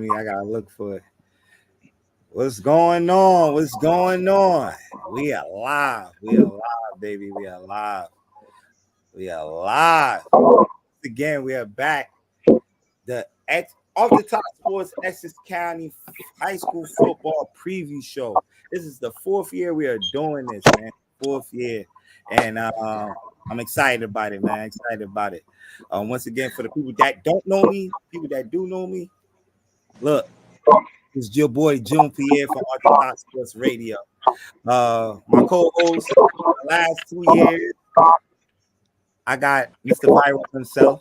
me. I gotta look for it. What's going on? What's going on? We are live. We are live, baby. We are live. We are live. Again, we are back. The Off the Top Sports Essex County High School Football Preview Show. This is the fourth year we are doing this, man. Fourth year. And I'm excited about it, man. Excited about it. Once again, for the people that don't know me, people that do know me, look, it's your boy June Pierre from Off the Top Sports Radio. My co-host the last 2 years, I got Mr. Viral himself.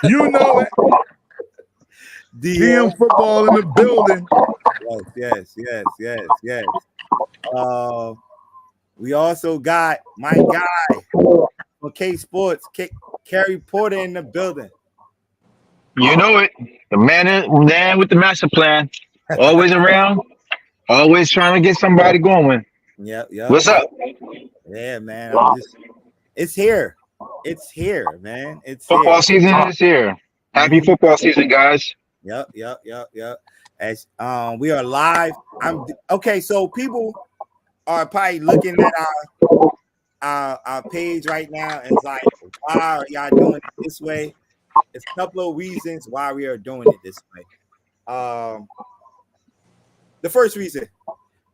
You know it. DM football in the building. Yes. We also got my guy from K Sports, Kerry Porter in the building. You know it. The man with the master plan. Always around. Always trying to get somebody going. Yep. What's up? Yeah, man. It's here. It's here, man. It's football season is here. Happy football season, guys. Yep. As we are live. Okay, so people are probably looking at our page right now and it's like, why are y'all doing it this way? There's a couple of reasons why we are doing it this way. The first reason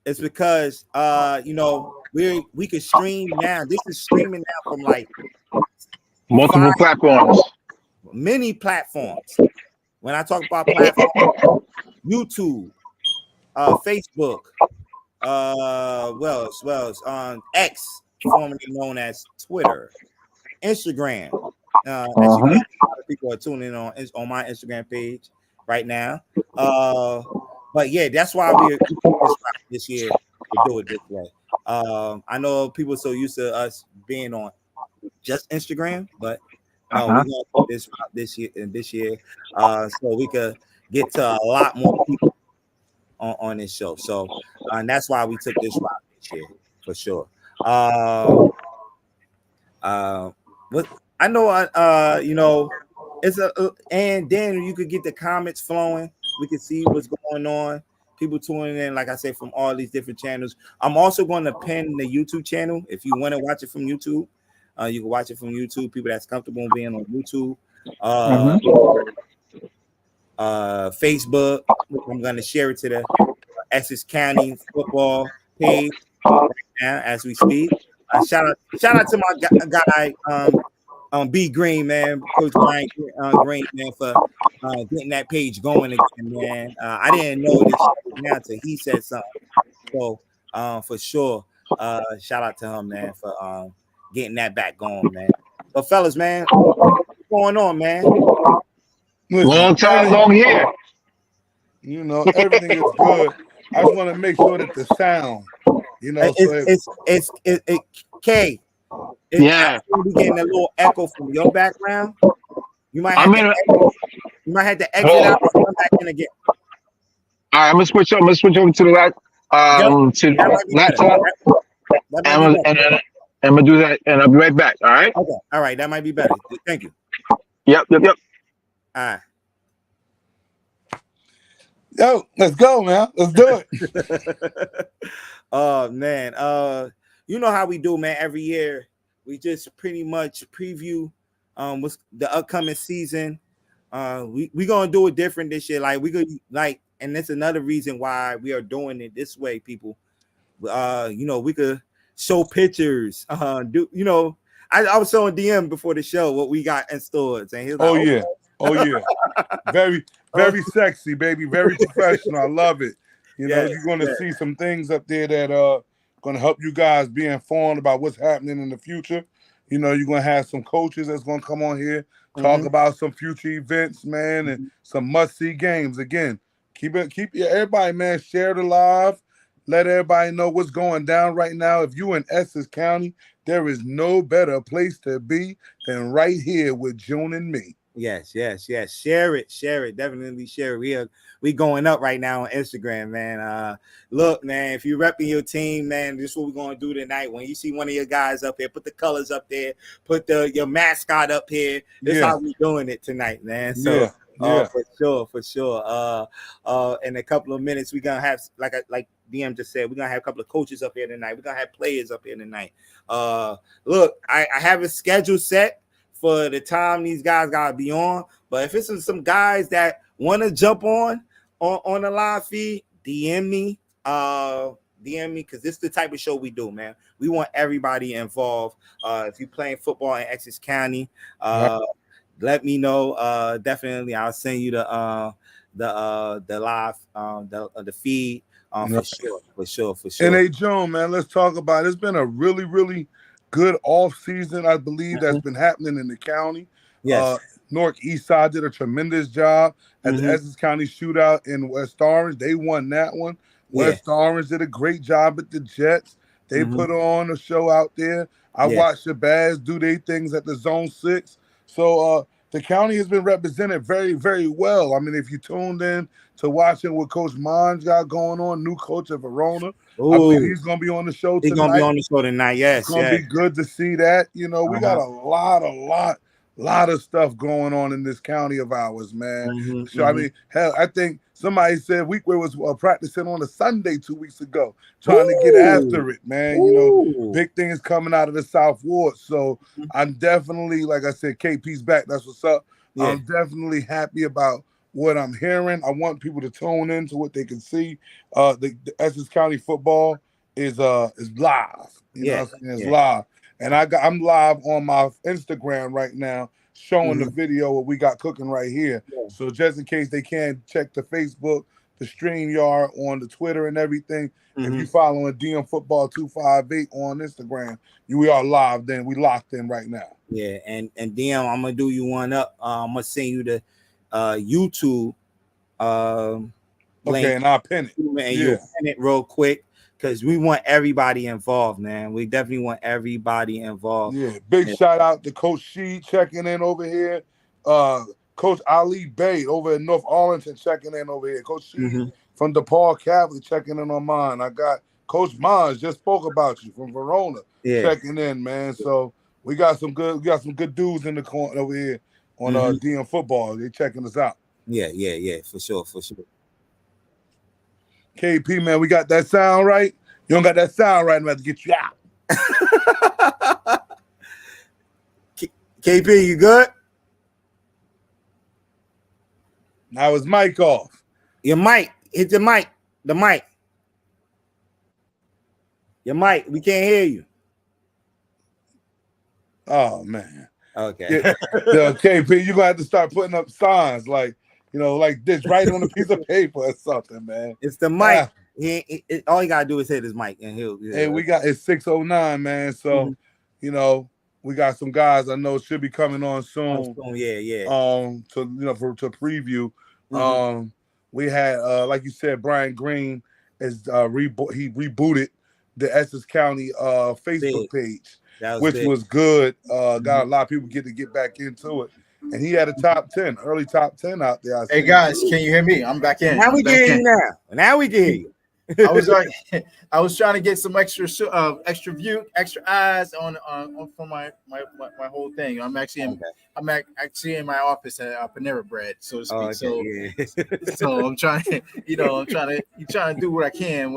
is because we can stream now. This is streaming now from like multiple platforms, many platforms. When I talk about platforms, YouTube, Facebook, on X, formerly known as Twitter, Instagram. As you know, a lot of people are tuning in on my Instagram page right now. But yeah, that's why we this year to do it this way. I know people are so used to us being on just Instagram, but we're gonna put this year, so we could get to a lot more people on this show. So and that's why we took this route this year for sure. What I know, it's and then you could get the comments flowing. We can see what's going on. People tuning in, like I said, from all these different channels. I'm also going to pin the YouTube channel. If you want to watch it from YouTube, you can watch it from YouTube. People that's comfortable being on YouTube, Facebook. I'm going to share it to the Essex County football page right now as we speak. Shout out to my guy, B Green, man, Coach Brian Green, man, for getting that page going again, man. I didn't know this now until he said something. So for sure, shout out to him, man, for getting that back going, man. So fellas, man, what's going on, man? Long time, long year. You know, everything is good. I just want to make sure that the sound, it's K. Yeah, we getting a little echo from your background. You might have to exit out and come back in again. All right, I'm gonna switch over. To the laptop. I'm gonna do that, and I'll be right back. All right. Okay. All right. That might be better. Thank you. Yep. All right. Yo, let's go, man. Let's do it. Oh man. You know how we do, man. Every year we just pretty much preview what's the upcoming season. We gonna do it different this year. And that's another reason why we are doing it this way, people. We could show pictures. I was showing DM before the show what we got in stores, and he was oh yeah, very sexy, baby, very professional. I love it. You're gonna see some things up there that going to help you guys be informed about what's happening in the future. You're going to have some coaches that's going to come on here, talk about some future events, man, and some must-see games. Again, keep everybody, man, share the live. Let everybody know what's going down right now. If you in Essex County, there is no better place to be than right here with June and me. Yes. Share it. Definitely share it. We going up right now on Instagram, man. Look, man, if you're repping your team, man, this is what we're gonna do tonight. When you see one of your guys up here, put the colors up there, put your mascot up here. This is how we're doing it tonight, man. So Yeah. For sure, for sure. In a couple of minutes, we're gonna have like DM just said, we're gonna have a couple of coaches up here tonight. We're gonna have players up here tonight. Look, I have a schedule set for the time these guys gotta be on. But if it's some guys that want to jump on the live feed, DM me. DM me because this is the type of show we do, man. We want everybody involved. If you're playing football in Essex County, Right. let me know. Definitely, I'll send you the live the feed Right. for And sure. hey, Joan, man, let's talk about it. It's been a really, really good off season, I believe, that's Mhm. been happening in the county. Uh, Yes. Northeast Side did a tremendous job at the Hmm. Essex County Shootout in West Orange. They won that one. Yeah. West Orange did a great job at the Jets. They Hmm. put on a show out there. I Yeah. watched the Bears do their things at the Zone 6. So the county has been represented very, very well. I mean, if you tuned in to watching what Coach Monge got going on, new coach of Verona, I believe Oh, he's going to be on the show he's gonna be tonight. on the show tonight. It's Yes. gonna Yes. be good to see that. You know, we got Uh-huh. a lot of stuff going on in this county of ours, man. Hmm. So I Hmm. mean, hell, I think somebody said Weekway was practicing on a Sunday 2 weeks ago, trying to get Ooh. after it, man. You know, Ooh. big things coming out of the South Ward. So I'm definitely, like I said, KP's back. That's what's up. Yeah. I'm definitely happy about what I'm hearing. I want people to tune in to what they can see. The Essex County football is live. You know Yeah. what I'm saying? It's Yeah. live. And I'm live on my Instagram right now showing the Hmm. video what we got cooking right here. Yeah. So just in case they can't check the Facebook, the StreamYard on the Twitter and everything, if Hmm. you following DM Football 258 on Instagram, we are live then. We locked in right now. Yeah. And DM, I'm gonna do you one up. I'm gonna send you the YouTube Okay, link, and I'll pin it. and you'll Yeah. pin it real quick because we want everybody involved, man. We definitely want everybody involved. Yeah, big Yeah. shout out to Coach Shee checking in over here. Uh, Coach Ali Bay over in North Arlington checking in over here. Coach Shee Hmm. from DePaul Catholic checking in on mine. I got Coach Mons just spoke about you from Verona Yeah. checking in, man. So we got some good dudes in the corner over here on Hmm. DM football. They checking us out. Yeah. Yeah. Yeah. For sure. For sure. KP, man, we got that sound right. You don't got that sound right, I'm about to get you out. KP, you good? Now is mic off. Your mic. Hit the mic. The mic. Your mic. We can't hear you. Oh man. Okay. Yeah, yo, KP, you're gonna have to start putting up signs like, like this, right on a piece of paper or something, man. It's the mic. Ah, All he gotta do is hit his mic, and he'll. hey, Yeah. we got it's 6:09, man. So, Mhm. you know, we got some guys I know should be coming on Oh, soon. so, yeah, yeah. To to preview. Hmm. We had like you said, Brian Green is he rebooted the Essex County Facebook Big. page, That was which big. was good. Got Mhm. a lot of people get to get back into it. And he had a top 10, early top 10 out there, I Hey seen. guys, can you hear me? I'm back in. Now I'm we can back hear in. you now. Now we can hear you. I was like, I was trying to get some extra view, extra eyes on for my whole thing. Okay. Actually in my office at Panera Bread, so to Oh, speak. okay. Yeah. So I'm trying, I'm trying to do what I can,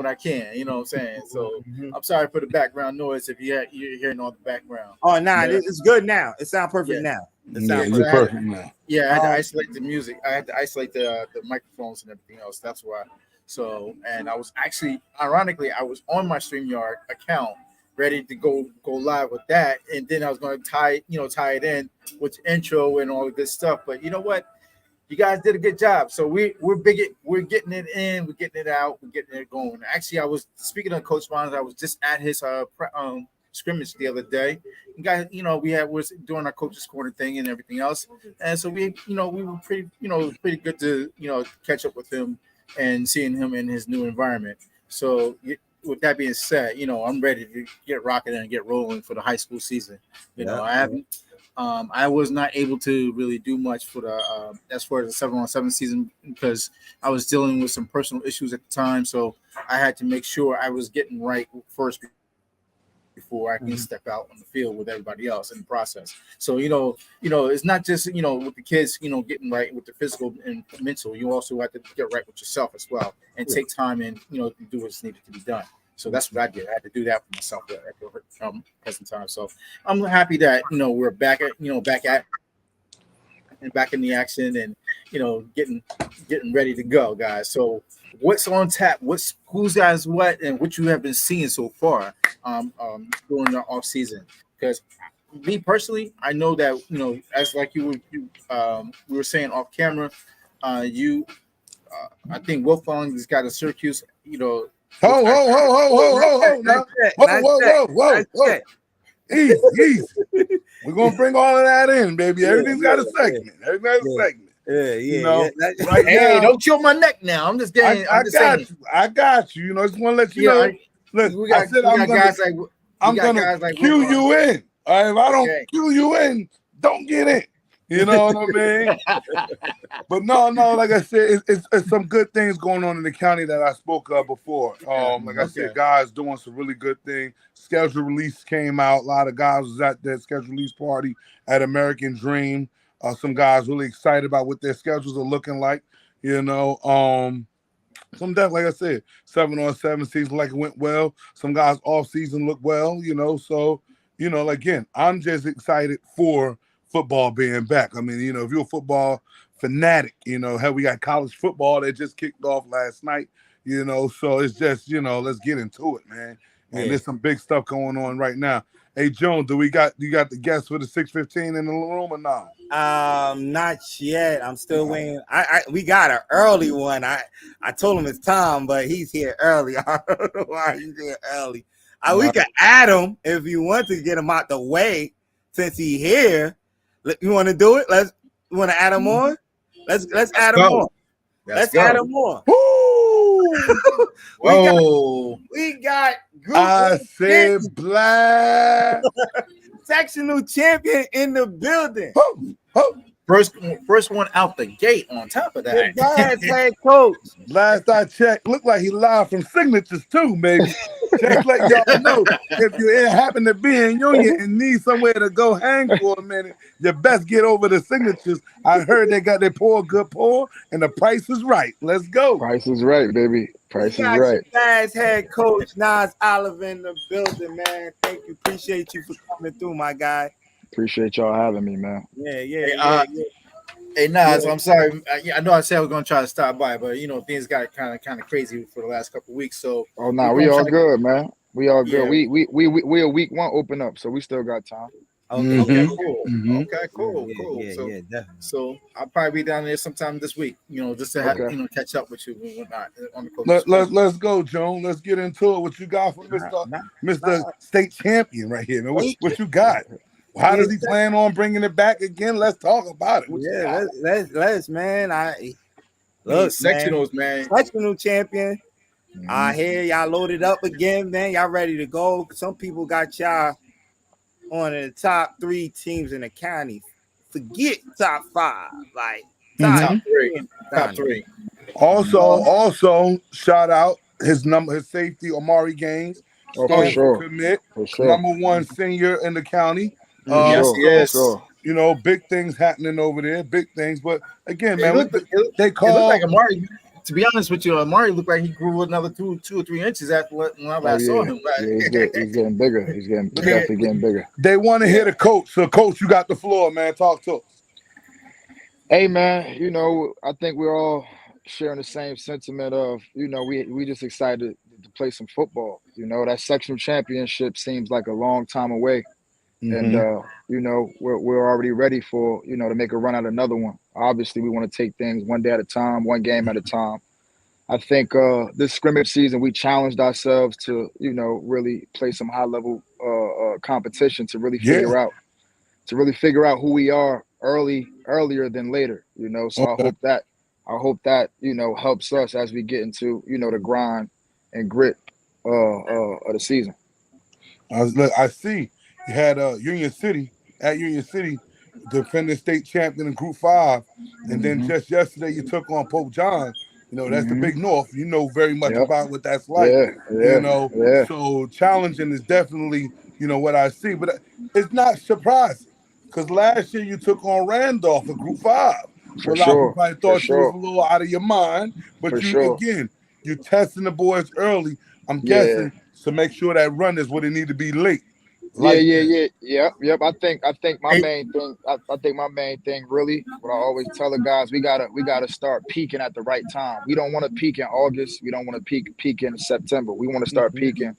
You know what I'm saying? So Mhm. I'm sorry for the background noise if you're hearing all the background. Oh, nah, But it's good now. It sounds yeah, perfect now. It Yeah, sounds because you're I perfect. had perfect now. I had to Um, isolate the music. I had to isolate the microphones and everything else. That's why. So, and I was actually, ironically, I was on my StreamYard account, ready to go live with that, and then I was going to tie it in with the intro and all the good stuff. But you know what? You guys did a good job. So we're getting it in, we're getting it out, we're getting it going. Actually, I was speaking of Coach Bonds. I was just at his scrimmage the other day. You guys, was doing our coaches corner thing and everything else, and so we were pretty good to catch up with him and seeing him in his new environment. So with that being said, I'm ready to get rocking and get rolling for the high school season. yeah. I haven't. I was not able to really do much for the as far as the 7-on-7 season because I was dealing with some personal issues at the time. So I had to make sure I was getting right first before I can step out on the field with everybody else in the process. So it's not just with the kids, getting right with the physical and mental. You also have to get right with yourself as well, and take time and do what's needed to be done. So that's what I did. I had to do that for myself at the present time. So I'm happy that we're back back in the action, and getting ready to go, guys. So what's on tap? Who's guys what, and what you have been seeing so far during the off season? Because me personally, I know that as like we were saying off camera, you I think Wolfgang has got a Syracuse, Ho, now. Whoa. Easy. We're gonna bring all of that in, baby. Everything's got a segment. Yeah. Right now, don't chill my neck now. I'm just getting. I got you. I just want to let you know. Look, I'm gonna cue you in. All right, if I don't cue you in, don't get in. You know what I mean? But no, like I said, it's some good things going on in the county that I spoke of before. Like I said, guys doing some really good things. Schedule release came out. A lot of guys was at that schedule release party at American Dream. Some guys really excited about what their schedules are looking like. Some definitely, like I said, 7-on-7 season like it went well. Some guys off season look well. So again, I'm just excited for football being back. I mean, if you're a football fanatic, hell, we got college football that just kicked off last night, so it's just, let's get into it, man. And there's some big stuff going on right now. Hey, Joan, you got the guests for the 6:15 in the room or not? Not yet. I'm still waiting. We got an early one. I told him it's Tom, but he's here early. I don't know why he's here early. We could add him if you want to get him out the way since he's here. You want to do it? You want to add him on? Let's add him on. Let's add him on. We got group I said black sectional champion in the building. First one out the gate. On top of that, Last head coach. Last I checked, looked like he live from Signatures too, maybe. Just let y'all know, if you happen to be in Union and need somewhere to go hang for a minute, you best get over to Signatures. I heard they got their good pour, and the price is right. Let's go. Price is right, baby. Price is right. Last head coach Nas Oliver in the building, man. Thank you. Appreciate you for coming through, my guy. Appreciate y'all having me, man. Yeah. Hey Nas, I'm sorry. I know I said I was gonna try to stop by, but things got kind of crazy for the last couple of weeks. So we all good, man. We all good. We a week one open up, so we still got time. Okay, cool. Mm-hmm. Okay, cool. Yeah, definitely. So I'll probably be down there sometime this week. Just to have catch up with you and whatnot on the coach. Let's go, Joan. Let's get into it. What you got for Mr. State Champion right here? Man? What you got? How does he plan on bringing it back again? Let's talk about it. Let's man. Look, sectionals, man. Sectional champion. I hear y'all loaded up again, man. Y'all ready to go? Some people got y'all on the top 3 teams in the county. Forget top 5, like top 3. Also, shout out his safety, Omari Gaines. For sure. Commit, #1 senior in the county. Yes. Big things happening over there. Big things, but again, man, it looked like Amari. To be honest with you, Amari looked like he grew another 2 or 3 inches after when I last saw him. He's getting bigger. He's definitely getting bigger. They want to hear the coach. So, coach, you got the floor, man. Talk to us. Hey, man. I think we're all sharing the same sentiment of, we just excited to play some football. That sectional championship seems like a long time away. And we're already ready for to make a run at another one. Obviously, we want to take things one day at a time, one game at a time. I think this scrimmage season we challenged ourselves to really play some high level competition to really figure out who we are earlier than later. So I hope that helps us as we get into the grind and grit of the season. I see. You had Union City defending state champion in Group 5, and then just yesterday you took on Pope John. That's the Big North. Very much about what that's like. So challenging is definitely what I see. But it's not surprising because last year you took on Randolph at Group 5. For Well, a lot of people sure. probably For thought you was sure. a little out of your mind, but For you sure. again, you testing the boys early. I'm Yeah. guessing to make sure that run is what it need to be late, Yeah, like yeah, that. yeah, yep. I think my Hey, main thing, I think my main thing really, what I always tell the guys, we gotta start peaking at the right time. We don't want to peak in August. We don't want to peak in September. We want to start Mhm. peaking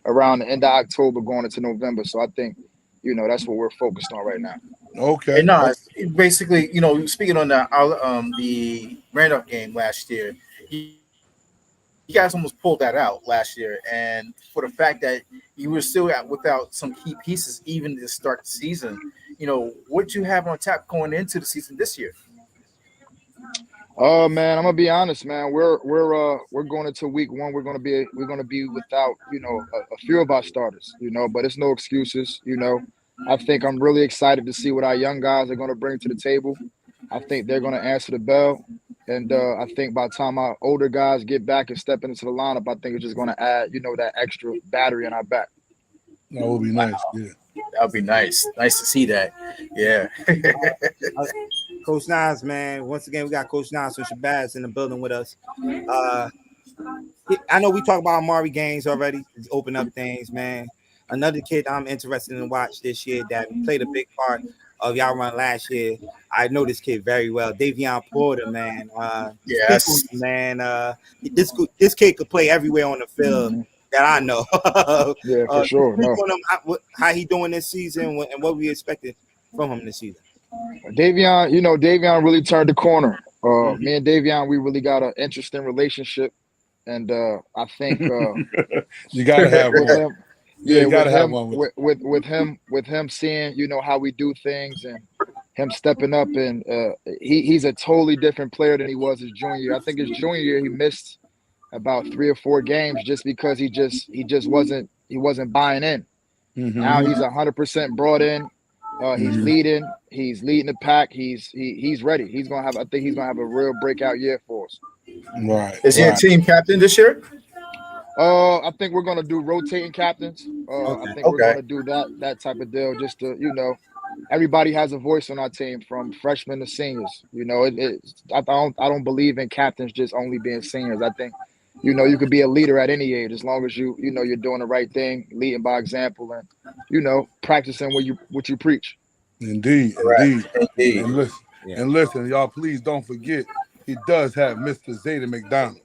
around the end of October, going into November. So I think, that's what we're focused on right now. Okay. and no, Okay. basically, speaking on the Randolph game last year, you guys almost pulled that out last year, and for the fact that you were still without some key pieces even to start the season, what you have on tap going into the season this year? Man, I'm gonna be honest, man. We're going into week one. We're gonna be without a few of our starters, but it's no excuses. I think I'm really excited to see what our young guys are gonna bring to the table. I think they're gonna answer the bell, and I think by the time our older guys get back and step into the lineup, I think it's just gonna add that extra battery in our back. That would be nice. Yeah. That would be nice. Nice to see that. Yeah. Uh, Coach Nines, man. Once again, we got Coach Nines from Shabazz in the building with us. Uh, I know we talked about Amari Gaines already. He's open up things, man. Another kid I'm interested in watch this year that played a big part of y'all run last year. I know this kid very well, Davion Porter, man. Speak on Yes. him, man. This kid could play everywhere on the field Hmm. that I know. Yeah, for sure. Speak No, on him, how he doing this season, and what we expected from him this season. Davion really turned the corner. Mhm. Me and Davion, we really got an interesting relationship, and I think You gotta have with one. him, Yeah, yeah, you gotta have one with it. with him seeing how we do things and him stepping up, and he's a totally different player than he was his junior year. I think his junior year he missed about 3 or 4 games just because he wasn't buying in. Now Mm-hmm. he's 100% brought in. He's Mm-hmm. leading. He's leading the pack. He's ready. I think he's gonna have a real breakout year for us. Right, Is he a right. team captain this year? I think we're gonna do rotating captains. I Okay. think we're Okay. gonna do that type of deal just to everybody has a voice on our team from freshmen to seniors. I don't believe in captains just only being seniors. I think you could be a leader at any age as long as you're doing the right thing, leading by example, and practicing what you preach. Indeed, indeed. Correct. Indeed. And listen, Yeah. and listen, y'all. Please don't forget, he does have Mr. Zeta McDonald.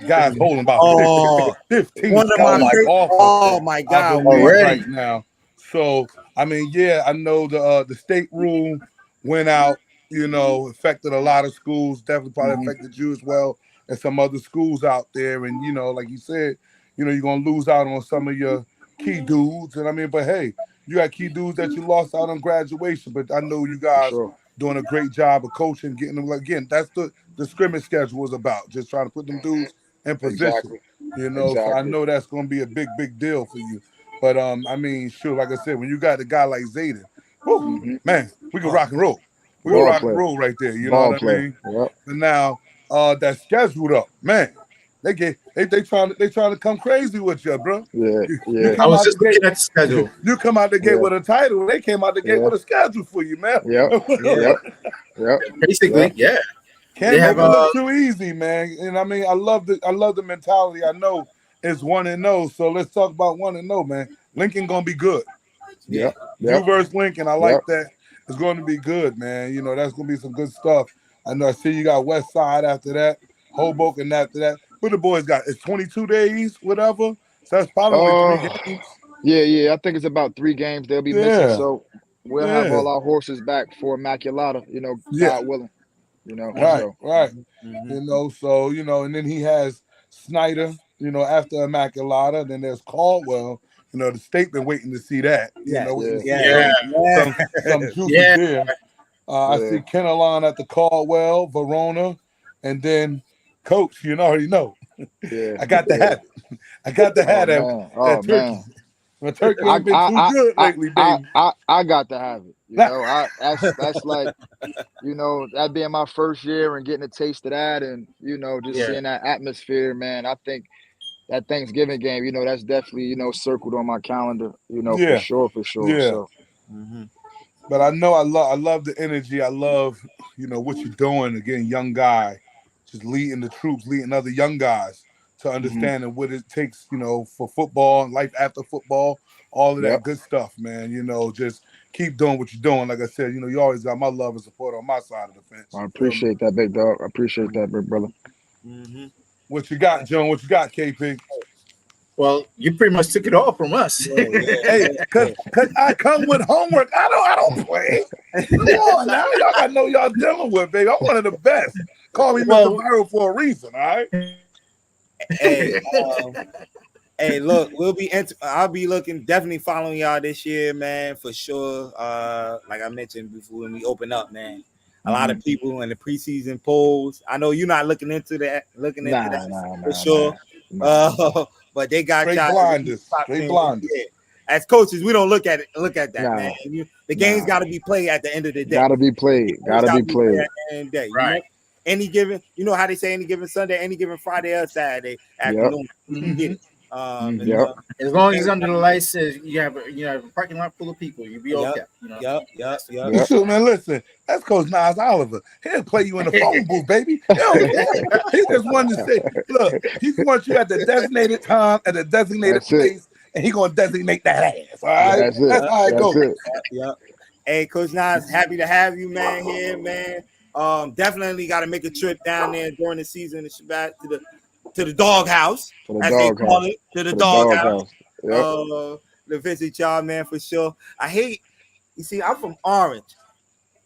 Guy's holding about Oh, 15 one of my Oh my. scholarships favorite. offers, Oh my I God, believe, one. right Already. now. So, I mean, yeah, I know the state rule went out, affected a lot of schools, definitely probably Hmm. affected you as well, and some other schools out there. And, like you said, you're going to lose out on some of your key dudes. And I mean, but hey, you got key dudes that you lost out on graduation. But I know you For guys sure. doing a great job of coaching, getting them. Again, that's the scrimmage schedule is about, just trying to put them Hmm. dudes in position. Exactly. So I Exactly. know that's going to be a big deal for you. But I mean, sure, like I said, when you got a guy like Zayden, whoo, Hmm. man, we can Oh, rock and roll. We can Ball rock and player. roll right there. You know Ball what I player. mean? Yep. But now, that scheduled up, man. They trying to come crazy with you, bro. Yeah. You Yeah. I come was out the just gate. looking at the schedule. You come out the gate Yeah. with a title. They came out the gate Yeah. with a schedule for you, man. Yep. yeah. Yep. Yep. Basically, Yep. yeah. They Can't have make it look too easy, man. And I mean, I love the mentality. I know it's 1-0. So let's talk about 1-0, man. Lincoln gonna be good. Yeah. Yep. You Yep. versus Lincoln, I Yep. like that. It's going to be good, man. That's going to be some good stuff. I know. I see you got West Side after that, Hoboken after that. But the boys got it's 22 days, whatever. So that's probably only three Uh, games. yeah. I think it's about 3 games they'll be missing, Yeah, so we'll have yeah, all our horses back for Immaculata. yeah. God willing. Right, So right. Hmm. So and then he has Snyder. After Immaculata, then there's Caldwell. The state been waiting to see that. Yeah. Waiting yeah. to see Yeah. yeah, some Yeah. juices yeah. there. I Yeah. see Kenalon at the Caldwell, Verona, and then Coach. You already know. Yeah. I got to Yeah. have it. I got to Oh have man. that Oh turkey. man. My turkey I ain't been I too I good I lately, I baby. I got to have it. I that's like that being my first year and getting a taste of that, and just Yeah. seeing that atmosphere, man. I think that Thanksgiving game, you know, that's definitely, you know, circled on my calendar, you know, Yeah. for sure. Yeah. So But I know I love the energy. I love, you know, what you're doing. Again, young guy, just leading the troops, leading other young guys to understanding what it takes, you know, for football and life after football, all of Yep. that good stuff, man. You know, just keep doing what you're doing. Like I said, you know, you always got my love and support on my side of the fence. I You feel me? appreciate that, big dog. I appreciate that, big brother. What you got, John? What you got, KP? Well, you pretty much took it all from us. Hey, cause I come with homework. I don't play. Come on now, y'all gotta know y'all dealing with, baby. I'm one of the best. Call me Mr. Viral for a reason, all right? Hey, hey, look, I'll be looking, definitely following y'all this year, man, for sure. Like I mentioned before, when we open up, man, a lot of people in the preseason polls. I know you're not looking into that, for sure. But they got Straight y'all blinders. top Straight 10. blinders. Yeah. As coaches, we don't look at that, man. The game's got to be played at the end of the day. Gotta be played. Gotta be played. At the end of the day. Right. You know? Any given, you know how they say any given Sunday, any given Friday or Saturday afternoon, we can get it. Yep. As long as under the lights says you have a parking lot full of people, you'll be okay. You know? Yep. Shoot, man, listen, that's Coach Nas Oliver. He'll play you in the phone booth, baby. He don't care. He just wanted to say, look, he wants you at the designated time, at the designated place, and he gonna designate that ass. All right, that's how it goes. Yep. Hey, Coach Nas, happy to have you, man, here, man. Definitely got to make a trip down there during the season to Shabbat to the doghouse, as they call it, to the doghouse. To visit y'all, man, for sure. You see, I'm from Orange.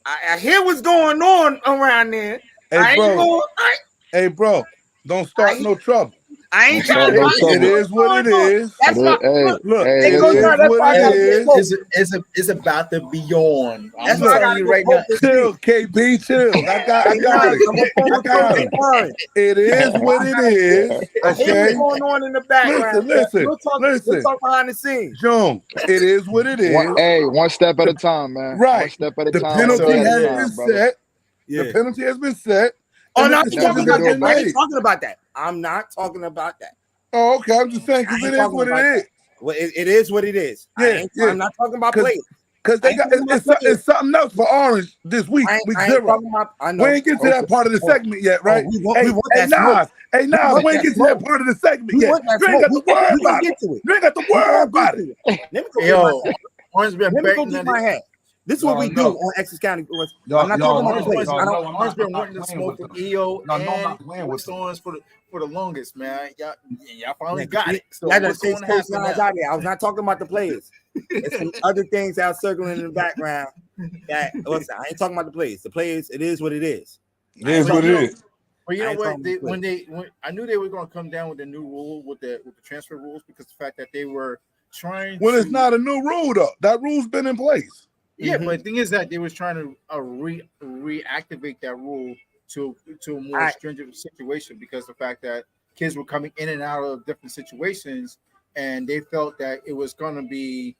I hear what's going on around there. Hey, bro, don't start no trouble. I ain't trying to. It is what it is. That's my look. It is what it is. It's about to be on. That's why I got you right now. Chill, KB, chill. I got it. It is what it is. Okay. What's going on in the background? Listen. We'll talk behind the scenes. John, it is what it is. One step at a time, man. Right. One step at a the time. Penalty has been set. Yeah. The penalty has been set. Oh, no, I ain't talking about that. I'm not talking about that. Oh, okay. I'm just saying because it is what it is. Well, it is what it is. Yeah, I'm not talking about players. Because they got it's something else for Orange this week. Week 0. We ain't get to that part of the segment yet, right? Hey, Nas, we ain't get to that part of the segment yet. You ain't got to worry about it. You ain't got to worry about it. Let me go Orange been get my hat. This is what we do on Essex County. I'm not talking about the players. Orange been wanting to smoke with EO and Stones for the longest, man. Y'all finally got it. So what's going to happen now? I was not talking about the players. It's some other things that are circling in the background. I ain't talking about the players. The players, it is what it is. It is what it is. But you know what? When I knew they were going to come down with the new rule with the transfer rules because the fact that they were trying. Well, it's not a new rule though. That rule's been in place. Yeah, but the thing is that they was trying to reactivate that rule to a more stringent situation because the fact that kids were coming in and out of different situations, and they felt that it was going to be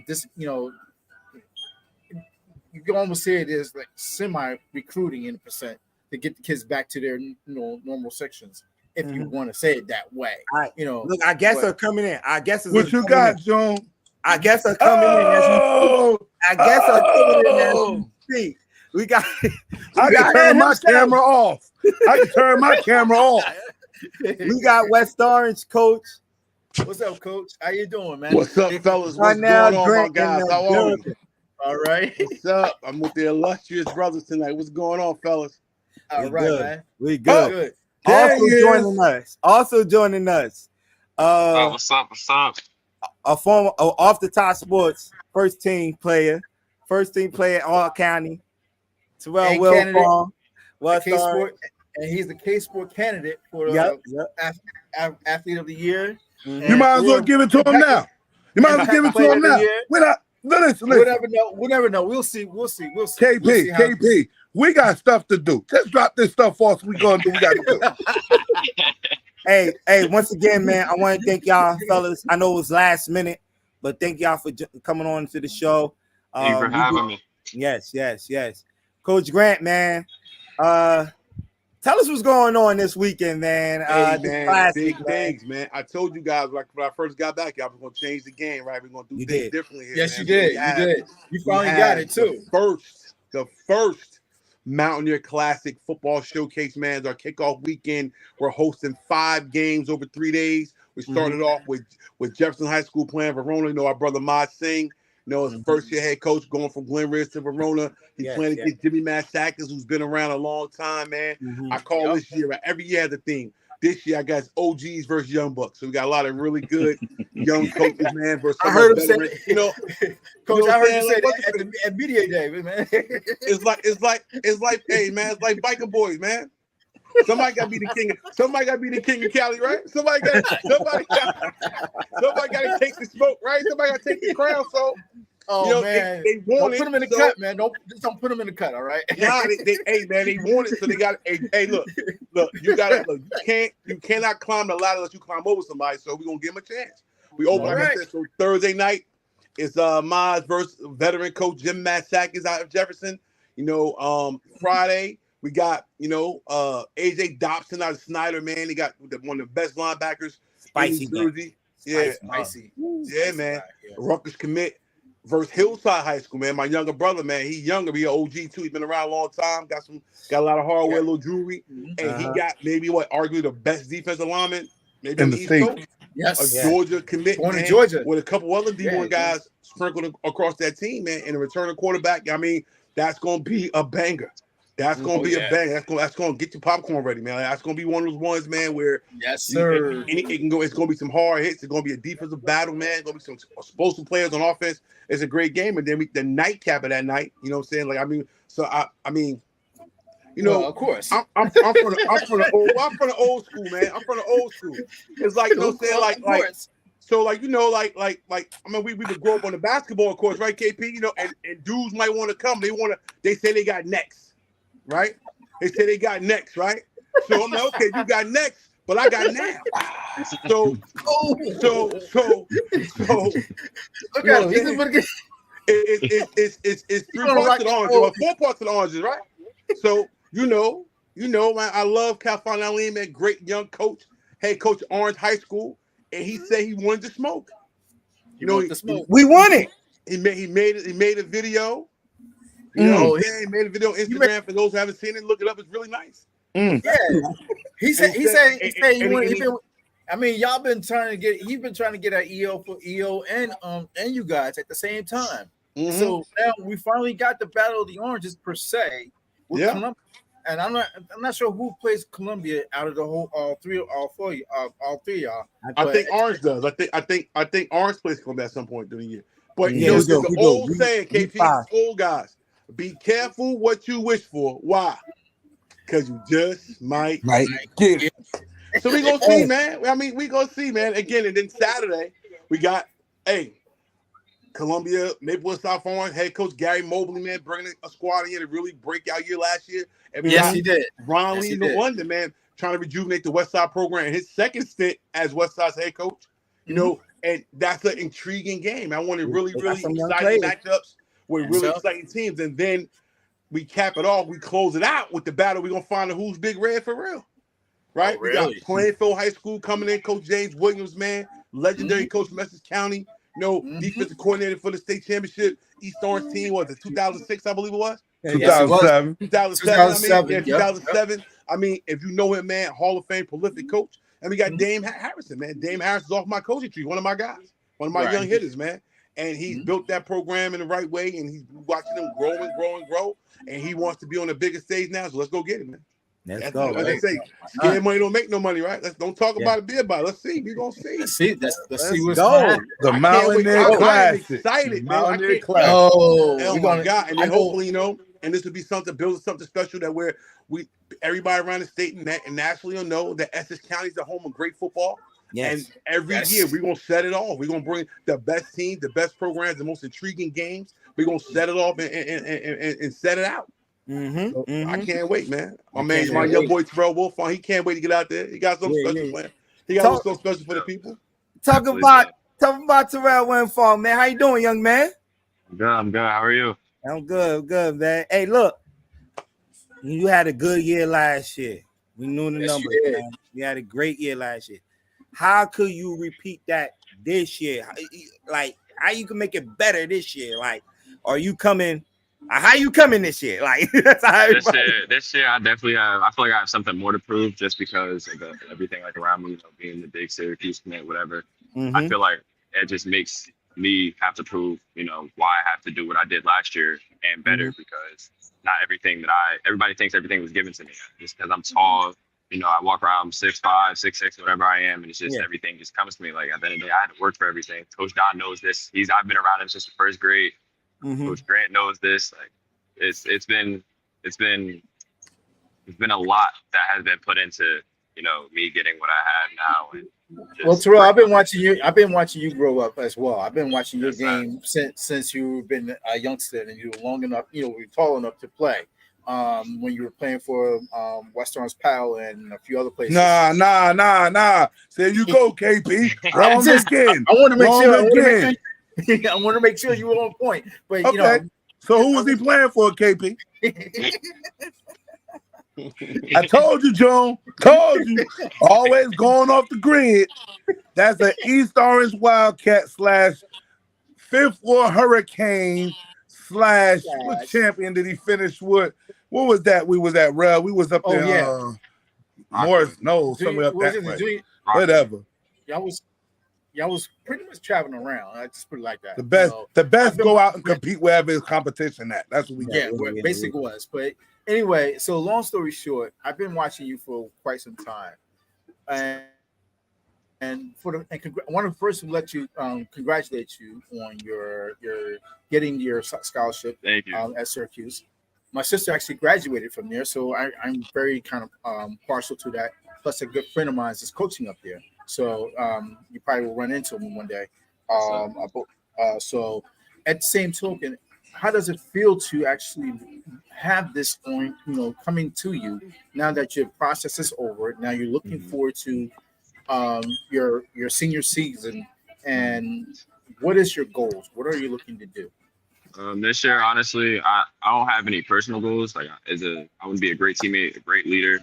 this. You know, you can almost say it is like semi-recruiting in a percent to get the kids back to their normal sections. If you want to say it that way, look, I guess they're coming in. I guess what you got, John. I guess they're coming in as we speak. I guess they're coming in as we speak. I can turn my camera off. We got West Orange, Coach. What's up, Coach? How you doing, man? What's up, fellas? What's going on, my guys? How are we? All right. What's up? I'm with the illustrious brothers tonight. What's going on, fellas? All right, man. We good. Also joining us. What's up? A former off the top sports first team player all county. Terrell Wilfong. And he's the K-Sport candidate for athlete of the year. Mm-hmm. You might as well give it to him now. We never know. We'll see. KP, we got stuff to do. Just drop this stuff off so we gonna do what we got to do. Hey, once again, man, I want to thank y'all, fellas. I know it was last minute, but thank y'all for coming on to the show. Thank you for having me. Yes. Coach Grant, man. Tell Tell us what's going on this weekend, man. Hey, This man, classic, big man. things, man. I told you guys like when I first got back, y'all was gonna change the game, right? We're gonna do You things did. differently here. Yes, man. you did. So You did. You we finally got have it too. The first Mountaineer Classic football showcase, man. It's our kickoff weekend. We're hosting 5 games over 3 days. We started off with Jefferson High School playing Verona. You know, our brother Mod Singh. You know, his first year head coach going from Glen Ridge to Verona. He's playing against Jimmy Massacus, who's been around a long time, man. I call this year, every year has a theme. This year I got OGs versus Young Bucks. So we got a lot of really good young coaches, man, versus I some heard him veterans. say, You know, Coach, what I I'm heard saying? you say Like, that at media day, man. it's like, hey man, it's like biker boys, man. Somebody got to be the king. Somebody got to be the king of Cali, right? Somebody got to take the smoke, right? Somebody got to take the crown. So, Oh, you know, man. they want it. Don't put them in the cut, man. Don't put them in the cut, all right? Nah, hey man, they want it, so they got. Hey, look, you cannot climb the ladder unless you climb over somebody. So we're gonna give them a chance. We open, like I said, so Thursday night is Miles versus veteran coach Jim Massacus out of Jefferson. You know, Friday we got AJ Dobson out of Snyder, man. They got one of the best linebackers Spicy in New Jersey. Yeah, Spicy. yeah, man. Rutgers commit versus Hillside High School, man. My younger brother, man, he's younger. He an OG too. He's been around a long time. Got a lot of hardware, little jewelry, and he got maybe arguably the best defensive lineman maybe In on the the East state. Coast. Yes. Georgia commit, Born in man, Georgia. with a couple other D1 guys sprinkled across that team, man, and a returning quarterback. I mean, that's gonna be a banger. That's gonna be a banger. That's gonna get your popcorn ready, man. That's gonna be one of those ones, man, where sir. It can go. It's gonna be some hard hits. It's gonna be a defensive battle, man. It's gonna be some explosive players on offense. It's a great game, and then the nightcap of that night. You know what I'm saying? Like, I mean, so I mean, you know, of course. I'm from the old school, man. I'm from the old school. It's like, you know what I'm saying? Like. So, like, you know, like, I mean, we would grow up on the basketball course, right, KP? You know, and dudes might want to come. They say they got next, right? They say they got next, right? So I'm like, okay, you got next, but I got now. So Look you at know him. it's 3 parts of the orange, or 4 parts of the oranges, right? So you know, man, I love California Lean, man, great young coach, head coach at Orange High School. And he said he wanted to smoke. You know, smoke. We won it. He made a video. You know what I'm saying? He made a video on Instagram. For those who haven't seen it, look it up. It's really nice. Yeah. He said he wanted. I mean, y'all been trying to get. He's been trying to get an EO for EO and you guys at the same time. So now we finally got the Battle of the Oranges per se. With Columbia. And I'm not sure who plays Columbia out of the whole all three of y'all. I think Orange does. I think Orange plays Columbia at some point during the year. But Yeah, there's the old saying, KP, old guys, be careful what you wish for. Why? Because you just might get it. So we gonna see, man. I mean, we gonna see, man. Again, and then Saturday we got Columbia, Maplewood, South Orange, head coach Gary Mobley, man, bringing a squad in here to really break out year last year. And he did. Ron Lee in London, man, trying to rejuvenate the West Side program in his second stint as West Side's head coach. You know, and that's an intriguing game. I want really exciting matchups with really exciting teams. And then we cap it off. We close it out with the battle. We're going to find out who's Big Red for real. Right? We got Plainfield High School coming in. Coach James Williams, man, legendary coach from Essex County. Defensive coordinator for the state championship. East Orange team was it 2006, I believe it was? 2007. 2007. I mean, if you know him, man, Hall of Fame prolific coach. And we got Dame Harrison, man. Dame Harrison is off my coaching tree, one of my guys, one of my young hitters, man. And he's built that program in the right way, and he's watching them grow. And he wants to be on the biggest stage now, so let's go get him, man. Let's go. Like they say, scared money don't make no money, right? Let's don't talk about it, be about it. Let's see. We're gonna see. Let's see what's go. going on. The Mountaineer Classic. I'm excited, man. Mountaineer Classic. Oh my God. And then hopefully, and this will be build something special that where everybody around the state and nationally will know that Essex County is the home of great football. Yes. And every year we're gonna set it off. We're gonna bring the best teams, the best programs, the most intriguing games. We're gonna set it off and set it out. So I can't wait, man. My young boy Terrell Wolf, he can't wait to get out there. He got something special, man. He got something special for the people. Talk about Terrell Winfall, man. How you doing, young man? I'm good. How are you? I'm good, man. Hey, look, you had a good year last year. We knew the Yes, numbers, you did. man. We had a great year last year. How could you repeat that this year? Like, how you can make it better this year? Like, are you coming? How you coming this year? Like, that's how everybody. This year, I definitely have. I feel like I have something more to prove, just because of everything like around me, being the big Syracuse commit, whatever. I Mm-hmm. feel like it just makes me have to prove, why I have to do what I did last year and better, because not everything everybody thinks everything was given to me. Just because I'm tall, I walk around 6'5", 6'6", whatever I am, and it's just everything just comes to me. Like, at the end of the day, I had to work for everything. Coach Don knows this. I've been around him since the first grade. Coach Grant knows this. Like, it's been a lot that has been put into me getting what I have now. And Well, Terrell, I've been watching you. I've been watching you grow up as well. I've been watching your game since you've been a youngster and you were long enough, you were tall enough to play. When you were playing for West Orange Pal and a few other places. Nah. There you go, KP. Wrong again. I want to make sure. I want to make sure you were on point. But okay. So who was he playing for, KP? I told you, Joan. Told you. Always going off the grid. That's an East Orange Wildcat / Fifth Floor Hurricane / what champion did he finish with? What was that? We was at Rel. We was up there. Morris, no, somewhere up that way. Whatever. Y'all was pretty much traveling around. I just put it like that. The best go out and compete wherever is competition at. That's what we got. Yeah, basically was. But anyway, so long story short, I've been watching you for quite some time, I want to first let you congratulate you on your getting your scholarship. Thank you. At Syracuse. My sister actually graduated from there, so I'm very kind of partial to that. Plus, a good friend of mine is coaching up there, so you probably will run into him one day. So, at the same token, how does it feel to actually have this on, coming to you now that your process is over? Now you're looking forward to your senior season, and what is your goals? What are you looking to do? This year, honestly, I don't have any personal goals. Like, I want to be a great teammate, a great leader.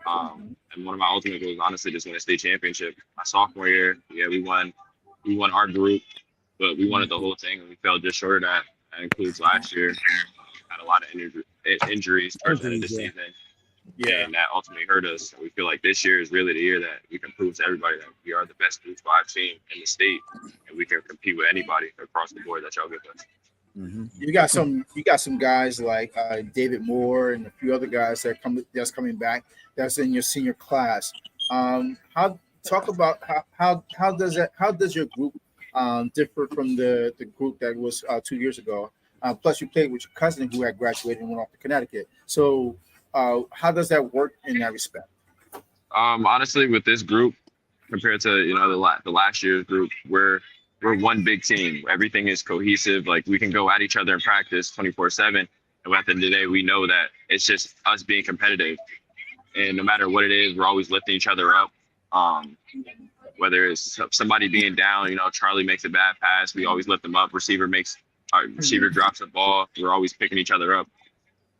And one of my ultimate goals, honestly, just win a state championship. My sophomore year, we won our group, but we wanted the whole thing, and we fell just short of that. That includes last year. Had a lot of injuries towards the end of the season. Yeah, and that ultimately hurt us. And we feel like this year is really the year that we can prove to everybody that we are the best Group 5 team in the state, and we can compete with anybody across the board that y'all give us. You got some guys like David Moore and a few other guys that's coming back. That's in your senior class. How does your group differ from the group that was 2 years ago? Plus, you played with your cousin who had graduated and went off to Connecticut. So, how does that work in that respect? Honestly, with this group compared to the last year's group, we're one big team. Everything is cohesive. Like, we can go at each other in practice 24/7, and at the end of the day, we know that it's just us being competitive. And no matter what it is, we're always lifting each other up. Whether it's somebody being down, Charlie makes a bad pass, we always lift them up. Receiver drops the ball, we're always picking each other up.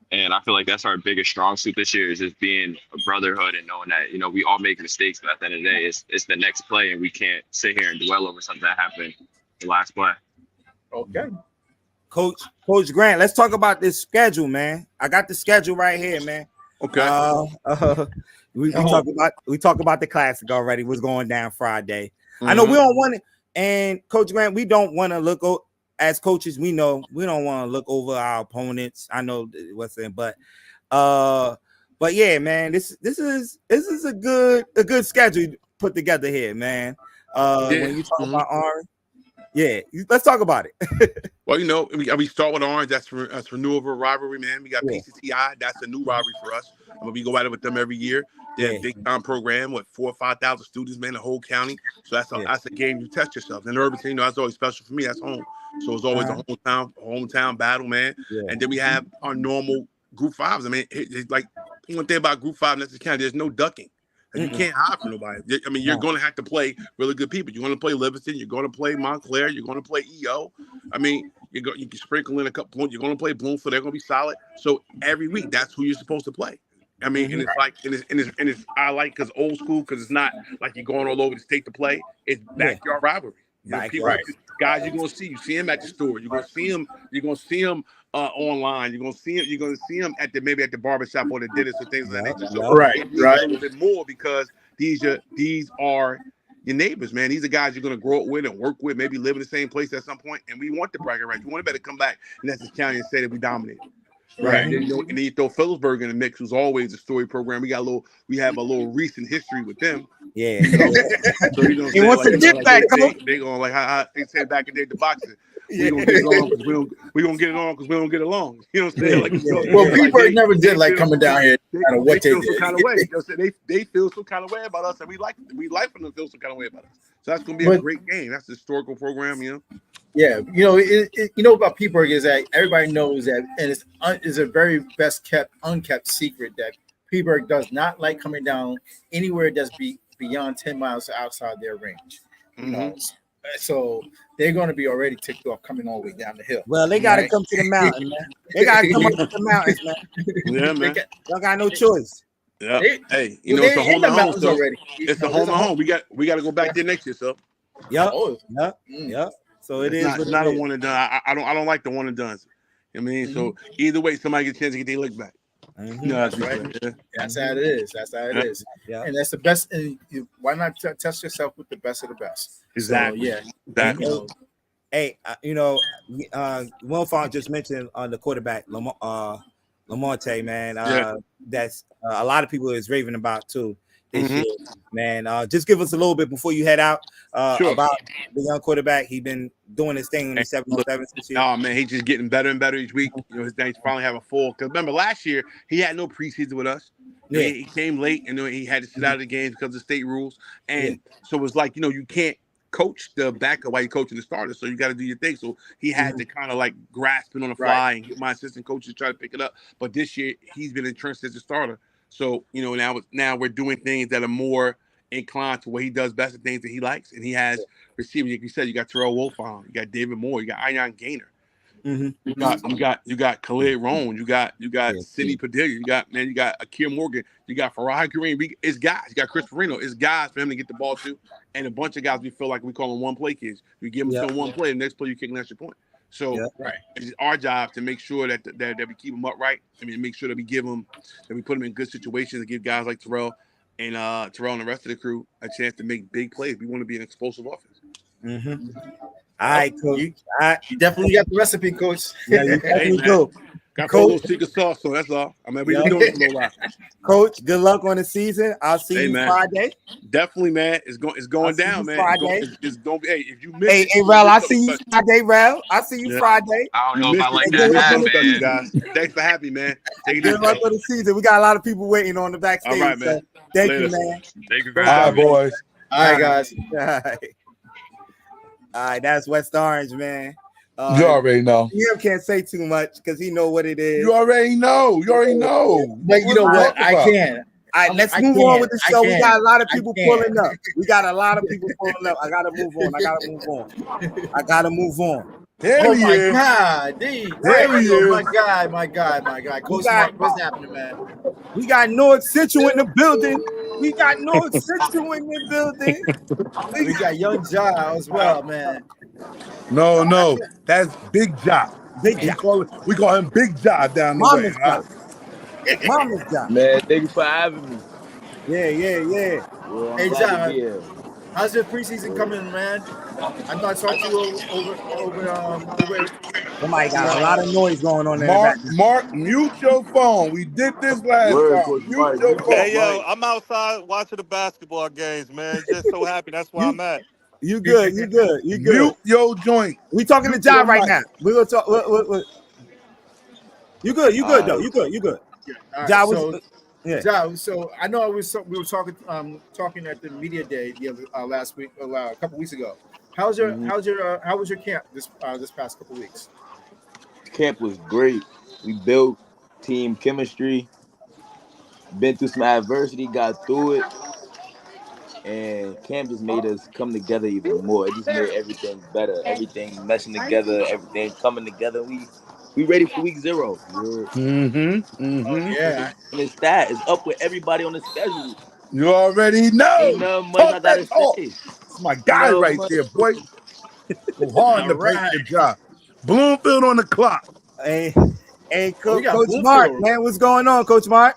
And I feel like that's our biggest strong suit this year, is just being a brotherhood and knowing that, we all make mistakes, but at the end of the day, it's the next play, and we can't sit here and dwell over something that happened the last play. Okay. Coach Grant, let's talk about this schedule, man. I got the schedule right here, man. Okay. We talk about the classic already. What's going down Friday? I know we don't want it, and Coach Grant, we don't want to look as coaches. We know we don't want to look over our opponents. I know what's in, but yeah, man, this is a good schedule put together here, man. When you talk about Orange, let's talk about it. Well, we start with Orange. That's renewable rivalry, man. We got PCTI. That's a new rivalry for us. We go at it with them every year. They're a big time program with 4,000 or 5,000 students, man, the whole county. So that's a game you test yourself. And Irvington, that's always special for me. That's home. So it's always a hometown battle, man. Yeah. And then we have our normal Group 5s. I mean, it's like one thing about Group 5 in Essex County, there's no ducking. You can't hide from nobody. I mean, you're going to have to play really good people. You're going to play Livingston. You're going to play Montclair. You're going to play EO. I mean, you can sprinkle in a couple points. You're going to play Bloomfield. They're going to be solid. So every week, that's who you're supposed to play. I mean, and it's like, and it's I like because old school because it's not like you're going all over the state to play. It's backyard rivalry. You know, people, guys, you're gonna see. You see him at the store. You're gonna see him. You're gonna see him online. You're gonna see him. You're gonna see him at maybe at the barbershop or the dentist or things of that nature. So it means a little bit more because these are your neighbors, man. These are guys you're gonna grow up with and work with, maybe live in the same place at some point. And we want the bragging rights. We want to better come back in Essex County and say that we dominated. Right. And then, and then you throw Phillipsburg in the mix, who's always a story program. We have a little recent history with them. Yeah. So you know, he wants to get back. They going like how they said back in the day, the boxing. We gonna get it on because we don't get it on because we don't get along. You know what I'm saying? Like, well, people never did like coming down here. They feel some kind of way. You know, they feel some kind of way about us, and we like them to feel some kind of way about us. So that's gonna be a great game. That's a historical program, you know. Yeah, you know, you know about Petersburg is that everybody knows that, and it's a very best kept, unkept secret that Petersburg does not like coming down anywhere that's beyond 10 miles outside their range. You know, so they're going to be already ticked off coming all the way down the hill. Well, they got to come to the mountain, man. They got to come up to the mountains, man. Yeah, man. Y'all got no choice. Yeah. Hey, you know, it's a home and home. So it's a home and home. We got to go back there next year, so. Yep. Yep. So it's not a one and done. I don't like the one and dones. I mean, so either way, somebody gets a chance to get their look back. No, that's right. That's how it is. That's how it is. Yeah. And that's the best. And why not test yourself with the best of the best? Exactly. So, exactly. Hey, you know, Will Font just mentioned on the quarterback, Lamonte, man. That's a lot of people is raving about too. This year, man. Just give us a little bit before you head out about the young quarterback. He's been doing his thing in the 7-on-7 this year. Oh man, he's just getting better and better each week. You know, his things finally have a full. Because remember, last year he had no preseason with us. Yeah. He came late, and he had to sit out of the games because of state rules. And so it was like, you know, you can't coach the backup while you're coaching the starter, so you got to do your thing. So he had to kind of like grasp it on the fly and get my assistant coaches to try to pick it up. But this year he's been entrenched as a starter. So, you know, now we're doing things that are more inclined to what he does best, the things that he likes. And he has receiving, like you said, you got Terrell Wolfond, you got David Moore, you got Ion Gaynor. You got Khalid Roan, you got Sidney Padilla, you got Akir Morgan, you got Farah Kareem. It's guys, you got Chris Farino. It's guys for him to get the ball to, and a bunch of guys we feel like we call them one play kids. You give them one play, the next play you kick an extra point. So it's our job to make sure that we keep them upright. I mean, make sure that we put them in good situations and give guys like Terrell and the rest of the crew a chance to make big plays. We want to be an explosive offense. All right, Coach. You definitely got the recipe, Coach. Yeah, you definitely do. Got a little secret sauce, so that's all. I mean, we doing it a little while. Coach, good luck on the season. I'll see you Friday. Definitely, man. It's going down, man. It's going to be. Hey, if you miss, hey, Rel, I see you Friday, Rel. I see you Friday. I don't know if I like that, man. Guys. Thanks for having me, man. Good luck on the season. We got a lot of people waiting on the backstage. All right, man. So thank you, man. Thank you very much. All much, right, boys. All right, guys. All right, that's West Orange, man. You already know. Jim can't say too much because he know what it is. You already know. But you know what? I can. All right, let's move on with the show. We got a lot of people pulling up. I gotta move on. Hell my God, my God. Coach, what's happening, man? We got North Central in the building. We got Young Ja as well, man. No, that's Big Ja. We call him Big Ja down the way. Mama's Ja. Man, thank you for having me. Yeah. Well, hey, Ja, how's your preseason coming, man? I know I talked to you over. Somebody got a lot of noise going on there. Mark, mute your phone. We did this last time. Mute your phone. Hey, yo, I'm outside watching the basketball games, man. Just so happy. That's where I'm at. You good. Mute your joint. We talking to Ja right now. We're going to talk. You good, though. You good. Ja, so I know we were talking at the media day the other last week, a couple weeks ago. How was your camp this past couple weeks? Camp was great. We built team chemistry. Been through some adversity, got through it, and camp just made us come together even more. It just made everything better. Everything meshing together, everything coming together. We ready for week 0. Yeah. And it's that. It's up with everybody on the schedule. You already Ain't know. nothing much I Talk gotta that say. talk. It's my Ain't guy nothing right much. there, boy. Go hard in All the paint. right. Good job. Bloomfield on the clock. Hey, Oh, we got Coach Mark, Bloomfield. man, what's going on, Coach Mark?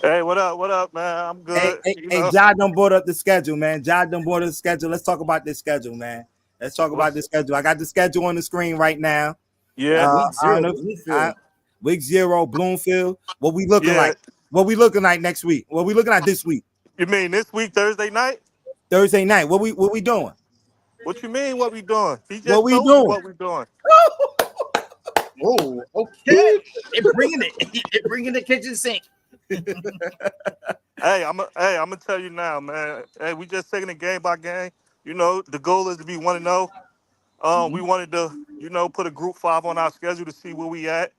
Hey, what up? What up, man? I'm good. You Hey, know Jod done brought up the schedule, man. Jod done brought up the schedule. Let's talk about this schedule, man. Let's talk about what's the schedule. I got the schedule on the screen right now. yeah, Week I don't 0, know. Bloomfield. Week 0, Bloomfield. What we looking yeah. like? What we looking like next week? What we looking at this week? You mean this week, Thursday night? Thursday night. What we doing? What you mean? What we doing? He What just we told you doing? what we doing. Oh, okay. They're bringing it. They're bringing the kitchen sink. I'm gonna tell you now, man. Hey, we just taking it game by game. You know, the goal is to be 1-0. We wanted to, put a group 5 on our schedule to see where we at.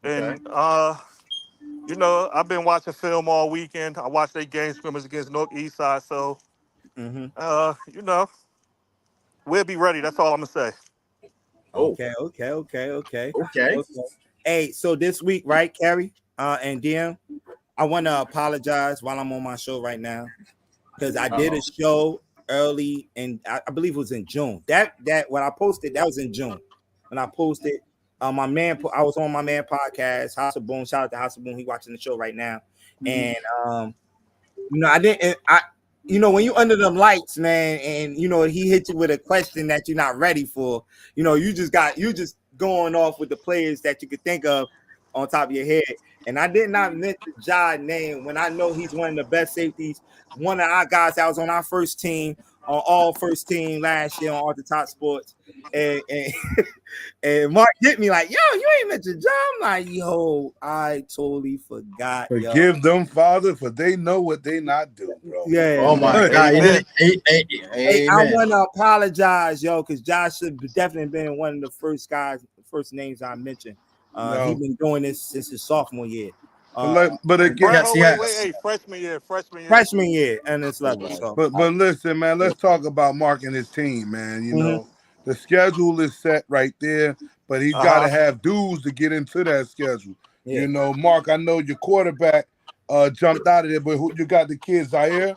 Okay. And I've been watching film all weekend. I watched their game scrimmage against Northeast Side. So, Mm-hmm. we'll be ready. That's all I'm gonna say. Oh, Okay. okay. Hey, so this week, right, Carrie, and DM, I want to apologize while I'm on my show right now because I did a show early, and I believe it was in June. That when I posted, that was in June. When I posted, I was on my man podcast, House of Boom. Shout out to House of Boom. He watching the show right now, and I didn't. When you under them lights, man, and he hit you with a question that you're not ready for. You just going off with the players that you could think of on top of your head. And I did not mention Jod name when I know he's one of the best safeties. One of our guys that was on our first team, on all first team last year on All the Top Sports. And and Mark hit me like, yo, you ain't mentioned John. I'm like, yo, I totally forgot, yo. Forgive them, Father, for they know what they not do, bro. Yeah. Oh my God. Amen. Hey, I Amen. want to apologize, yo, because Josh should have definitely been one of the first names I mentioned. He's No. been doing this since his sophomore year. But again, Yes, he Wait, has. hey, freshman year. Freshman year and this level. So but listen, man, let's talk about Mark and his team, man. Mhm. The schedule is set right there, but he's got to have dudes to get into that schedule. Yeah. Mark, I know your quarterback jumped out of there, but who you got the kid Zaire?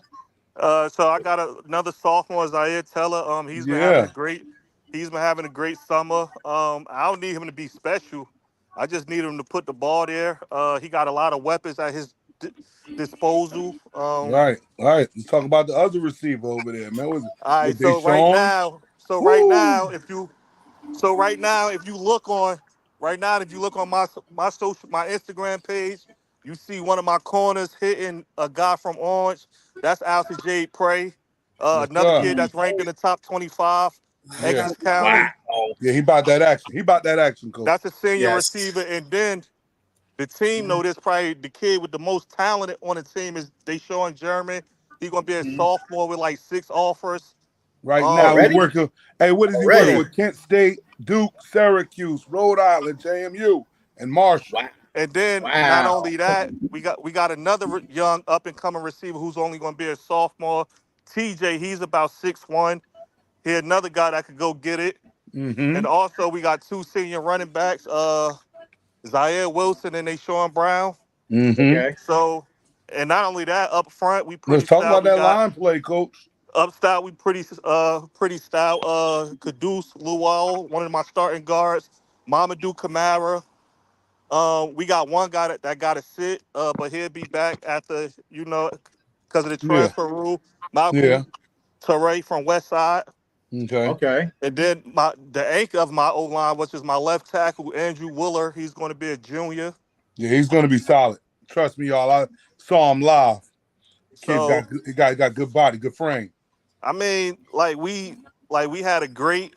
So I got another sophomore, Zaire Teller. Yeah, He's been having a great summer. I don't need him to be special. I just need him to put the ball there. He got a lot of weapons at his disposal. right. Let's talk about the other receiver over there, man. All right. Was they Sean? Woo! If you look on my Instagram page, you see one of my corners hitting a guy from Orange. That's Alcy Jade Prey. Yes, Another sir. kid that's ranked in the top 25, Yeah, Essex County. Wow. yeah. He bought that action. Coach. That's a senior Yes. receiver. And then the team know this, probably the kid with the most talented on the team is Deshaun German. He's gonna be a sophomore with like 6 offers. Right now, he Already? working. Hey, what is he working Already? with? Kent State, Duke, Syracuse, Rhode Island, JMU, and Marshall. Wow. And then not Wow. only that, we got another young up and coming receiver who's only going to be a sophomore. TJ, he's about 6'1". He another guy that could go get it. Mm-hmm. And also we got 2 senior running backs, Zaire Wilson and Deshaun Brown. Mm-hmm. Okay. So, and not only that, up front we Let's pretty talk stout. about We that got line play, Coach. up stout. We pretty stout. Caduce Luau, one of my starting guards. Mamadou Kamara. We got one guy that got to sit, but he'll be back after, because of the Yeah, transfer rule. yeah. Malcolm Teray from West Side. Okay. Okay. And then the anchor of my O-line, which is my left tackle, Andrew Willer. He's going to be a junior. Yeah, he's gonna be solid. Trust me, y'all. I saw him live. Kid's So, got good body, good frame. I mean, we had a great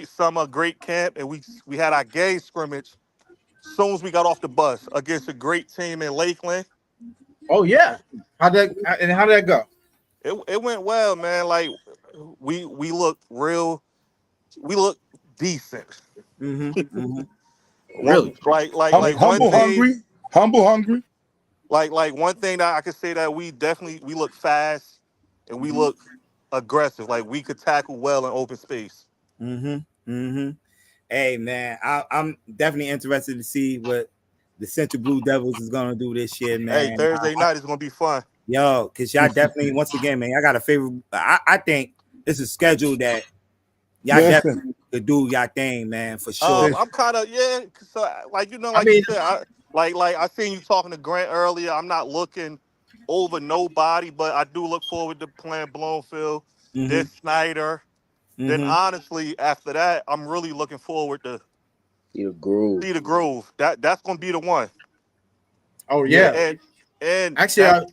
summer, great camp, and we had our game scrimmage soon as we got off the bus against a great team in Lakeland. Oh yeah. How did that go? It went well, man. Like we look decent. Mm-hmm. One Really? like one thing Humble, hungry. like one thing that I could say that we look fast and we look aggressive. Like we could tackle well in open space. Mm-hmm. Hey man, I'm definitely interested to see what the Central Blue Devils is gonna do this year, Hey, man. Thursday night is gonna be fun. Yo, cause y'all definitely once again, man, y'all got a favorite. I think it's a schedule that y'all Listen, definitely could do y'all thing, man, for sure. I'm kind of so like I like you mean, said, like I seen you talking to Grant earlier. I'm not looking over nobody, but I do look forward to playing Bloomfield, Mm-hmm. this Snyder. Then Mm-hmm. honestly, after that, I'm really looking forward to See the groove. see the Grove. That's gonna be the one. oh Yeah. yeah. And Actually, that's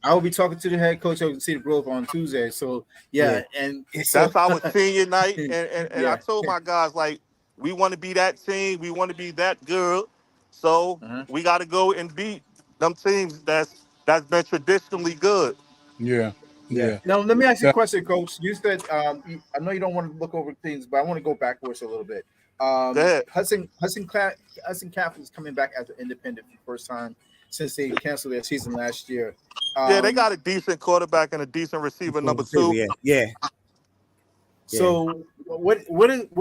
I will be talking to the head coach of Cedar Grove on Tuesday. So Yeah. yeah, and so that's our senior night. And I yeah. told my guys like we want to be that team. We want to be that good. So Uh-huh. we got to go and beat them teams that's been traditionally good. yeah, Yeah. yeah. Now let me ask you a That- question, Coach. You said I know you don't want to look over things, but I want to go backwards a little bit. Go ahead. Hudson Catholic is coming back as an independent for the first time since they canceled their season last year. Yeah, they Um, got a decent quarterback and a decent receiver, number two. Yeah. Yeah. Yeah. So what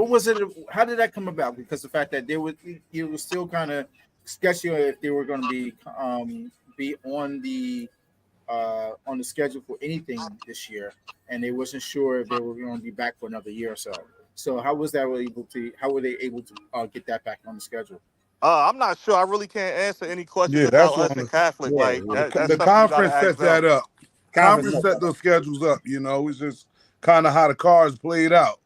was it? How did that come about? Because the fact that it was still kind of sketchy if they were going to be on the schedule for anything this year, and they wasn't sure if they were going to be back for another year or so. So how was that able to? How were they able to get that back on the schedule? I'm not sure. I really can't answer any questions yeah, that's about on us and the, Catholic. Yeah. Like Yeah. that's the something you got to conference ask sets them. that up. Conference. Conference set those schedules up. It's just kind of how the cards played out.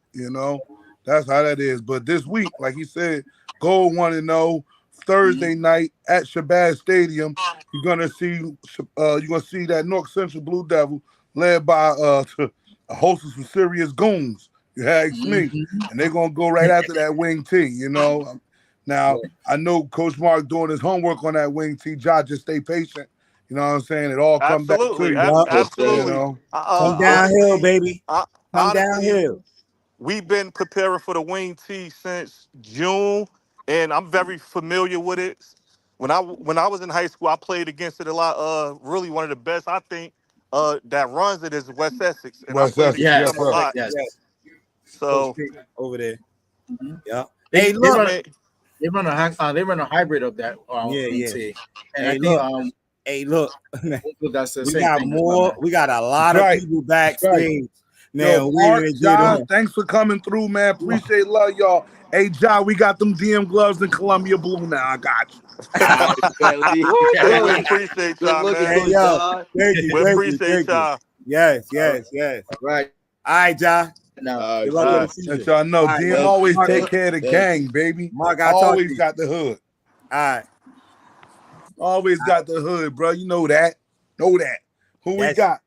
That's how that is. But this week, like he said, Gold 1-0 Mhm. Thursday night at Shabazz Stadium. You're gonna see that North Central Blue Devil led by a host of some serious goons. You ask me, Mhm. and they're gonna go right after that wing T. Now Yeah. I know Coach Mark doing his homework on that wing T. Just stay patient. You know what I'm saying? It all come back to Absolutely, you. Yup. Yes, You sir. absolutely. know. Come downhill, Honestly, baby. uh, Come honestly, downhill. we've been preparing for the wing tee since June, and I'm very familiar with it. When I was in high school, I played against it a lot. Really one of the best I think that runs it is West Essex, and I West played Essex, against yes, them a Yes. sir. lot. Yes. Yeah. Coach So P over there. Mhm. Yeah. They Hey, they look. run I a mean, they run a hybrid of that Yeah. Yeah. BT, and I Hey, think look. Hey, look. that's the We same got thing as well, man. more. We got a That's lot of right. people That's right. backstage. Yo, Man, we Mark, didn't get Ja, on. thanks for coming through, man. Appreciate love, y'all. Hey, Ja, we got them DM gloves in Columbia Blue now. I got you. All right, bet. hey, we Good appreciate Good y'all, looking, man. Hey, Coach yo. John. Thank you. We Thank you. appreciate Thank you. y'all. Yes. All right, Yes. Yes. right All right, Ja. now. All right, Good luck All with sir. the right. Let season. y'all know, All right, DM yo. Thank always you. Mark, take care of the Thank you. gang, baby. Mark, I'll talk to Always you. got the hood. All right. Always got the hood, bro. You know that. Know that. Who we That's got?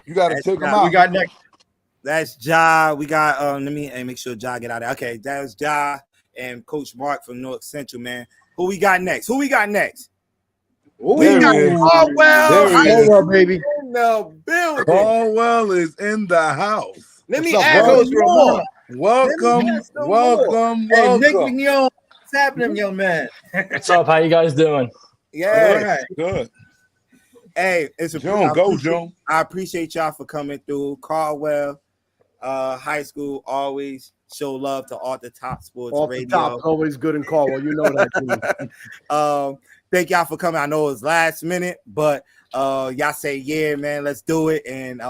You got to that's take them Ja. We out. got next. That's Ja. We got let me make sure Ja get out of there. Okay, that was Ja and Coach Mark from North Central, man. Who we got next? Who we got next? We There got he is. Ooh, Caldwell There he High is. Caldwell, baby. in the building. Caldwell is in the house. Let What's me up, hey, ask bro? some Coach more. Ramon. Let me Welcome, ask some more. welcome, Hey, Nick welcome. Mignon. What's happening, young man? What's up? How you guys doing? All Yes. Good, right. good. Hey, Joan, go, Joan. I appreciate y'all for coming through. Caldwell High School always show love to all the top sports Off the top, radio. always good in Caldwell. You know that, dude. Thank y'all for coming. I know it was last minute, but y'all say yeah, man, let's do it. And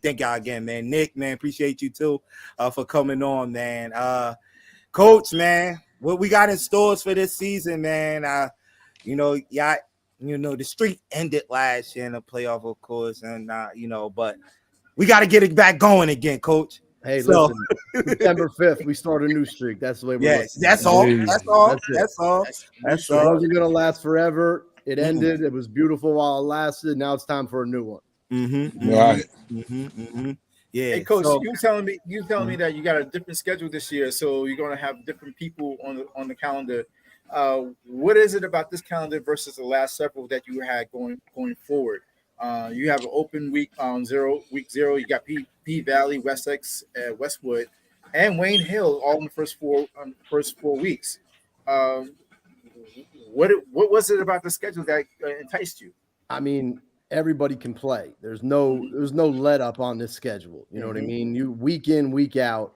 thank y'all again, man. Nick, man, appreciate you too for coming on, man. Coach, man, what we got in stores for this season, man. Y'all, the streak ended last year in the playoff, of course, and but we got to get it back going again, Coach. Hey, So listen, September 5th, we start a new streak. That's the way we're yes, looking at that's it. all. Hey. That's all. That's it. That's all. That's That's It all. wasn't going to last forever. It Mm. ended. It was beautiful while it lasted. Now it's time for a new one. Mm-hmm. Right. Yeah. Hey, Coach, So you telling me that you got a different schedule this year, so you're going to have different people on the calendar. What is it about this calendar versus the last several that you had going forward? You have an open week on week zero. You got P Valley, Wessex, Westwood, and Wayne Hill all in the first 4 weeks. Um, what was it about the schedule that enticed you? I mean, everybody can play. There's no let up on this schedule. You know what I mean? You week in, week out,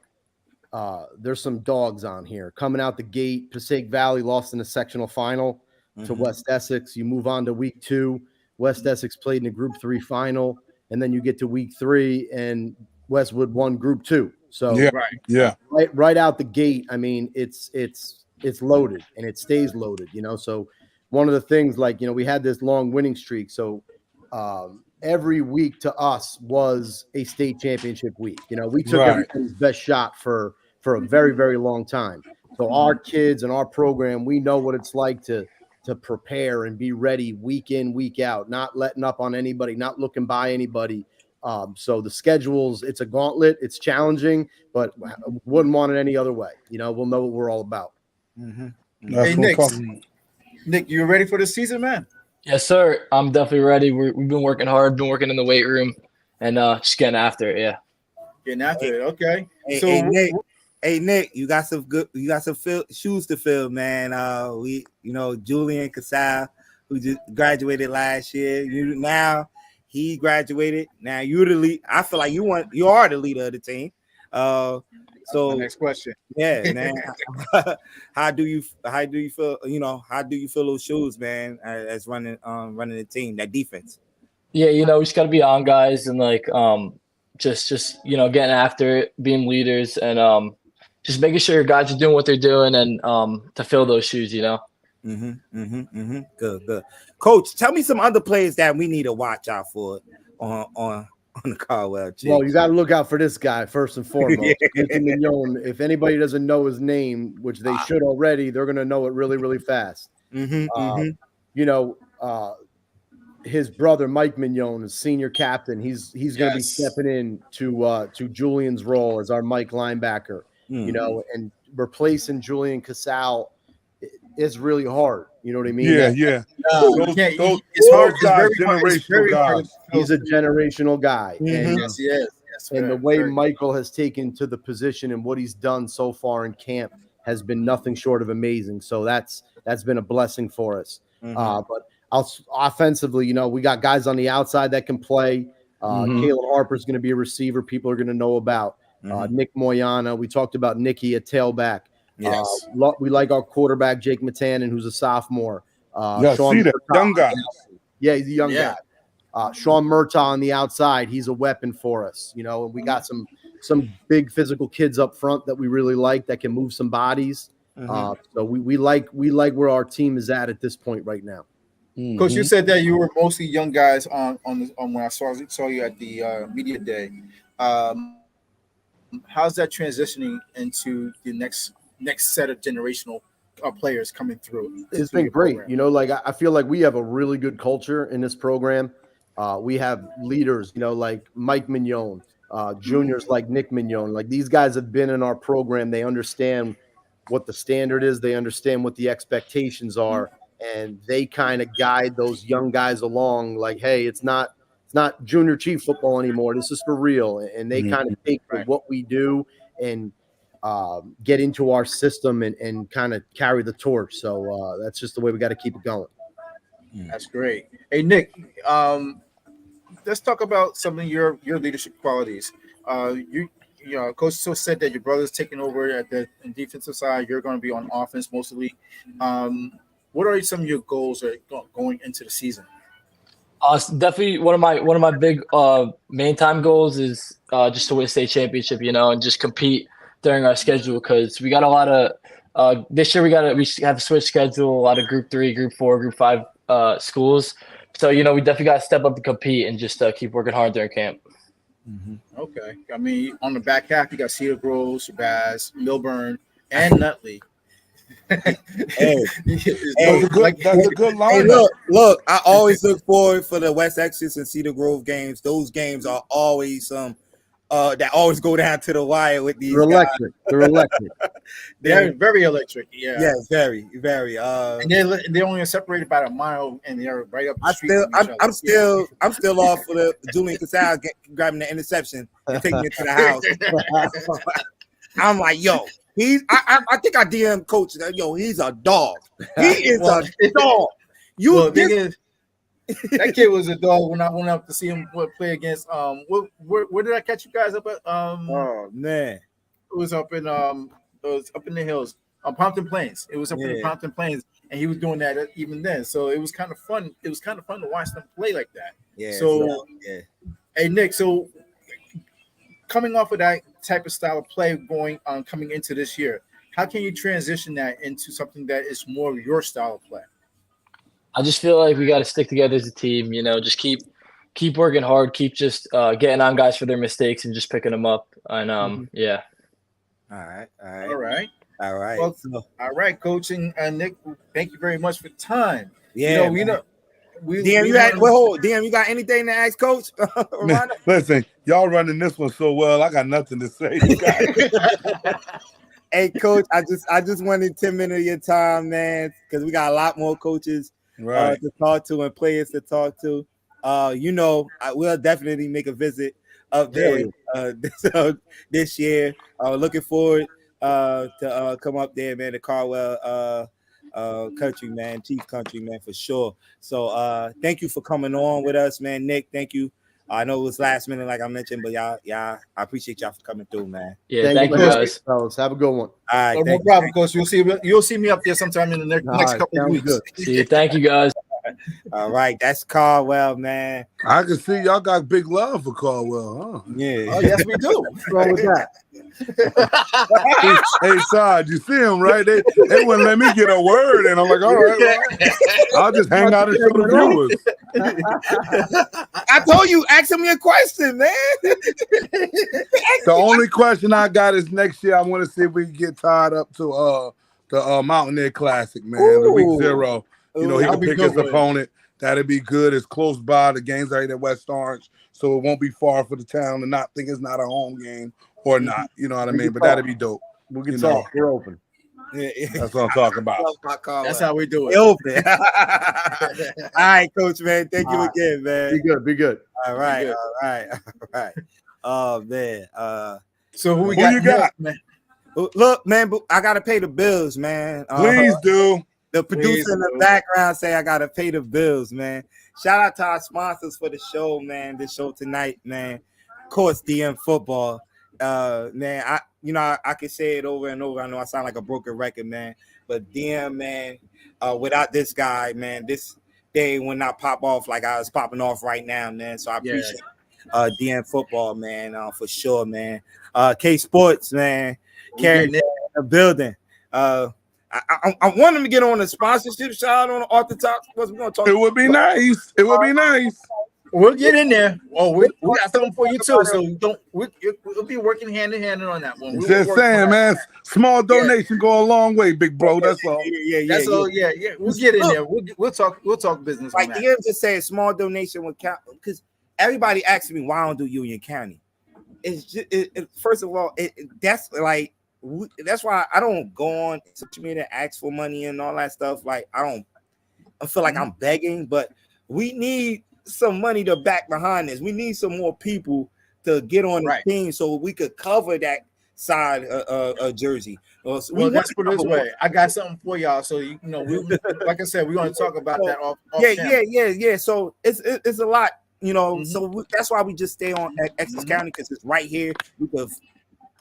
there's some dogs on here. Coming out the gate, Passaic Valley lost in the sectional final to West Essex. You move on to week 2. West Essex played in the Group 3 final, and then you get to week 3, and Westwood won Group 2. So right out the gate, I mean, it's loaded, and it stays loaded, you know. So one of the things, like, you know, we had this long winning streak, so every week to us was a state championship week. You know, we took everybody's best shot for a very, very long time. So our kids and our program, we know what it's like to prepare and be ready week in, week out, not letting up on anybody, not looking by anybody. So the schedules, it's a gauntlet. It's challenging, but wouldn't want it any other way. You know, we'll know what we're all about. Hey, Nick, you ready for the season, man? Yes, sir. I'm definitely ready. We've been working hard, been working in the weight room, and just getting after it. Yeah. Getting after it. Okay. Hey, Nick, you got some shoes to fill, man. Julian Casal, who just graduated last year. He graduated. Now you're the lead. I feel like you are the leader of the team. So next question. Yeah, man. How do you feel? You know, how do you feel those shoes, man? As running the team, that defense. Yeah, you know, we just got to be on, guys, and like just you know, getting after it, being leaders, and just making sure your guys are doing what they're doing, and to fill those shoes, you know. Good. Coach, tell me some other players that we need to watch out for on the Caldwell Chiefs. Well, you got to look out for this guy first and foremost. Mignon, if anybody doesn't know his name, which they should already, they're going to know it really, really fast. You know, his brother Mike Mignon is senior captain. He's going to be stepping in to Julian's role as our Mike linebacker. You know, and replacing Julian Casal is really hard. You know what I mean? It's hard. Generational guys. He's a generational guy. And, yes, he is. Yes, and the way Michael has taken to the position and what he's done so far in camp has been nothing short of amazing. So that's been a blessing for us. But offensively, you know, we got guys on the outside that can play. Caleb Harper's going to be a receiver people are going to know about. Nick Moyana. We talked about Nicky at tailback. Yes. We like our quarterback, Jake Matanen, who's a sophomore. Sean young guy. Yeah, he's a young guy. Sean Murtaugh on the outside. He's a weapon for us. You know, and we got some big physical kids up front that we really like that can move some bodies. So we like where our team is at this point right now. Coach, you said that you were mostly young guys on when I saw you at the media day. How's that transitioning into the next set of generational players coming through? It's been great. Program? You know, like I feel like we have a really good culture in this program. We have leaders, you know, like Mike Mignon, juniors like Nick Mignon. Like these guys have been in our program. They understand what the standard is. They understand what the expectations are. And they kind of guide those young guys along like, hey, it's not junior chief football anymore. This is for real. And they kind of take what we do and get into our system and kind of carry the torch. So that's just the way we got to keep it going. That's great. Hey, Nick, let's talk about some of your leadership qualities. You know, Coach so said that your brother's taking over at the defensive side. You're going to be on offense mostly. What are some of your goals going into the season? Definitely one of my big main time goals is just to win a state championship, you know, and just compete during our schedule because we got a lot of this year we have a switch schedule, a lot of Group 3, Group 4, Group 5 schools. So, you know, we definitely got to step up and compete and just keep working hard during camp. Okay. I mean, on the back half, you got Cedar Grove, Shabazz, Milburn, and Nutley. That's a good line. Hey, look, I always look forward for the West Essex and Cedar Grove games. Those games are always that always go down to the wire with these guys. They're electric. They're very electric. Yeah. Yes, very, very. And they're only separated by a mile, and they're right up the street. I'm still off for the Julian Casal grabbing the interception and taking it to the house. I'm like, yo. I think I DM Coach. Yo, he's a dog. He is a dog. That kid was a dog when I went up to see him play against. Where did I catch you guys up at? Oh man, was up in the hills, Pompton Plains. It was up in the Pompton Plains, and he was doing that even then. So it was kind of fun. It was kind of fun to watch them play like that. Yeah. So hey Nick, so coming off of that type of style of play coming into this year, how can you transition that into something that is more of your style of play? I just feel like we got to stick together as a team. Just keep working hard, keep just getting on guys for their mistakes and just picking them up. And yeah. All right. Well, all right, Coach and Nick. Thank you very much for time. Yeah, DM, you got anything to ask Coach? Man, listen, y'all running this one so well. I got nothing to say. Hey, Coach, I just wanted 10 minutes of your time, man, because we got a lot more coaches to talk to and players to talk to. We'll definitely make a visit up there this year. Looking forward to come up there, man, to Caldwell country, man, Chief country, man, for sure. So thank you for coming on with us, man. Nick, thank you. I know it was last minute, like I mentioned, but y'all, I appreciate y'all for coming through, man. Yeah, thank you guys. Fellas. Have a good one. All right, no problem, Coach. You'll see me up there sometime in the next couple of weeks. See you. Thank you, guys. All right, that's Caldwell, man. I can see y'all got big love for Caldwell, huh? Yeah. Oh, yes, we do. What's wrong with that? Hey, Todd, you see him, right? They wouldn't let me get a word, and I'm like, all right, I'll just hang out and show the viewers. I told you, ask me a question, man. The only question I got is next year I want to see if we can get tied up to the Mountaineer Classic, man, the week 0. He can pick his opponent. That'd be good. It's close by. The game's right at West Orange, so it won't be far for the town to not think it's not a home game or not. You know what I mean? But that'd be dope. We can talk. We're open. Yeah. That's what I'm talking about. That's how we do it. Open. All right, Coach, man. Thank you again, man. Be good. All right. Oh, man. So who you got? Man? Look, man, I got to pay the bills, man. Please do. The producer in the background say I gotta pay the bills, man. Shout out to our sponsors for the show, man. This show tonight, man. Of course, DM Football. Man, I can say it over and over. I know I sound like a broken record, man. But DM, man, without this guy, man, this day will not pop off like I was popping off right now, man. So I appreciate DM Football, man, for sure, man. K Sports, man. Carrying it in the building. I want him to get on the sponsorship shot on the Orthodox. We're gonna talk. It would be nice. It would be nice. We'll get in there. Oh, we got something for you too. So we'll be working hand in hand on that one. Just saying, man. Small donation go a long way, big bro. That's all. That's all. Yeah. We'll get in there. We'll talk business. Like the just say small donation would count because everybody asks me why I don't do Union County. It's just first of all, that's like. That's why I don't go on social media and ask for money and all that stuff. Like I feel like I'm begging, but we need some money to back behind this. We need some more people to get on the team so we could cover that side of Jersey. Well, let's put it this way. I got something for y'all. So like I said, we're going to talk about that off yeah. So it's a lot, So that's why we just stay on Essex County because it's right here. We could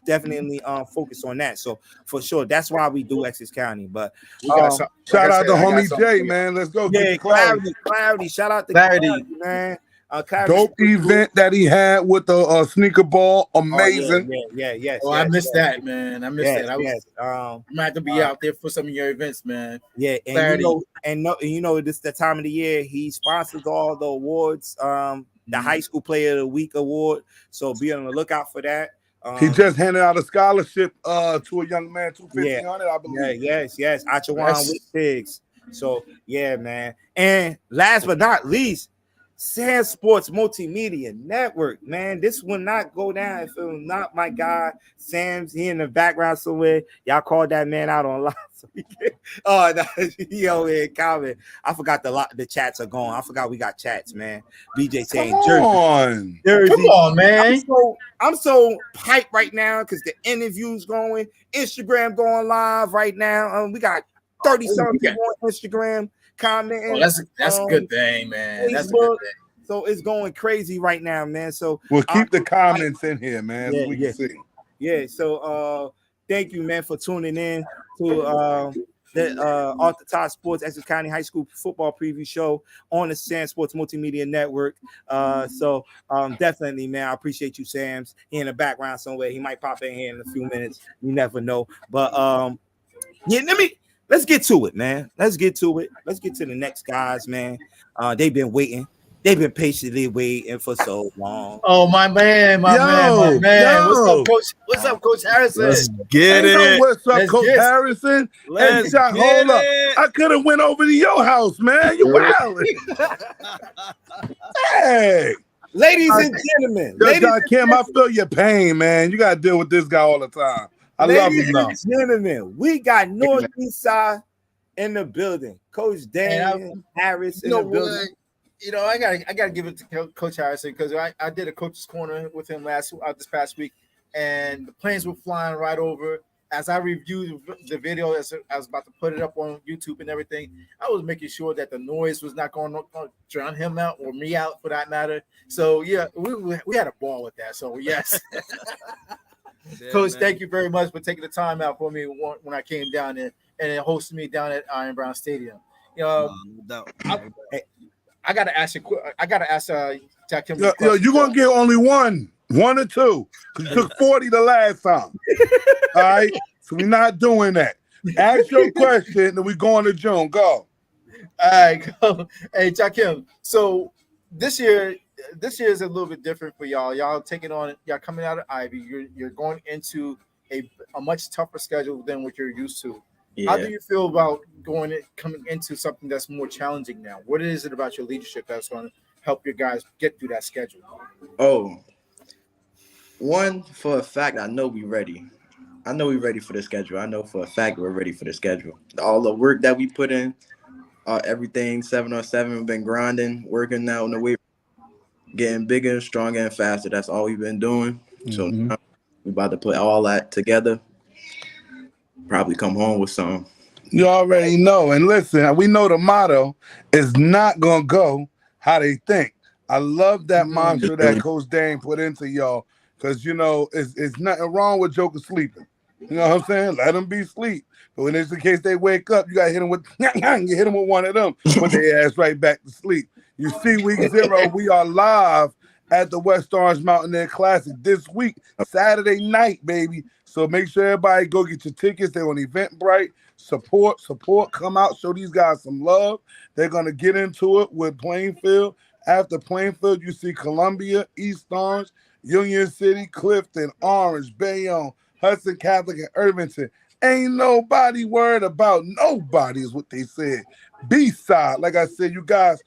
definitely focus on that. So for sure, that's why we do Essex County. But shout out to homie Jay, man. Let's go. Yeah, Clarity. Shout out to Clarity, man. Dope event that he had with the sneaker ball. Amazing. Yes. I missed that, man. I missed that. I'm gonna have to be out there for some of your events, man. Yeah, and Clarity. This is the time of the year he sponsors all the awards. The High School Player of the Week award. So be on the lookout for that. He just handed out a scholarship to a young man, $250, I believe. Yes. Achawan with pigs. So man. And last but not least, Sam Sports Multimedia Network, man. This will not go down if it was not my guy. Sam's here in the background somewhere. Y'all called that man out online. So comment. I forgot the chats are gone. I forgot we got chats, man. BJ saying Jersey. Come on, man. I'm so hyped right now because the interview's going. Instagram going live right now. We got 30-something people on Instagram commenting. Oh, that's a good thing, man. Facebook. That's a good thing. So it's going crazy right now, man. So we'll keep the comments in here, man. We can see. Yeah. So thank you, man, for tuning in to the Off the Top Sports Essex County High School football preview show on the Sam Sports Multimedia Network. So definitely, man, I appreciate you, Sam's. He in the background somewhere. He might pop in here in a few minutes. You never know. But yeah, let's get to it, man. Let's get to it. Let's get to the next guys, man. They've been waiting. They've been patiently waiting for so long. Oh, my man. What's up, Coach? What's up, Coach Harrison? Let's get it. What's up, Coach Harrison? Let's Shot, hold up. I could have went over to your house, man. You wildin'. Hey. Ladies and gentlemen. Kim, I feel your pain, man. You got to deal with this guy all the time. I love him, though. Ladies and gentlemen, we got Northeast Side in the building. Coach Dan Harris in the building. You know, I gotta give it to Coach Harrison because I did a coach's corner with him this past week, and the planes were flying right over. As I reviewed the video, as I was about to put it up on YouTube and everything, I was making sure that the noise was not going to drown him out or me out, for that matter. So yeah, we had a ball with that. So yes, yeah, Coach, man, thank you very much for taking the time out for me when I came down there and hosting me down at Iron Brown Stadium. You know, I gotta ask you. I gotta ask Jack Kim. Yo, you're gonna get only one or two. You took 40 the last time. All right, so we're not doing that. Ask your question, then we go on to June. Go. All right, go. Hey, Jack Kim. So this year is a little bit different for y'all. Y'all taking on. Y'all coming out of Ivy. You're going into a much tougher schedule than what you're used to. Yeah. How do you feel about coming into something that's more challenging now? What is it about your leadership that's going to help your guys get through that schedule? Oh, one, for a fact, I know we're ready. I know we're ready for the schedule. I know for a fact we're ready for the schedule. All the work that we put in, everything 7-on-7, we've been grinding, working out in the way, getting bigger, stronger, and faster. That's all we've been doing. Mm-hmm. So now we're about to put all that together. Probably come home with some. You already know. And listen, we know the motto is not going to go how they think. I love that mantra that Coach Dane put into y'all because, you know, it's nothing wrong with Joker sleeping. You know what I'm saying? Let them be asleep. But when it's the case they wake up, you got to hit them with one of them, put their ass right back to sleep. You see, week 0, we are live at the West Orange Mountaineer Classic this week, Saturday night, baby. So make sure everybody go get your tickets. They're on Eventbrite. Support, come out, show these guys some love. They're going to get into it with Plainfield. After Plainfield, you see Columbia, East Orange, Union City, Clifton, Orange, Bayonne, Hudson Catholic, and Irvington. Ain't nobody worried about nobody is what they said. B-side, like I said, you guys,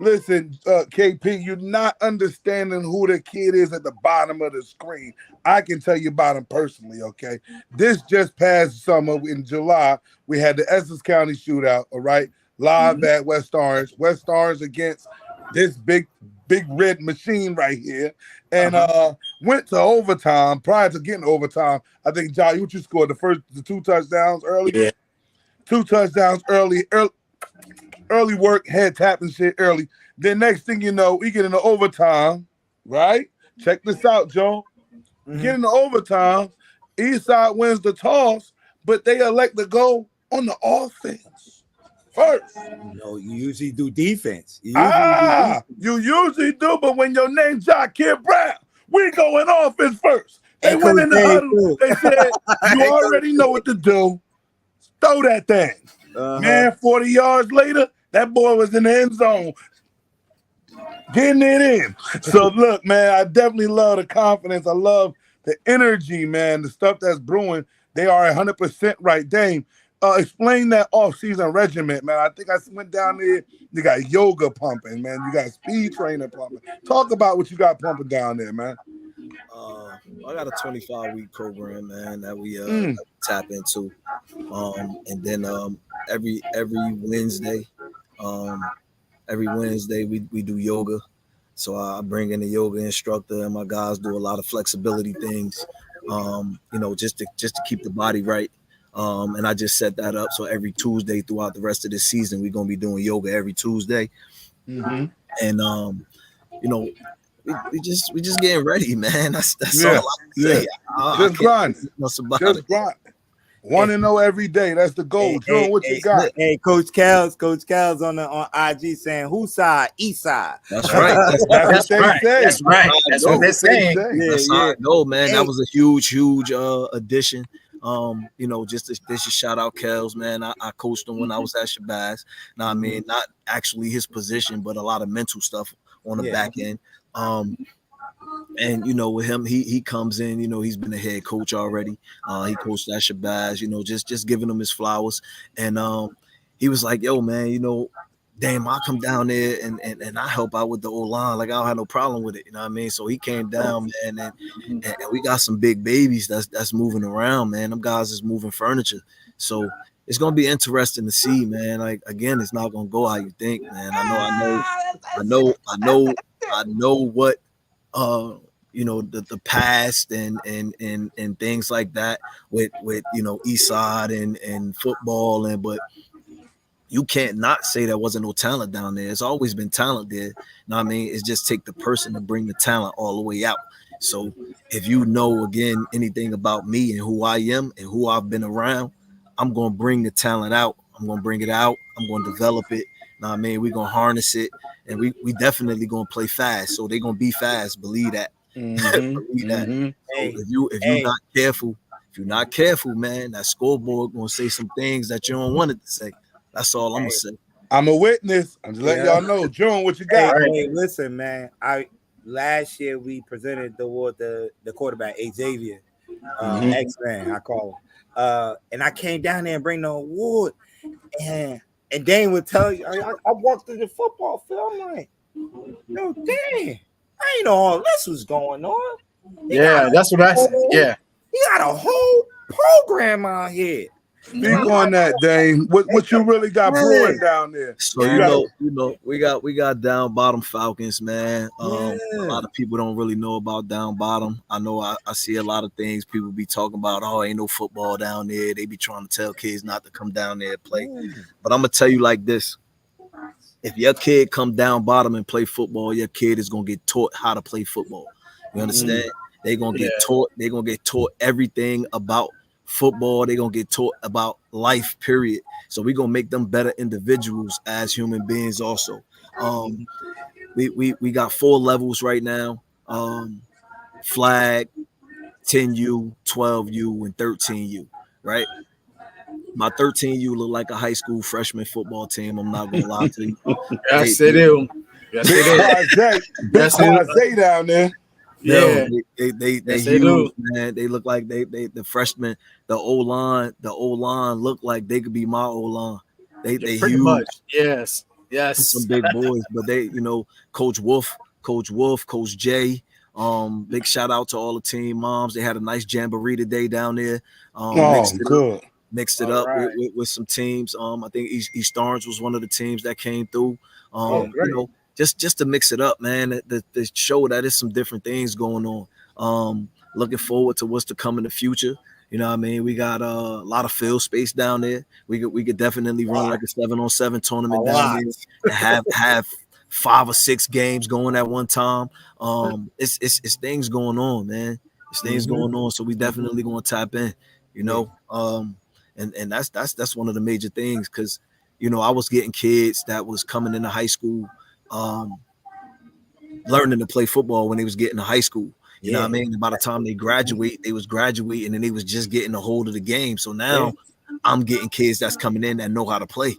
listen, KP, you're not understanding who the kid is at the bottom of the screen. I can tell you about him personally, okay? This just past summer in July, we had the Essex County Shootout, all right? Live at West Orange. West Orange against this big red machine right here. And went to overtime. Prior to getting overtime, I think, John, you scored the 2 touchdowns early? Yeah. 2 touchdowns early work, head tapping shit early. Then next thing you know, we get into overtime, right? Check this out, Joe. Get into overtime. Eastside wins the toss, but they elect to go on the offense first. No, you usually do defense. You usually do, but when your name's Jaquir Brown, we going offense first. They went in the huddle. They said, you already know what to do. Throw that thing. Man, 40 yards later, that boy was in the end zone. Getting it in. So, look, man, I definitely love the confidence. I love the energy, man, the stuff that's brewing. They are 100% right. Dame, explain that off-season regiment, man. I think I went down there. You got yoga pumping, man. You got speed training pumping. Talk about what you got pumping down there, man. I got a 25-week program, man, that we tap into. And then every Wednesday, we do yoga. So I bring in a yoga instructor, and my guys do a lot of flexibility things, just to keep the body right. And I just set that up. So every Tuesday throughout the rest of the season, we're going to be doing yoga every Tuesday. Mm-hmm. And, we just getting ready, man. That's all I can say. Just grind. Just grind. 1-0 every day. That's the goal. June, what you got? Hey, Coach Cal's on IG saying whose side? East side. That's right. That's what they say. That's right. That's what they're saying. That's how it go, man. That was a huge addition. Just to shout out Kels, man. I coached him when I was at Shabazz. Now, I mean, not actually his position, but a lot of mental stuff on the back end. And with him, he comes in, he's been a head coach already. He coached at Shabazz, just giving him his flowers. And he was like, yo, man, damn, I'll come down there and I help out with the O-line. Like, I don't have no problem with it. You know what I mean? So he came down, man, and we got some big babies that's moving around, man. Them guys is moving furniture. So it's gonna be interesting to see, man. Like, again, it's not gonna go how you think, man. I know what the past and things like that with Eastside and football but you can't not say there wasn't no talent down there. It's always been talent there. You know what I mean? It's just take the person to bring the talent all the way out. So if again, anything about me and who I am and who I've been around, I'm going to bring the talent out. I'm going to bring it out. I'm going to develop it. You know what I mean? We're going to harness it. And we definitely going to play fast. So they're going to be fast. Believe that. Believe that. So if you're not careful, man, that scoreboard going to say some things that you don't want it to say. That's all I'm gonna say. I'm a witness. I'm just letting y'all know. June, what you got? Hey, listen, man. Last year we presented the award the quarterback Xavier, X-Man, I call him. And I came down there and bring the award, and Dane would tell you. I walked through the football field. I'm like, no, Dane, I ain't know all this was going on. That's what I said. Yeah, he got a whole program out here. Speak on that, Dane. What you really got brewing down there? So we got down bottom Falcons, man. A lot of people don't really know about down bottom. I know I see a lot of things people be talking about. Oh, ain't no football down there. They be trying to tell kids not to come down there and play. But I'm gonna tell you like this: if your kid come down bottom and play football, your kid is gonna get taught how to play football. You understand? They're gonna get taught. They're gonna get taught everything about football. They're gonna get taught about life, period. So we're gonna make them better individuals as human beings also. We got 4 levels right now: flag, 10U, 12U, and 13U, right? My 13U look like a high school freshman football team. I'm not gonna lie to you. Yes, they do. Yes, they do. Big down there. Yeah, they huge, man. They look like they the freshmen, the O-line look like they could be my O-line. They huge. Much. Yes. Some big boys, but they, Coach Wolf, Coach Jay. Big shout out to all the team moms. They had a nice jamboree today down there. Mixed it up with some teams. I think East Orange was one of the teams that came through. Just to mix it up, man, to show that there's some different things going on. Looking forward to what's to come in the future. You know what I mean? We got a lot of field space down there. We could definitely run like a 7-on-7 tournament down there and have 5 or 6 games going at one time. It's things going on, man. It's things going on. So we definitely gonna tap in, and that's one of the major things, because I was getting kids that was coming into high school learning to play football when they was getting to high school. You know what I mean? And by the time they graduate, they was graduating and they was just getting a hold of the game. So now I'm getting kids that's coming in that know how to play.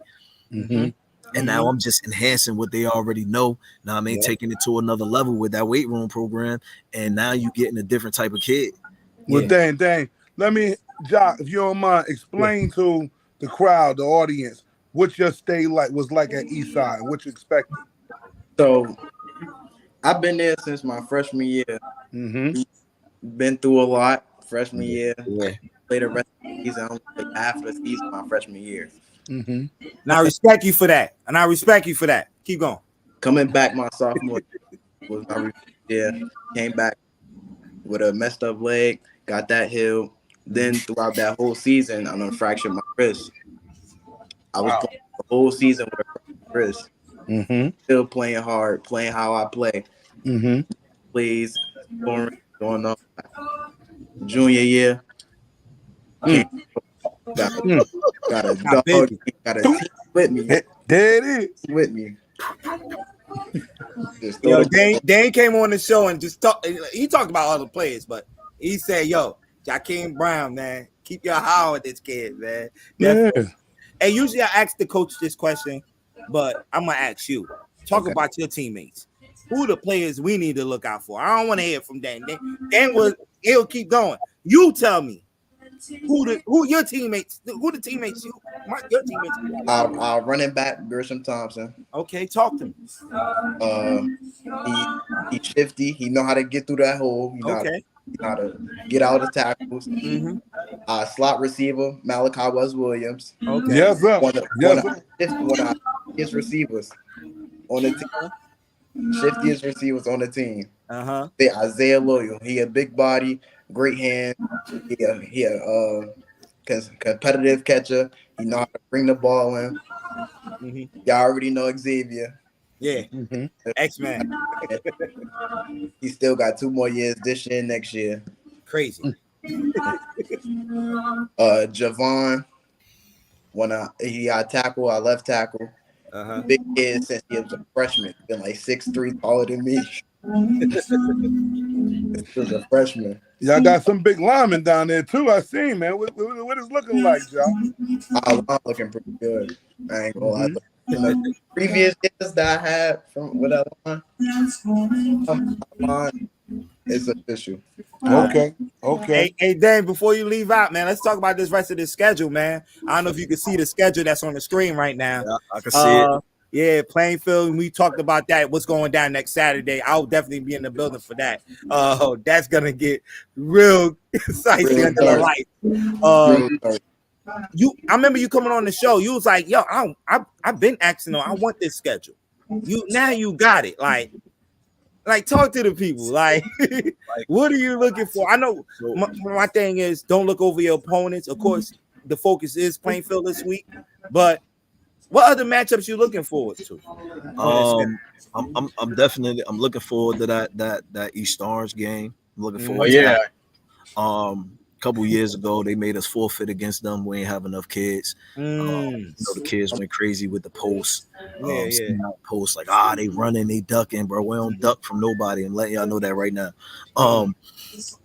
And now I'm just enhancing what they already know. Now I mean, taking it to another level with that weight room program. And now you getting a different type of kid. Well, dang. Let me, Jock, if you don't mind, explain to the crowd, the audience, what your stay was like at Eastside and what you expected. So I've been there since my freshman year. Been through a lot freshman year. Played the rest of the season. I played half of the season my freshman year. And I respect you for that. Keep going. Coming back my sophomore was my year. Came back with a messed up leg. Got that healed. Then throughout that whole season, I fractured my wrist. I was playing the whole season with a fractured wrist. Still playing hard, playing how I play. Plays, going on. Junior year. Mm. Got a Got dog. busy. Got a team with me. There it is. With me. Just throw Yo, the Dane came on the show and just talked. He talked about other players, but he said, "Yo, Jakeem Brown, man, keep your eye on this kid, man." Yeah. And usually I ask the coach this question, but I'm gonna ask you. Talk Okay. about your teammates. Who are the players we need to look out for? I don't want to hear from Dan. He'll keep going. You tell me who your teammates, who the teammates your teammates. Our running back Gershom Thompson. Okay, talk to me. He's shifty. He know how to get through that hole. He know how to get out of tackles. Mm-hmm. Slot receiver Malachi West Williams. Okay. Yes, sir. One of our shiftiest receivers on the team. Shiftiest receivers on the team. Isaiah Loyal. He a big body, great hand. He a competitive catcher. He know how to bring the ball in. Mm-hmm. Y'all already know Xavier. Yeah. Mm-hmm. X-Man. He still got 2 more years this year and next year. Crazy. Javon. He got tackle, I left tackle. Big kid since he was a freshman. Been like 6'3", taller than me. He was a freshman. Y'all got some big linemen down there too. I seen, man. What is looking like, John? I'm looking pretty good. I ain't gonna lie. The previous years that I had from with that line, it's official. Okay. Hey, Dan, before you leave out, man, let's talk about this rest of the schedule, man. I don't know if you can see the schedule that's on the screen right now. Yeah, I can see it. Yeah, Plainfield. We talked about that. What's going down next Saturday? I'll definitely be in the building for that. That's gonna get real spicy under the light. I remember you coming on the show. You was like, "Yo, I've been asking them. I want this schedule. You got it. Like talk to the people. Like, what are you looking for? I know my thing is don't look over your opponents. Of course, the focus is Plainfield this week, but what other matchups you looking forward to? I'm definitely looking forward to that East Orange game. I'm looking forward to that. A couple years ago, they made us forfeit against them. We ain't have enough kids. The kids went crazy with the posts. Posts like they running, they ducking, bro. We don't duck from nobody. I'm letting y'all know that right now.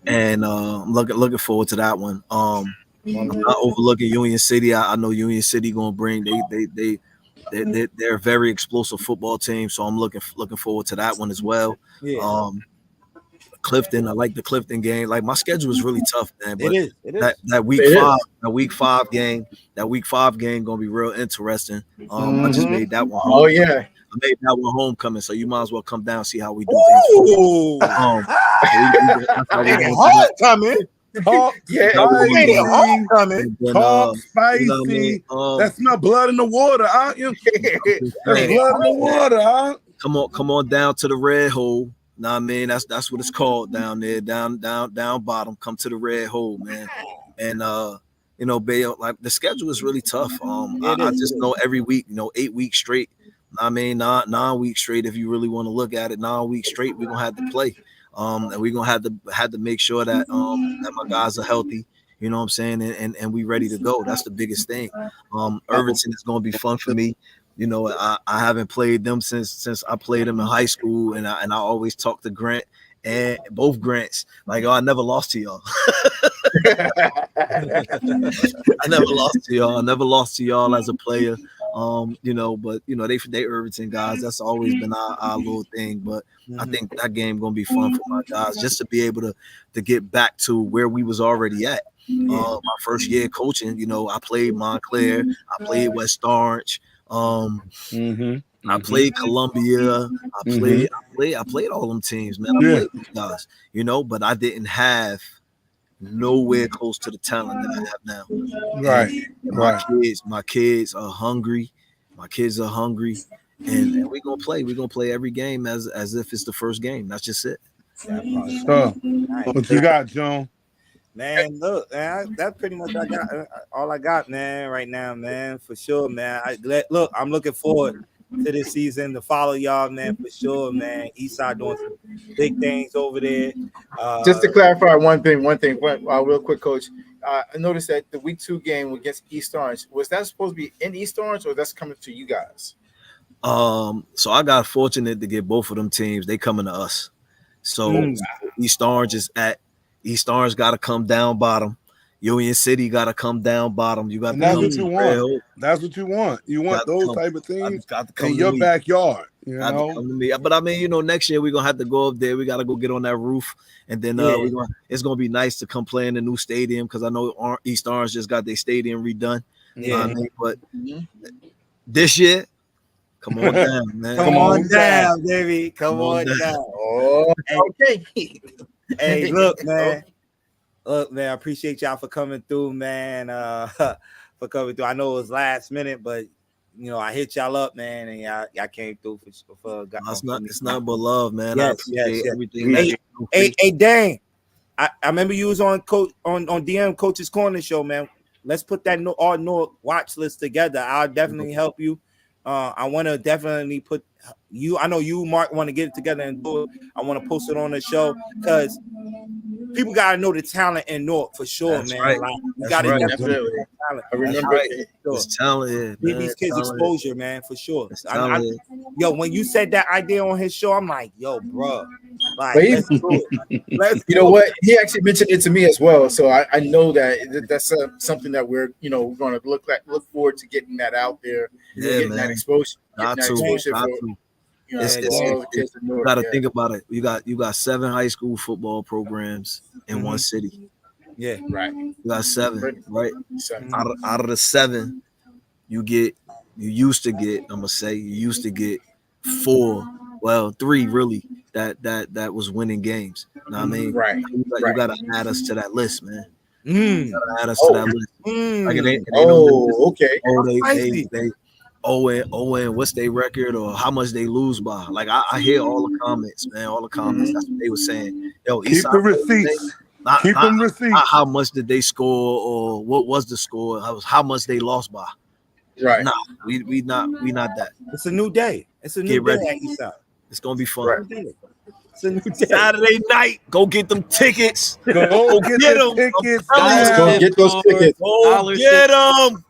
And I'm looking forward to that one. I'm not overlooking Union City. I know Union City gonna bring they're a very explosive football team, so I'm looking forward to that one as well. Clifton, I like the Clifton game. Like my schedule is really tough, man. But it is. That week five game gonna be real interesting. I just made that one. Oh yeah. I made that one homecoming, so you might as well come down and see how we do things. Homecoming. Talk spicy. That's not blood in the water, aren't you? That's blood in the water, huh? Come on down to the Red Hole. Nah, man, that's what it's called down there, down bottom. Come to the Red Hole, man. And Bayo, like the schedule is really tough. I just know every week, 8 weeks straight. I mean, 9 weeks straight. If you really want to look at it, 9 weeks straight, we're gonna have to play. And we're gonna have to make sure that that my guys are healthy. You know what I'm saying? And we ready to go. That's the biggest thing. Irvington is gonna be fun for me. I haven't played them since I played them in high school, and I always talk to Grant and both Grants like, I never lost to y'all. I never lost to y'all. I never lost to y'all as a player. But they Irvington guys. That's always been our little thing. But I think that game gonna be fun for my guys, just to be able to get back to where we was already at. My first year coaching, I played Montclair, I played West Orange. I played Columbia. I played all them teams, man. I played these guys, but I didn't have nowhere close to the talent that I have now. Right. And my kids are hungry. And we're gonna play. We're gonna play every game as if it's the first game. That's just it. So, what you got, John? Man, look, man, that's pretty much all I got, man, right now, man, for sure, man. I'm looking forward to this season to follow y'all, man, for sure, man. Eastside doing some big things over there. Just to clarify one thing, real quick, Coach. I noticed that the week 2 game against East Orange, was that supposed to be in East Orange, or that's coming to you guys? So I got fortunate to get both of them teams. They coming to us. So East Orange is at East Orange. Got to come down bottom. Union City got to come down bottom. You got And to that's come what to you Red want. Hook. That's what you want. You want those type of things got to come in to your me. backyard. You Got know, to come to me. But I mean, next year we're gonna have to go up there. We got to go get on that roof, and then it's gonna be nice to come play in the new stadium because I know East Orange just got their stadium redone. Yeah, I mean, but this year, come on down, man. Come on down, baby. Come on down. Oh, okay. Hey, look, man. Look, man, I appreciate y'all for coming through, man. For coming through. I know it was last minute, but I hit y'all up, man, and y'all came through for it's not but love, man. Yes, I appreciate everything. Hey, dang. I remember you was on DM Coach's Corner show, man. Let's put that all North watch list together. I'll definitely help you. I want to definitely put you. I know you, Mark, want to get it together and do it. I want to post it on the show because people gotta know the talent in North for sure, That's man. right. Like you That's gotta right. definitely. I remember It's talent. Give these kids exposure, man, for sure. Talent. Yo, when you said that idea on his show, I'm like, yo, bro, like, But let's do it. You know what? He actually mentioned it to me as well, so I know that's something that we're going to look forward to getting that out there, getting that exposure, for all the kids in North. You got to think about it. You got 7 high school football programs in one city. Yeah, right. You got 7, right? 7. Out of the 7, you used to get 4, well, 3 really that was winning games. You know what I mean? Right. You got to add us to that list, man. You gotta add us to that list. Like it ain't okay. They and what's their record or how much they lose by. Like I hear all the comments, man. All the comments. That's what they were saying. Yo, keep the receipts. Keep them receipts. Not how much did they score or what was the score? How much they lost by. Right. Nah, we not that. It's a new day. It's a new Get day ready. at Eastside. It's gonna be fun. Right. It's a new day. Saturday night. Go get them tickets. Go get them tickets. Let's go get those tickets. Go get them.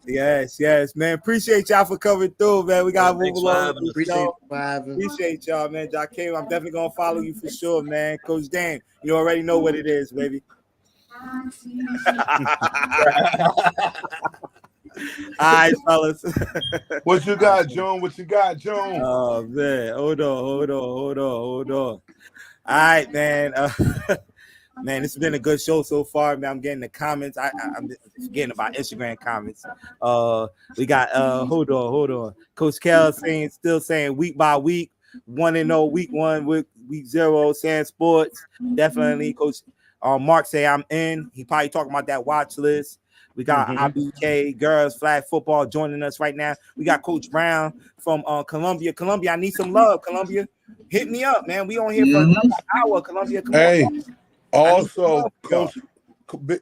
Yes, man. Appreciate y'all for coming through, man. We gotta move along. Appreciate y'all, man. Y'all came. I'm definitely gonna follow you for sure, man. Coach Dan, you already know what it is, baby. All right, fellas. What you got, Joan? What you got, Joan? Oh man, hold on. All right, man. Man, it's been a good show so far. Man, I'm getting the comments. I'm forgetting about Instagram comments. We got hold on. Coach Kel still saying week by week, 1-0, week 1, week 0, Sand Sports. Definitely, Coach Mark say I'm in. He probably talking about that watch list. We got IBK Girls Flag Football joining us right now. We got Coach Brown from Columbia. Columbia, I need some love. Columbia, hit me up, man. We on here for another hour. Columbia, come on. Also, Coach,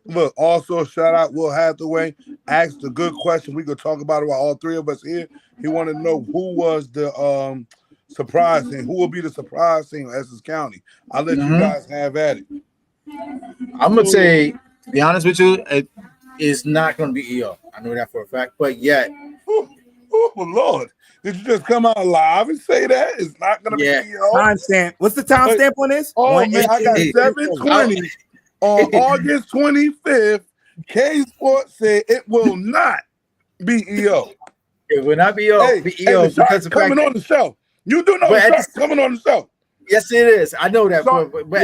look, also shout out Will Hathaway. Asked a good question. We could talk about it while all 3 of us here. He wanted to know who was the surprise team. Who will be the surprise team in Essex County? I'll let you guys have at it. I'm gonna say, to be honest with you, it is not gonna be EO. I know that for a fact, but yet. Oh Lord. Did you just come out live and say that? It's not going to be EO. Timestamp. What's the timestamp on this? Oh, man, I got 7:20 on August 25th. K Sports said it will not be EO. It will not be EO. Hey, because the coming on the show. You do know the coming on the show. Yes, it is. I know that. So, but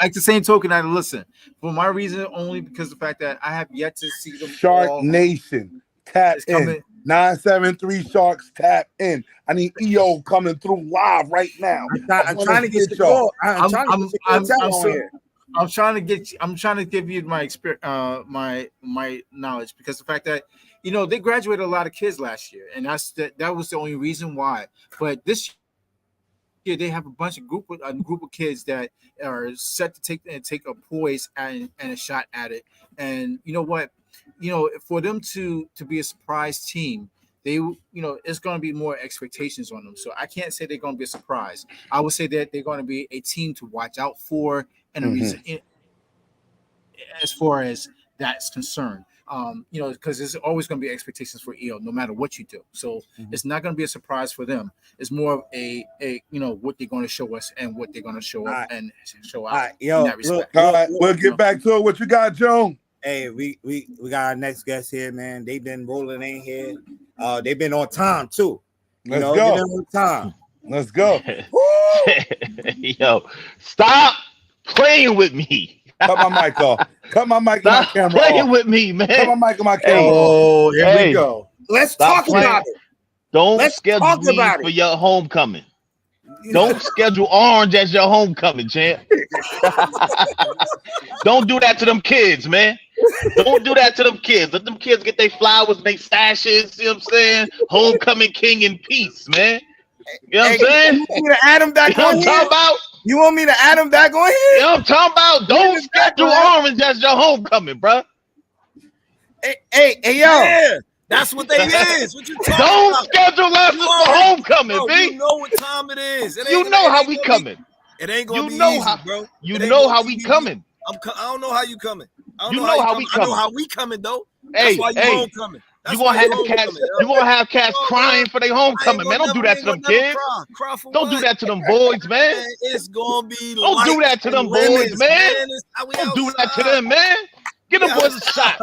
at the same token, I listen. For my reason, only because the fact that I have yet to see them. Shark Nation, tap in. 973 Sharks, tap in. I need EO coming through live right now. I'm trying to get y'all. I'm trying to give you my experience, my knowledge, because the fact that they graduated a lot of kids last year, and that was the only reason why. But this year they have a group of kids that are set to take a poise and a shot at it. And you know what? For them to be a surprise team, it's going to be more expectations on them. So I can't say they're going to be a surprise. I would say that they're going to be a team to watch out for, and a reason as far as that's concerned. Because there's always going to be expectations for EO, no matter what you do. So it's not going to be a surprise for them. It's more of a what they're going to show us and what they're going to show up and show out in that respect. All right, we'll get back to it. What you got, Joe? Hey, we got our next guest here, man. They've been rolling in here. They've been on time too. Let's go. On time. Let's go. Yo, stop playing with me. Cut my mic off. Cut my mic and my camera playing off. with me, man. Cut my mic and my camera off. Oh, here we go. Let's talk about it. Let's schedule me for your homecoming. Don't schedule Orange as your homecoming, champ. Don't do that to them kids, man. Don't do that to them kids. Let them kids get their flowers and their sashes. See what I'm saying? Homecoming king in peace, man. You know what I'm saying? You want me to add him back on here? You want me to add him back on here? You know what I'm talking about? Don't schedule Orange as your homecoming, bro. Hey, yo. Yeah, that's what they is. What you talking Don't about? schedule us for homecoming, Bro, B. you know what time it is. You know how we coming. It ain't gonna be You know easy, how, bro. You know how we coming. I don't know how you coming. You know how we I know coming. how we coming though. Hey, That's why you hey. homecoming. You gonna have cats crying for their homecoming, man. Don't do that to them kids. Don't do that to them boys, man. It's gonna be. Don't do that to them boys, man. Don't do that to them, man. Give them boys a shot.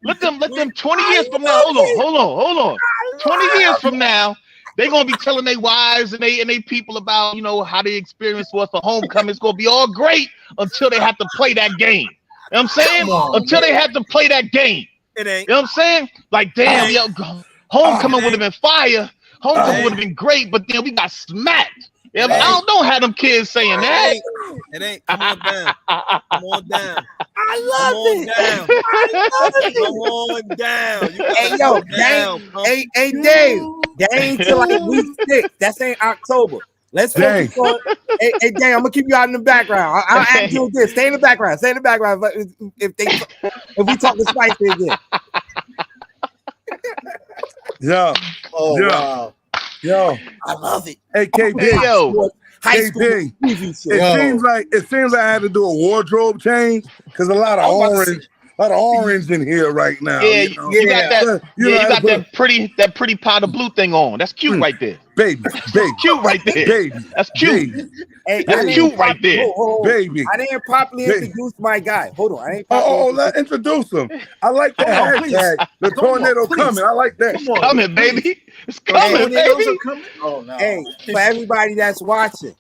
Let them 20 years from now. Hold on. 20 years from now, they're gonna be telling their wives and they people about how they experience was for homecoming. It's gonna be all great until they have to play that game. You know what I'm saying? Until they have to play that game. It ain't. You know what I'm saying? Like, damn, homecoming would have been fire. Homecoming would have been great, but then we got smacked. Yeah, I don't know how them kids saying that. It ain't. Come on down. Come on down. I love it. Come on down. Hey, yo, hey, Dave. That ain't till like week 6. That ain't October. Let's focus on. Hey, Dave, I'm gonna keep you out in the background. I'll ask you this. Stay in the background. Stay in the background. If we talk to Spicy again. Yo, I love it. Hey, KB, high school TV show. It seems like I had to do a wardrobe change because a lot of orange in here right now. Yeah, you got that. You got that pretty powder blue thing on. That's cute right there, baby. Cute right there, baby. That's cute. Baby. Hey, that's cute right there, baby. I didn't properly introduce my guy. Hold on, I ain't. Let's introduce him. I like that hashtag. The tornado coming. I like that. It's coming, baby. It's coming, baby. Oh no. Hey, for everybody that's watching,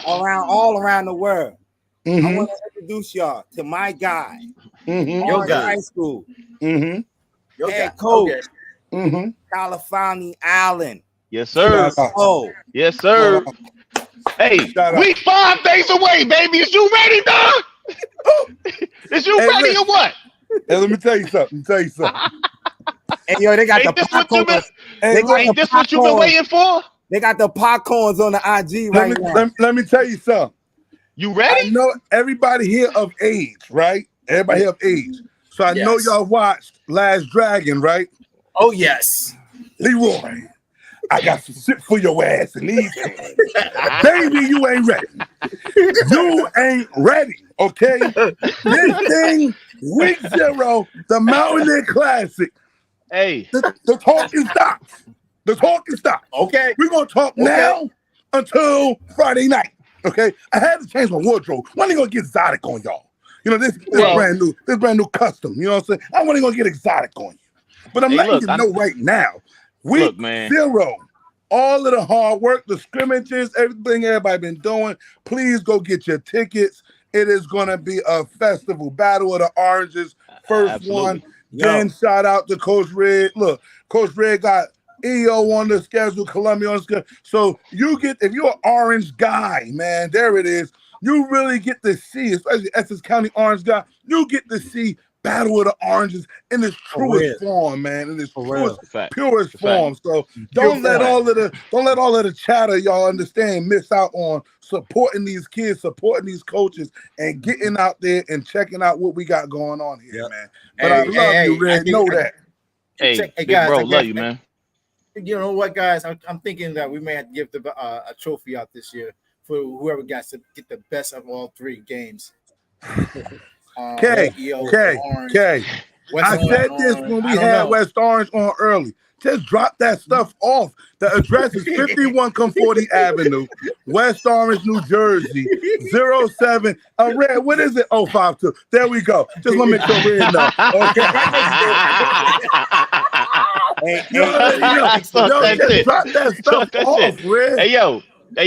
all around the world. I want to introduce y'all to my guy, Your guy. High School, Your head coach, California Allen. Yes, sir. Yes, sir. Hey, we 5 days away, baby. Is you ready, dog? Is you ready or what? Hey, let me tell you something. Hey, yo, they got the popcorn. Ain't this what you've been waiting for? They got the popcorns on the IG right now. Let me tell you something. You ready? I know everybody here of age, right? Everybody here of age. So I know y'all watched Last Dragon, right? Oh, yes. Leroy, I got some shit for your ass in these hands. Baby, you ain't ready. You ain't ready, okay? This thing, week 0, the Mountaineer Classic. Hey. The talking stops. The talking stops. Okay. We're going to talk now until Friday night. Okay, I had to change my wardrobe. When are you gonna get exotic on y'all? This brand new custom. You know what I'm saying? I wasn't gonna get exotic on you, but I'm letting you know right now. Week 0, all of the hard work, the scrimmages, everything everybody been doing. Please go get your tickets. It is gonna be a festival, Battle of the Oranges, first one. Then shout out to Coach Red. Look, Coach Red got EO on the schedule, Columbia on the schedule. So if you're an orange guy, man, there it is. You really get to see, especially Essex County orange guy, you get to see Battle of the Oranges in its truest form, man, in its purest form. So don't let all of the chatter y'all understand miss out on supporting these kids, supporting these coaches, and getting out there and checking out what we got going on here, man. But I love you, Red. Know that. Hey, Hey, big guys, bro, I love guess you, man. you know what, guys? I'm thinking that we may have to give a trophy out this year for whoever got to get the best of all three games. K, Orange, West I said this Orange. when I we don't had know. West Orange on early. Just drop that stuff off. The address is 51 Conforti Avenue, West Orange, New Jersey, 07. Red, what is it? 052. There we go. Just want to make sure Red know. Okay. Yo, just drop that stuff off, Red. Hey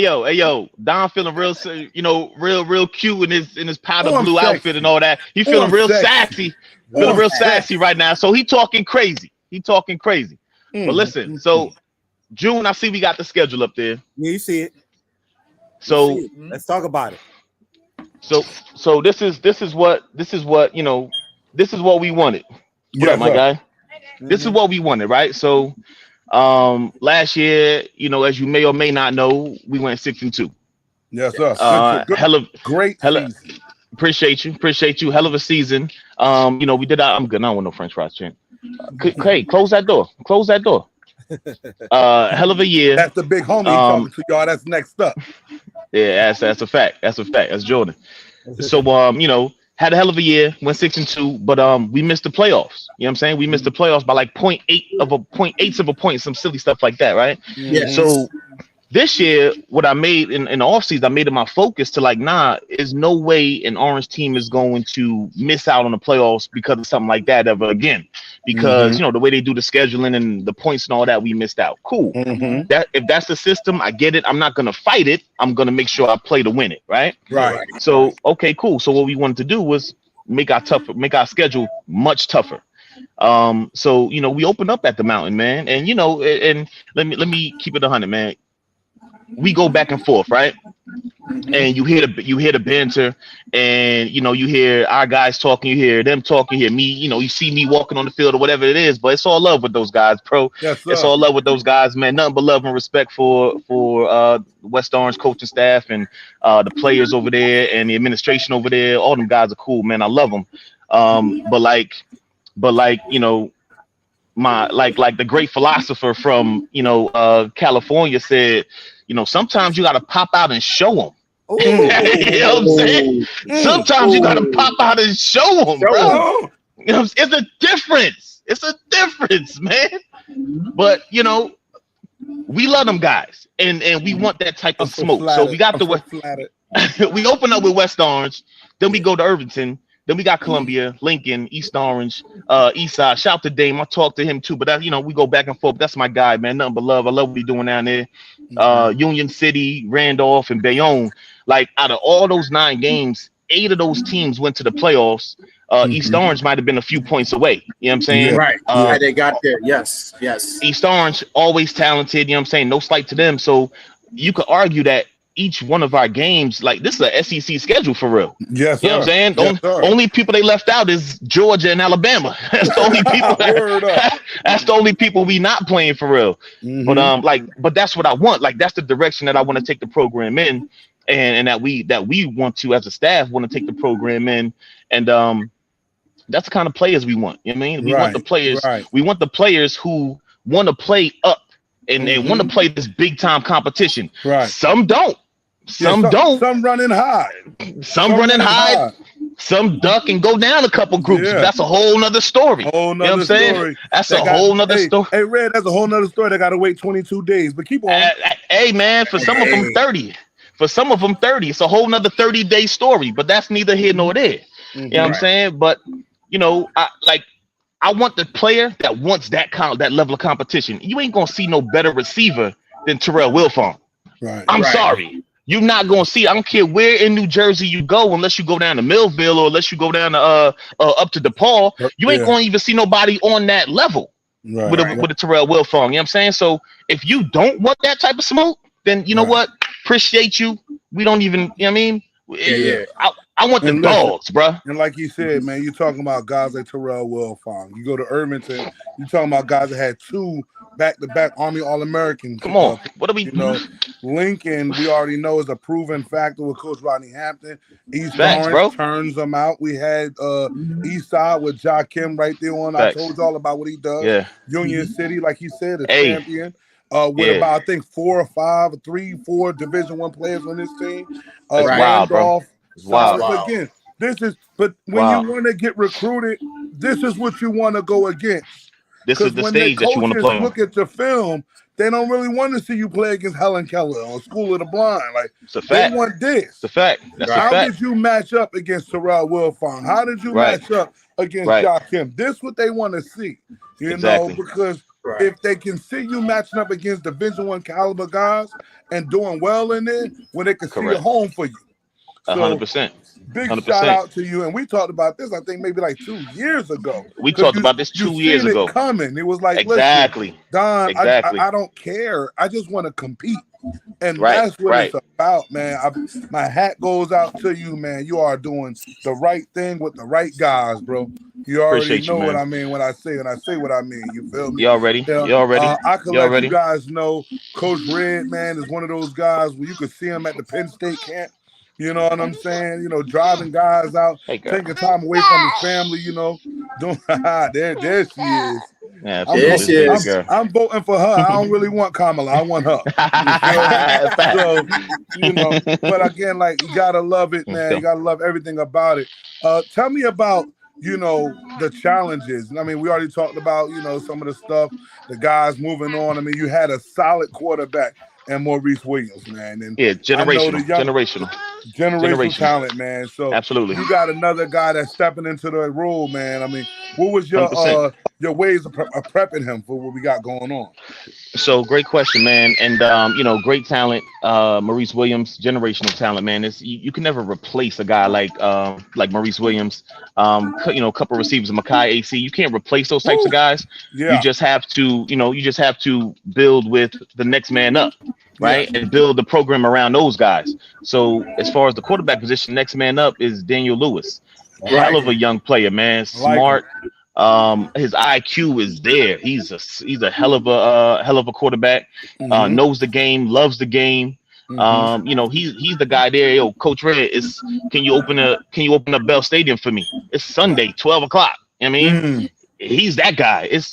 yo, Don feeling real, real cute in his powder I'm blue sexy. outfit and all that. He Oh, feeling I'm real sexy. sassy right now. So he talking crazy. But listen, so June, I see we got the schedule up there. Yeah, you see it. So let's talk about it. So this is what this is what we wanted. What up, my guy? This is what we wanted, right? So last year, as you may or may not know, we went 6-2. Yes, sir. Great season. Appreciate you. Hell of a season. We did. I'm good. I don't want no French fries, champ. Hey, close that door. Hell of a year. That's the big homie talking to y'all. That's next up. Yeah, that's a fact. That's Jordan. So had a hell of a year, went 6-2, but we missed the playoffs. You know what I'm saying? We missed the playoffs by like 0.8 of a point, some silly stuff like that, right? Yeah. So this year, what I made in the offseason, I made it my focus to like, there's no way an Orange team is going to miss out on the playoffs because of something like that ever again. Because the way they do the scheduling and the points and all that, we missed out. Cool. That if that's the system, I get it. I'm not gonna fight it. I'm gonna make sure I play to win it. Right. So okay, cool. So what we wanted to do was make our schedule much tougher. So we opened up at the Mountain, man, and and let me keep it 100, man. We go back and forth, right? And you hear the banter, and you hear our guys talking, you hear them talking, you hear me, you see me walking on the field or whatever it is, but it's all love with those guys, bro. Yes, it's all love with those guys, man. Nothing but love and respect for West Orange coaching staff and the players over there and the administration over there. All them guys are cool, man. I love them. But my like the great philosopher from California said, sometimes you got to pop out and show them. You know what I'm saying? Sometimes you got to pop out and show them, bro. It's a difference. It's a difference, man. But we love them guys, and we want that type of smoke. So we got we open up with West Orange, then we go to Irvington. Then we got Columbia, Lincoln, East Orange, East Side. Shout to Dame. I talk to him too, but that, we go back and forth. That's my guy, man. Nothing but love. I love what he's doing down there. Union City, Randolph, and Bayonne. Like out of all those 9 games, 8 of those teams went to the playoffs. East Orange might have been a few points away. You know what I'm saying? Right. They got there. Yes. East Orange, always talented. You know what I'm saying? No slight to them. So you could argue that each one of our games, like this is a SEC schedule for real. Yes, you know what I'm saying? Only people they left out is Georgia and Alabama. That's the only people. That's the only people we not playing for real. But that's what I want. Like that's the direction that I want to take the program in, and that we want to as a staff want to take the program in, and that's the kind of players we want. You know what I mean? We want the players. We want the players who want to play up and they want to play this big time competition. Some don't. Some don't. Some running high. Some running high. Some duck and go down a couple groups. That's a whole nother story. You know what I'm saying? That's a whole nother story. Hey, Red, that's a whole nother story. They got to wait 22 days. But keep on. Hey, man, for some of them 30. For some of them 30. It's a whole nother 30-day story. But that's neither here nor there. You know what I'm saying? But I want the player that wants that level of competition. You ain't gonna see no better receiver than Terrell Wilfong. I'm sorry. You're not gonna see. I don't care where in New Jersey you go, unless you go down to Millville or unless you go down to up to DePaul. You ain't gonna even see nobody on that level with a Terrell Wilfong. You know what I'm saying? So if you don't want that type of smoke, then you know what? Appreciate you. We don't even. You know what I mean? I want the And listen, dogs, bro. and like you said, man, you're talking about guys like Terrell Wilfong. You go to Irvington, you're talking about guys that had 2 back-to-back Army All-Americans. Come on. What are we? You know, Lincoln, we already know, is a proven factor with Coach Rodney Hampton. East Facts, Orange bro. turns them out. We had East Side with Ja Kim right there on. Facts. I told you all about what he does. Yeah. Union City, like he said, a Hey. champion. With about, I think, 4 or 5, 3, 4 Division I players on this team. That's wild, bro. Randolph. It's wild. But again, but when you want to get recruited, this is what you want to go against. This is the stage that you want to play on. Look at the film, they don't really want to see you play against Helen Keller or School of the Blind. Like, it's a fact. They want this. It's a fact. That's How a fact. did you match up against Terrell Wilfong? How did you match up against Ja Kim? This is what they want to see. You know, because if they can see you matching up against Division I caliber guys and doing well in there, when they can see a home for you. 100%. Big shout out to you. And we talked about this, I think, maybe like 2 years ago. We talked about this 2 years ago. Coming. It was like, exactly. Listen, Don, I don't care. I just want to compete. And that's what it's about, man. My hat goes out to you, man. You are doing the right thing with the right guys, bro. You already know what I mean when I say what I mean. You feel me? You already. I can let you guys know Coach Red, man, is one of those guys where you could see him at the Penn State camp. You know what I'm saying? You know, driving guys out, taking time away from his family, you know. Doing there she is. Yeah, I'm voting for her. I don't really want Kamala. I want her. So, you know, but again, like, you gotta love it, man. You gotta love everything about it. Tell me about, you know, the challenges. I mean, we already talked about, you know, some of the stuff, the guys moving on. I mean, you had a solid quarterback and Maurice Williams, man. And generational talent, man. So absolutely, you got another guy that's stepping into the role, man. I mean, what was your ways of prepping him for what we got going on? So great question, man. And you know, great talent. Maurice Williams, generational talent, man. You can never replace a guy like Maurice Williams. You know, a couple of receivers, Makai AC. You can't replace those types of guys. Yeah. You just have to build with the next man up. Right, and build the program around those guys. So as far as the quarterback position, next man up is Daniel Lewis. Hell of a young player, man. Smart. His IQ is there. He's a hell of a quarterback. Knows the game, loves the game. You know, he's the guy there. Yo, Coach Red, can you open up Bell Stadium for me? It's Sunday, 12 o'clock. I mean, he's that guy. It's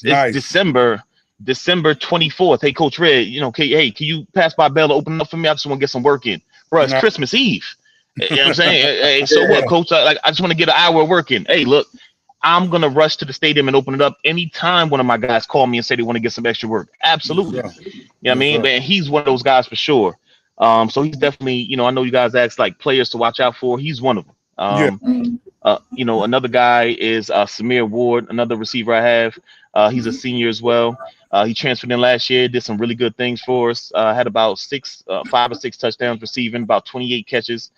December 24th. Hey, Coach Red, you know, can you pass by Bell to open up for me? I just want to get some work in. Bro, it's Christmas Eve. You know what I'm saying? Hey, so what, Coach? I just want to get an hour of work in. Hey, look, I'm going to rush to the stadium and open it up anytime one of my guys call me and say they want to get some extra work. Absolutely. You know what I mean? Man, he's one of those guys for sure. So he's definitely, you know, I know you guys asked like players to watch out for. He's one of them. You know, another guy is Samir Ward, another receiver I have. He's a senior as well. He transferred in last year, did some really good things for us. Had about 5 or 6 touchdowns receiving, about 28 catches.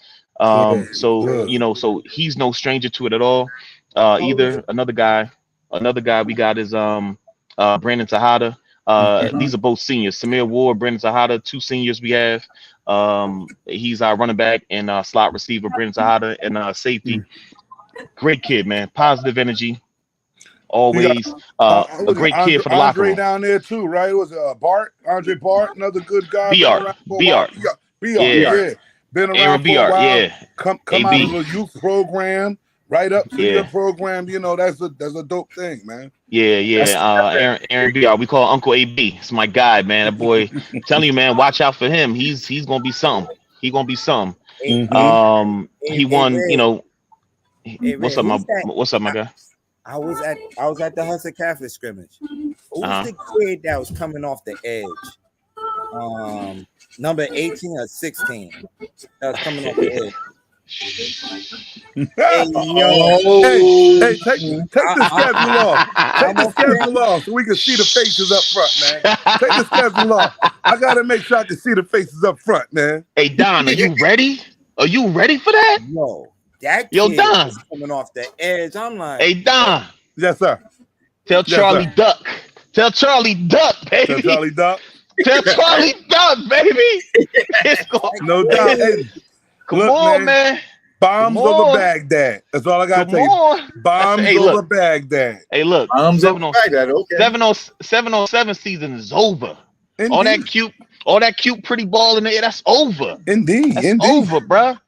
So, you know, so he's no stranger to it at all. Either another guy we got is Brandon Tejada. These are both seniors. Samir Ward, Brandon Tejada, 2 seniors we have. He's our running back and slot receiver, Brandon Tejada, and safety. Great kid, man. Positive energy. Always a great kid for the locker room. Andre down there too, right? It was Andre Bart, another good guy. BR. Yeah. Been around for a while. Yeah. Come out of the youth program, right up to your program. You know, that's a dope thing, man. Yeah. Aaron BR. We call Uncle AB. It's my guy, man. That boy, I'm telling you, man, watch out for him. He's gonna be something. He won, you know. What's up, my guy? I was at the Hudson Catholic scrimmage. Who was the kid that was coming off the edge? Number 18 or 16 that was coming off the edge. Hey, take the schedule off. Take the schedule off so we can see the faces up front, man. Take the schedule off. I gotta make sure I can see the faces up front, man. Hey, Don, are you ready? Are you ready for that? Yo, that kid Don was coming off the edge. I'm like, hey, Don. Yes, sir. Tell Charlie Duck. Tell Charlie Duck, baby. Tell Charlie Duck. Tell Charlie Duck, baby. No doubt. Hey, Come on, man. Bombs Come over on. Baghdad. That's all I gotta Come tell you. on. Bombs Hey, over look. Baghdad. Hey, look. Bombs over 7 Baghdad. Okay. 707 season is over. Indeed. All that cute pretty ball in the air, that's over. Indeed. That's Indeed. over, bruh.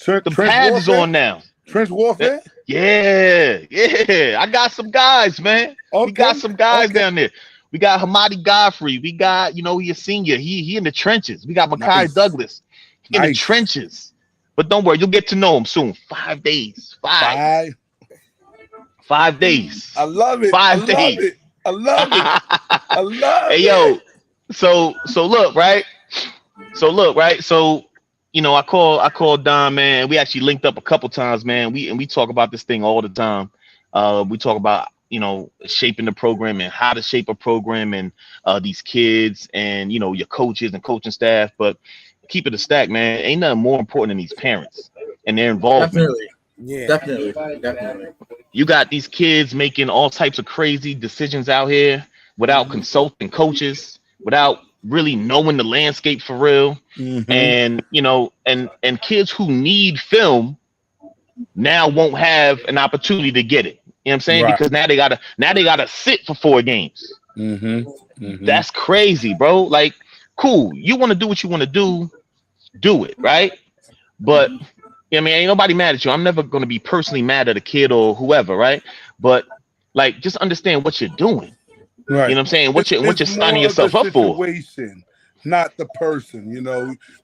The Trench pads is warfare? on now. Trench warfare? Yeah. I got some guys, man. Okay. We got some guys down there. We got Hamadi Godfrey. We got, he a senior. He in the trenches. We got Makai Nice. Douglas. He in the Nice. trenches. But don't worry, you'll get to know him soon. 5 days. 5 days. I love it. 5 days. I love it. I love it. Hey, yo. So look, right? So, I called Don, man. We actually linked up a couple times, man. We talk about this thing all the time. We talk about, shaping the program and how to shape a program and these kids and, your coaches and coaching staff. But keep it a stack, man. Ain't nothing more important than these parents and their involvement. Definitely. Yeah. Definitely. You got these kids making all types of crazy decisions out here without consulting coaches, without really knowing the landscape for real. And and kids who need film now won't have an opportunity to get it. You know what I'm saying? Right. Because now they gotta sit for 4 games. That's crazy, bro. Like, cool. You want to do what you want to do it, right? But ain't nobody mad at you. I'm never gonna be personally mad at a kid or whoever, right? But like, just understand what you're doing. Right. You know what I'm saying? What you're signing more yourself the up for. situation, not the person.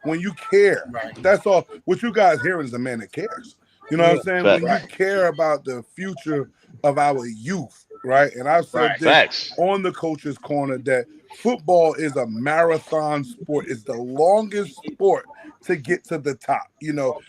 When you care, that's all. What you guys hearing is a man that cares. You know what I'm saying? Facts. When you care about the future of our youth, right? And I've said this Facts. on the Coach's Corner that football is a marathon sport. It's the longest sport to get to the top.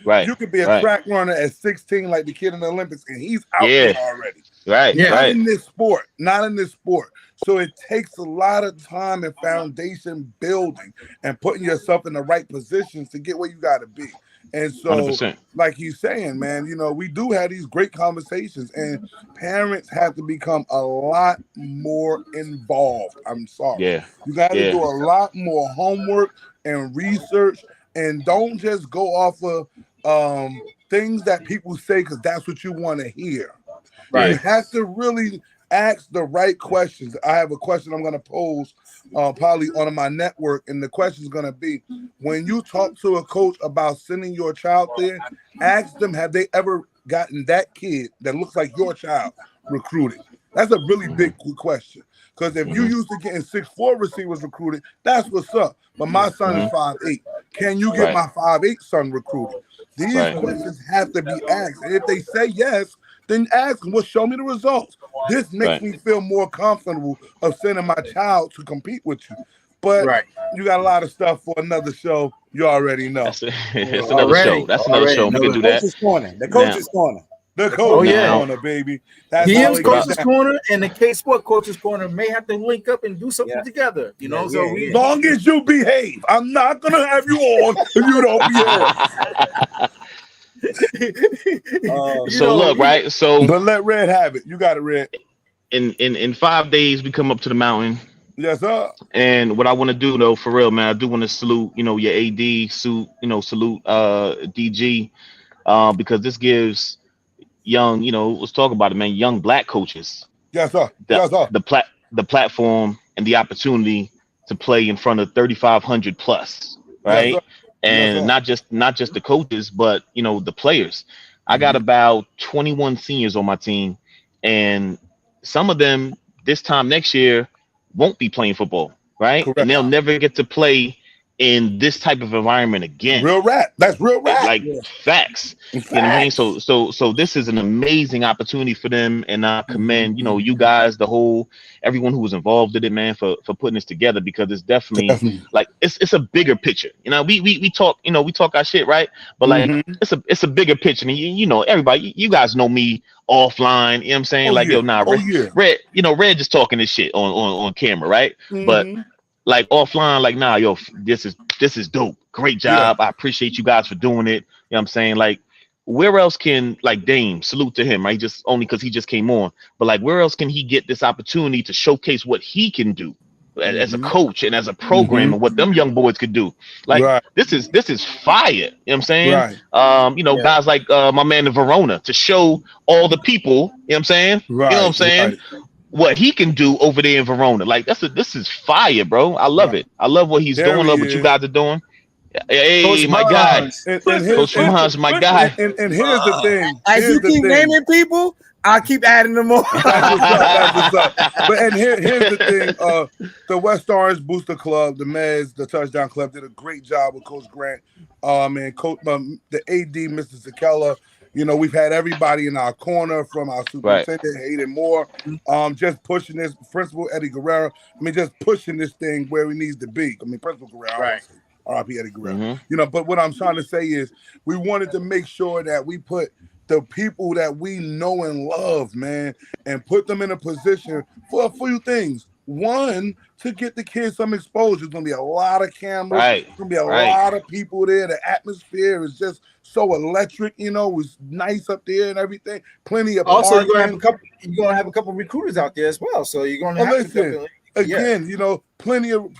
Right. You could be a track runner at 16 like the kid in the Olympics, and he's out there already. Right. Not in this sport. So it takes a lot of time and foundation building and putting yourself in the right positions to get where you got to be. And so, 100%. like he's saying, man, we do have these great conversations, and parents have to become a lot more involved. I'm sorry. Yeah. You got to do a lot more homework and research, and don't just go off of things that people say because that's what you want to hear. Right. You have to really ask the right questions. I have a question I'm going to pose probably on my network, and the question is going to be, when you talk to a coach about sending your child there, ask them, have they ever gotten that kid that looks like your child recruited? That's a really big question. Because if you used to getting 6'4" receivers recruited, that's what's up. But my son is 5'8". Can you get my 5'8" son recruited? These questions have to be asked. And if they say yes, then ask them, well, show me the results. This makes me feel more comfortable of sending my child to compete with you. But you got a lot of stuff for another show. You already know. That's another show. That's another show. We can do that. The Coach's Corner. The Coach's Corner, baby. That's PM's Coach's Corner and the K-Sport Coach's Corner may have to link up and do something together. As long as you behave. I'm not going to have you on if you don't behave. Look, right? But let Red have it. You got it, Red. In 5 days, we come up to the mountain. Yes, sir. And what I want to do, though, for real, man, I do want to salute, your AD, salute DG, because this gives young, let's talk about it, man, young black coaches. Yes, sir. The platform and the opportunity to play in front of 3,500 plus, right? Yes, and not just the coaches, but the players. I got about 21 seniors on my team, and some of them this time next year won't be playing football, right? Correct. And they'll never get to play in this type of environment again. Real rap. That's real rap. Like facts. You know what I mean? So this is an amazing opportunity for them, and I commend you guys, everyone who was involved in it, man, for putting this together, because it's definitely like it's a bigger picture. We talk our shit, right? But like it's a bigger picture, and everybody, you guys know me offline. You know what I'm saying? Red just talking this shit on camera, right? But like offline, like, nah, yo, this is dope. Great job. I appreciate you guys for doing it. You know what I'm saying? Like, where else can, like, Dame, salute to him, right? Just only because he just came on. But like, where else can he get this opportunity to showcase what he can do? as a coach and as a program and what them young boys could do. Like Right. this is fire. You know what I'm saying? Right. You know, guys like my man in Verona to show all the people, you know what I'm saying? You know what I'm saying? What he can do over there in Verona. Like this is fire, bro. I love it. I love what he's There doing, he love what you is. guys are doing. Hey, Coach my guy. And Coach Mons, my guy. And here's the thing. As you keep naming people, I'll keep adding them more. That's what's up. That's what's up. But and here's the thing. The West Orange Booster Club, the Mez, the Touchdown Club did a great job with Coach Grant. And Coach the AD, Mr. Sakella. You know, we've had everybody in our corner from our superintendent, Hayden Moore, just pushing this, Principal Eddie Guerrero. I mean, just pushing this thing where it needs to be. I mean, Principal Guerrero, Right. R.I.P. Eddie Guerrero. You know, but what I'm trying to say is we wanted to make sure that we put the people that we know and love, man, and put them in a position for a few things. One, to get the kids some exposure. There's going to be a lot of cameras. There's going to be a lot of people there. The atmosphere is just so electric, you know. It's nice up there and everything. Plenty of also, parking. you're going to have a couple recruiters out there as well. So you're going to have to again, you know, plenty of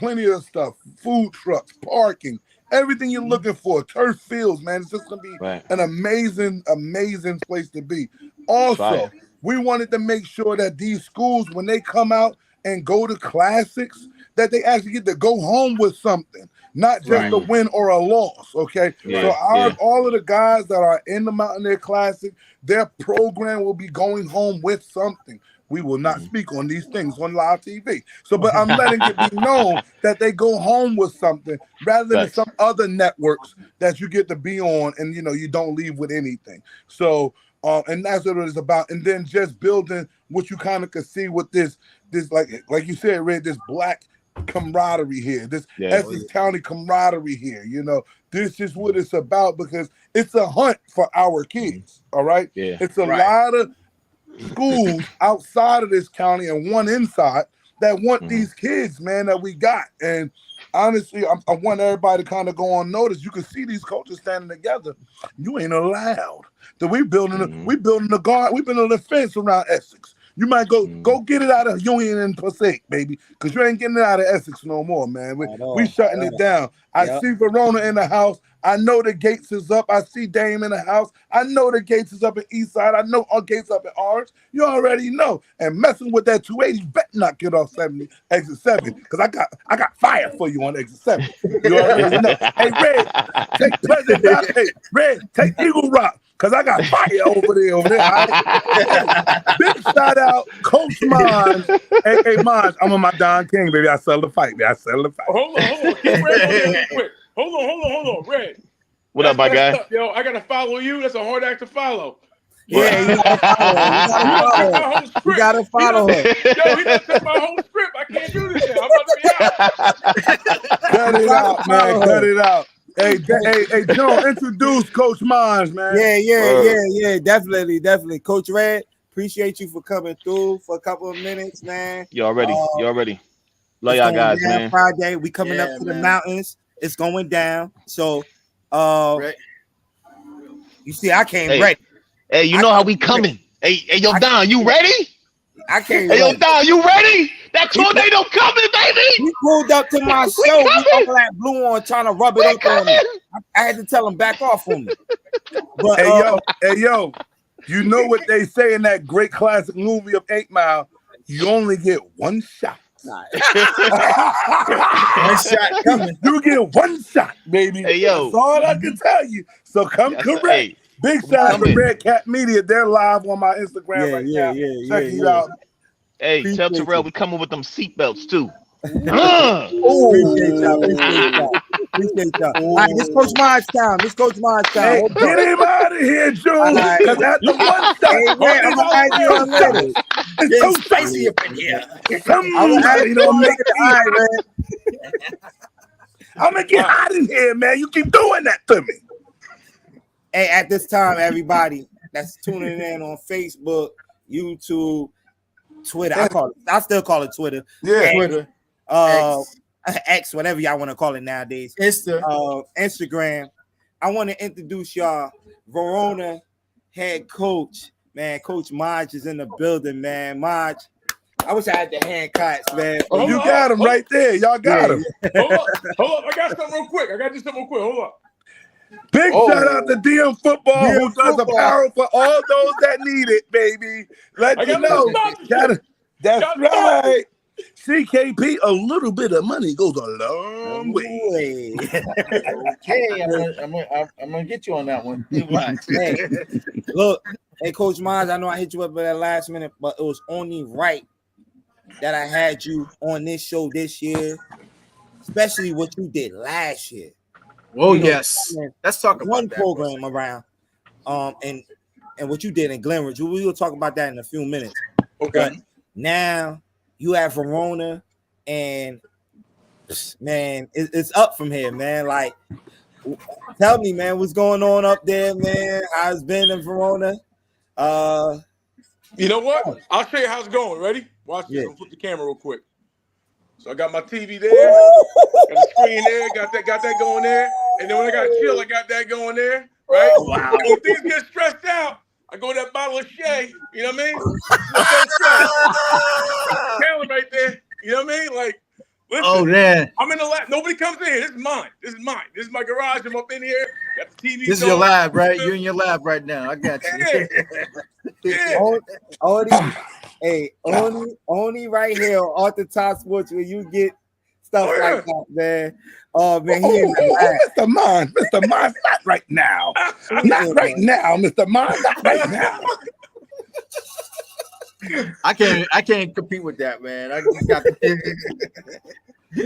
stuff. Food trucks, parking, everything you're looking for. Turf fields, man. It's just going to be an amazing place to be. Also, we wanted to make sure that these schools, when they come out and go to classics, that they actually get to go home with something, not just a win or a loss. Okay, so all of the guys that are in the Mountaineer Classic, their program will be going home with something. We will not speak on these things on live TV. So, but I'm letting it be known that they go home with something rather than some other networks that you get to be on and, you know, you don't leave with anything. So, and that's what it is about. And then just building what you kind of could see with this like you said, Red, this black camaraderie here, this Essex County camaraderie here. You know, this is what it's about because it's a hunt for our kids. All right. It's a lot of schools outside of this county and one inside that want these kids, man, that we got. And honestly, I want everybody to kind of go on notice. You can see these coaches standing together. You ain't allowed. That we building a guard, we building a fence around Essex. You might go get it out of Union and Passaic, baby, because you ain't getting it out of Essex no more, man. We shutting it down. I see Verona in the house. I know the Gates is up. I see Dame in the house. I know the Gates is up in East Side. I know our Gates up in Orange. You already know. And messing with that 280, better not get off 70, exit 7, because I got fire for you on exit 7. You already know. Hey, Red, take Pleasant Valley. Hey, Red, take Eagle Rock. Because I got fire over there. All right? Big shout out, Coach Mons. Hey, Mons, I'm on my Don King, baby. I sell the fight, man. I sell the fight. Hold on. Keep Red on there real quick. Hold on. Red. What up, my guy? Up, yo, I got to follow you. That's a hard act to follow. Yeah, you gotta follow her. Yo, he done took my whole script. I can't do this now. I'm about to be out. Cut it out, man. Cut it out. Hey, Joe, introduce Coach Mons, man. Yeah, definitely. Coach Red, appreciate you for coming through for a couple of minutes, man. You already. Love y'all guys, man. Friday, we coming up to the mountains. It's going down. So, you see, I came ready. Hey, you know how we coming. Hey, yo, Don, you ready? I came ready. Hey, yo, Don, you ready? That tornado coming, baby. He pulled up to my show with all that blue on, trying to rub it up on me. I had to tell him back off on me. But, hey, yo, you know what they say in that great classic movie of 8 Mile? You only get one shot. One shot coming. You get one shot, baby. Hey, yo. That's all I can tell you. So come correct. Big shout out to Red Cat Media. They're live on my Instagram right now. Check you out. Hey, tell Terrell we coming with them seatbelts too. Appreciate y'all. All right, this Coach Mons time. Hey, get him out of here, June. Because at the one time, I'm gonna add you on later. It's so spicy up in here. I'm gonna get hot in here, man. You keep doing that to me. Hey, at this time, everybody that's tuning in on Facebook, YouTube, Twitter. I still call it Twitter. Yeah, Twitter. X, whatever y'all want to call it nowadays. Instagram. I want to introduce y'all Verona head coach, man. Coach Maj is in the building, man. Maj, I wish I had the hand cuts, man. Oh, you got him right there. Y'all got him. Hold up. I got something real quick. Hold up. Big shout out to DM Football, who does apparel for all those that need it, baby. Let you know. That's right. CKP, a little bit of money goes a long way. Okay, I'm gonna get you on that one. Hey, look, hey, Coach Mons, I know I hit you up at that last minute, but it was only right that I had you on this show this year, especially what you did last year. Oh, yes. Let's talk about one that program around, and what you did in Glenridge. We will talk about that in a few minutes. Okay. But now you have Verona, and man, it's up from here, man. Like, tell me, man, what's going on up there, man? How's it been in Verona? You know what? I'll show you how it's going. Ready? Watch this. I'll flip the camera real quick. So I got my TV there, got the screen there, got that going there, and then when I got chill, I got that going there, right? Wow. And when things get stressed out, I go to that bottle of Shea, you know what I mean? Don't stress. Taylor right there, you know what I mean? Like, listen, Oh, man. I'm in the lab. Nobody comes in here. This is mine. This is my garage. I'm up in here. Got the TV. This is your lab, right? You're in your lab right now. I got you. Only right here off the Top Sports where you get stuff like that, man. Oh man, Mr. Mons, not right now. Not right now, Mr. Mons, not right now. I can't compete with that, man. I got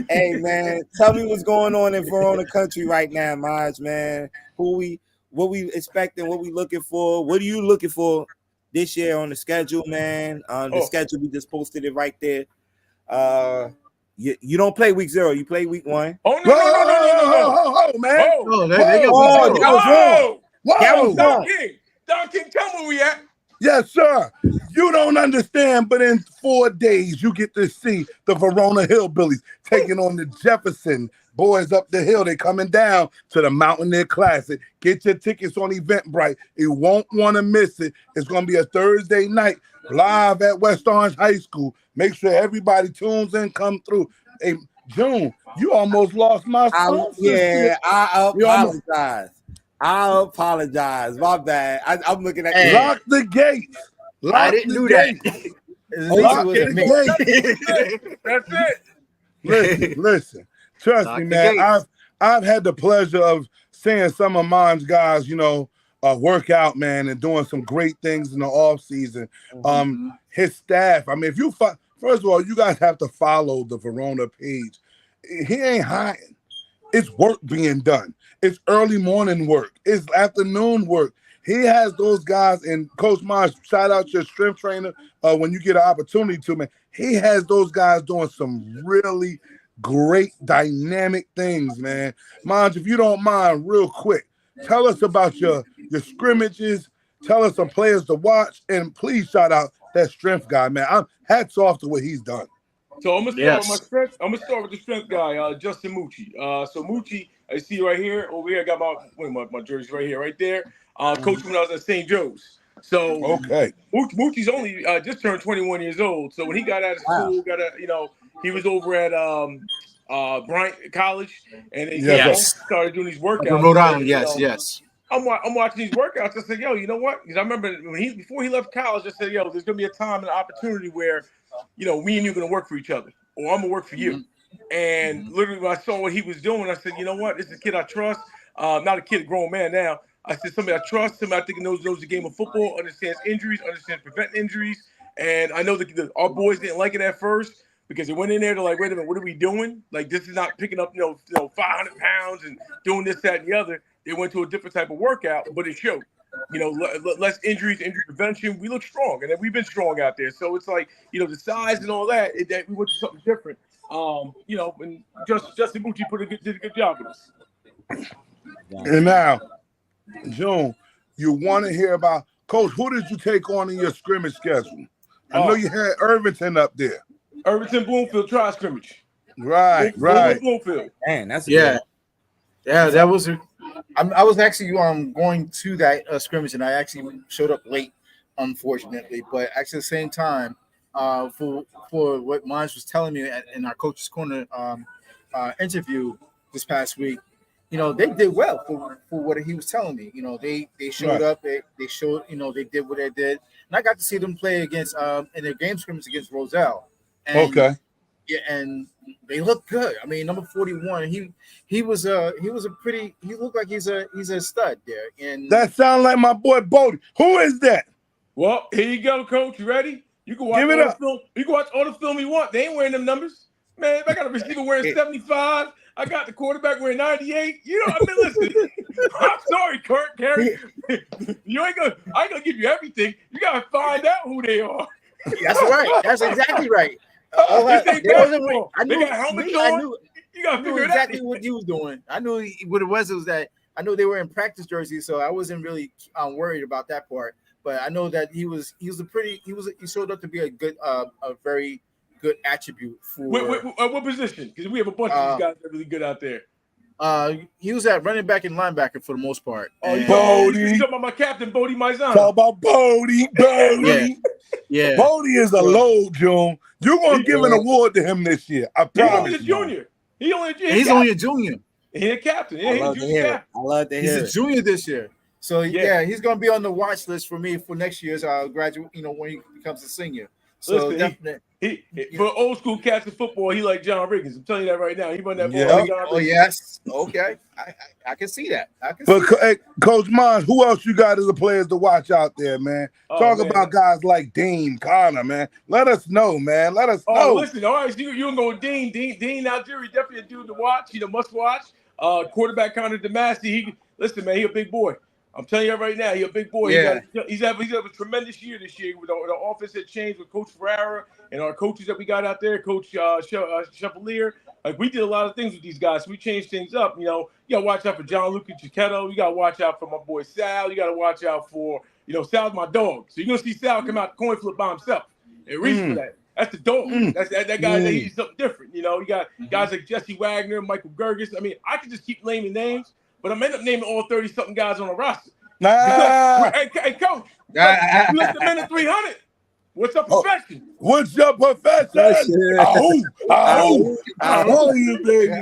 Hey man, tell me what's going on in Verona country right now, Maj, man. What we expecting, what we looking for, what are you looking for this year on the schedule, man? The schedule, we just posted it right there. You don't play week 0, you play week 1. Oh no, man. That was Don King. Don King, tell me where we at. Yes, sir. You don't understand, but in 4 days, you get to see the Verona Hillbillies taking on the Jefferson boys up the hill. They coming down to the Mountaineer Classic. Get your tickets on Eventbrite. You won't want to miss it. It's going to be a Thursday night live at West Orange High School. Make sure everybody tunes in, come through. Hey, June, you almost lost my phone. I apologize. I apologize. My bad. I'm looking at lock the gates. I didn't do that. Lock the gates. That's it. Listen. Trust me, man. I've had the pleasure of seeing some of Mon's guys, work out, man, and doing some great things in the off season. His staff. I mean, if you first of all, you guys have to follow the Verona page. He ain't hiding. It's work being done. It's early morning work. It's afternoon work. He has those guys, and Coach Mons, shout out your strength trainer when you get an opportunity to, man. He has those guys doing some really great dynamic things, man. Mons, if you don't mind, real quick, tell us about your scrimmages. Tell us some players to watch, and please shout out that strength guy, man. Hats off to what he's done. So I'm gonna start with my strength. I'm gonna start with the strength guy, Justin Mucci. So Mucci, I see right here. Over here, I got my jersey right here, right there. Coach when I was at St. Joe's. So Mucci's only just turned 21 years old. So when he got out of school, he was over at Bryant College, and he started doing these workouts. Rhode Island, yes. I'm watching these workouts. I said, yo, you know what? Because I remember before he left college, I said, yo, there's gonna be a time and an opportunity where, me and you are gonna work for each other, or I'm gonna work for you. And literally, when I saw what he was doing, I said, you know what? This is a kid I trust. Not a kid, a grown man now. I said, somebody I trust, somebody I think knows the game of football, understands injuries, understands preventing injuries. And I know that our boys didn't like it at first because they went in there to like, wait a minute, what are we doing? Like, this is not picking up, 500 pounds and doing this, that, and the other. They went to a different type of workout, but it showed. Less injuries, injury prevention. We look strong, and we've been strong out there. So it's like, the size and all that. That we went to something different. And Justin Mucci did a good job with us. And now, June, you want to hear about Coach? Who did you take on in your scrimmage schedule? I know you had Irvington up there. Irvington Bloomfield try scrimmage. Right. Bloomfield. Man, that's yeah. That was. I was actually going to that scrimmage, and I actually showed up late, unfortunately. But actually, at the same time, for what Mons was telling me in our Coach's Corner interview this past week. You know, they did well for what he was telling me. You know, they showed up. They showed, you know, they did what they did. And I got to see them play against in their game scrimmage against Roselle. And, yeah, and they look good. I mean, number 41. He was a pretty. He looked like he's a stud there. And that sounds like my boy Bodie. Who is that? Well, here you go, Coach. You ready? You can watch all the film. You can watch all the film you want. They ain't wearing them numbers, man. If I got a receiver wearing 75, I got the quarterback wearing 98. You know, I mean, listen. I'm sorry, Kurt, Gary. I ain't gonna give you everything. You gotta find out who they are. That's right. That's exactly right. They got helmets on. You gotta figure it exactly what he was doing. I knew what it was that I know they were in practice jerseys, so I wasn't really worried about that part. But I know that he showed up to be a very good attribute for what position? Because we have a bunch of these guys that are really good out there. He was at running back and linebacker for the most part. Oh, you talking about my captain, Bodie Maizano. Talk about Bodie. Yeah. Bodie is a load, June. You're gonna give an award to him this year. I promise. He's only a junior. He's only a junior. He's a captain. I love to hear it. He's a junior this year. So yeah, he's gonna be on the watch list for me for next year's graduate. You know, when he becomes a senior. So listen, definitely, for old school cats in football, he like John Riggins. I'm telling you that right now. He run that ball like John Riggins. Oh yes, okay, I can see that. Hey, Coach Mons, who else you got as the players to watch out there, man? Talk about guys like Dean, Connor, man. Let us know, man. Let us know. Listen, all right, so you can go with Dean Algieri, definitely a dude to watch. You know, must watch. Quarterback Connor DeMasi. Listen, man, he a big boy. I'm telling you right now, he's a big boy. Yeah. He's had a tremendous year this year with the offense that changed with Coach Ferrara and our coaches that we got out there, Coach Chevalier. Like, we did a lot of things with these guys. So we changed things up. You know, you got to watch out for John Luca Chiquetto. You got to watch out for my boy Sal. You got to watch out for, Sal's my dog. So you're going to see Sal come out the coin flip by himself and reach for that. That's the dog. That's that guy that he's something different. You know, you got guys like Jesse Wagner, Michael Gerges. I mean, I could just keep naming names. But I'm end up naming all 30-something guys on the roster. Hey, Coach, you let the men at 300. What's your profession? What's your profession? Oh, you baby.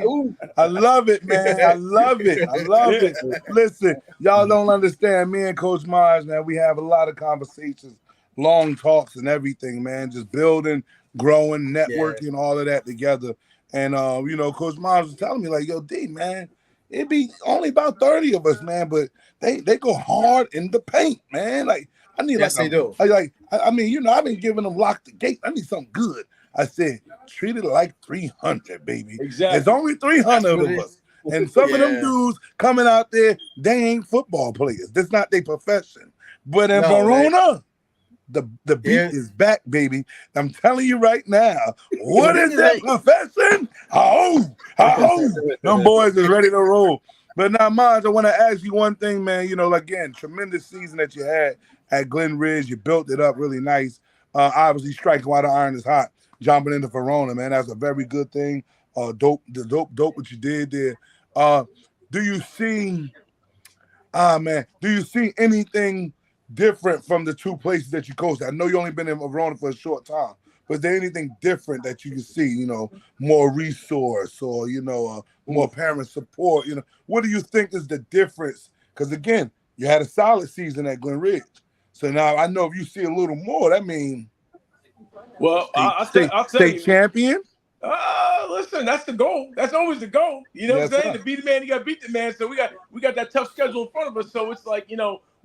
I love it, man. I love it. Listen, y'all don't understand. Me and Coach Mons, man, we have a lot of conversations, long talks and everything, man. Just building, growing, networking, all of that together. And, Coach Mons was telling me, like, yo, D, man, it'd be only about 30 of us, man, but they go hard in the paint, man. Like, I need they do. I mean, I've been giving them lock the gate. I need something good. I said, treat it like 300, baby. Exactly. There's only 300 of us. And some of them dudes coming out there, they ain't football players. That's not their profession. But in Verona, the beat is back, baby. I'm telling you right now. What is that profession? Them boys is ready to roll. But now, Mons, I want to ask you one thing, man. Again, tremendous season that you had at Glen Ridge. You built it up really nice. Obviously, striking while the iron is hot. Jumping into Verona, man. That's a very good thing. Dope what you did there. Do you see anything different from the two places that you coached? I know you only been in Verona for a short time, but is there anything different that you can see, more resource or, more parent support? What do you think is the difference? Because, again, you had a solid season at Glen Ridge. So now I know if you see a little more, that means I'll tell you. Champion? Listen, that's the goal. That's always the goal. You know what I'm saying? To be the man, you got to beat the man. So we got that tough schedule in front of us. So it's like,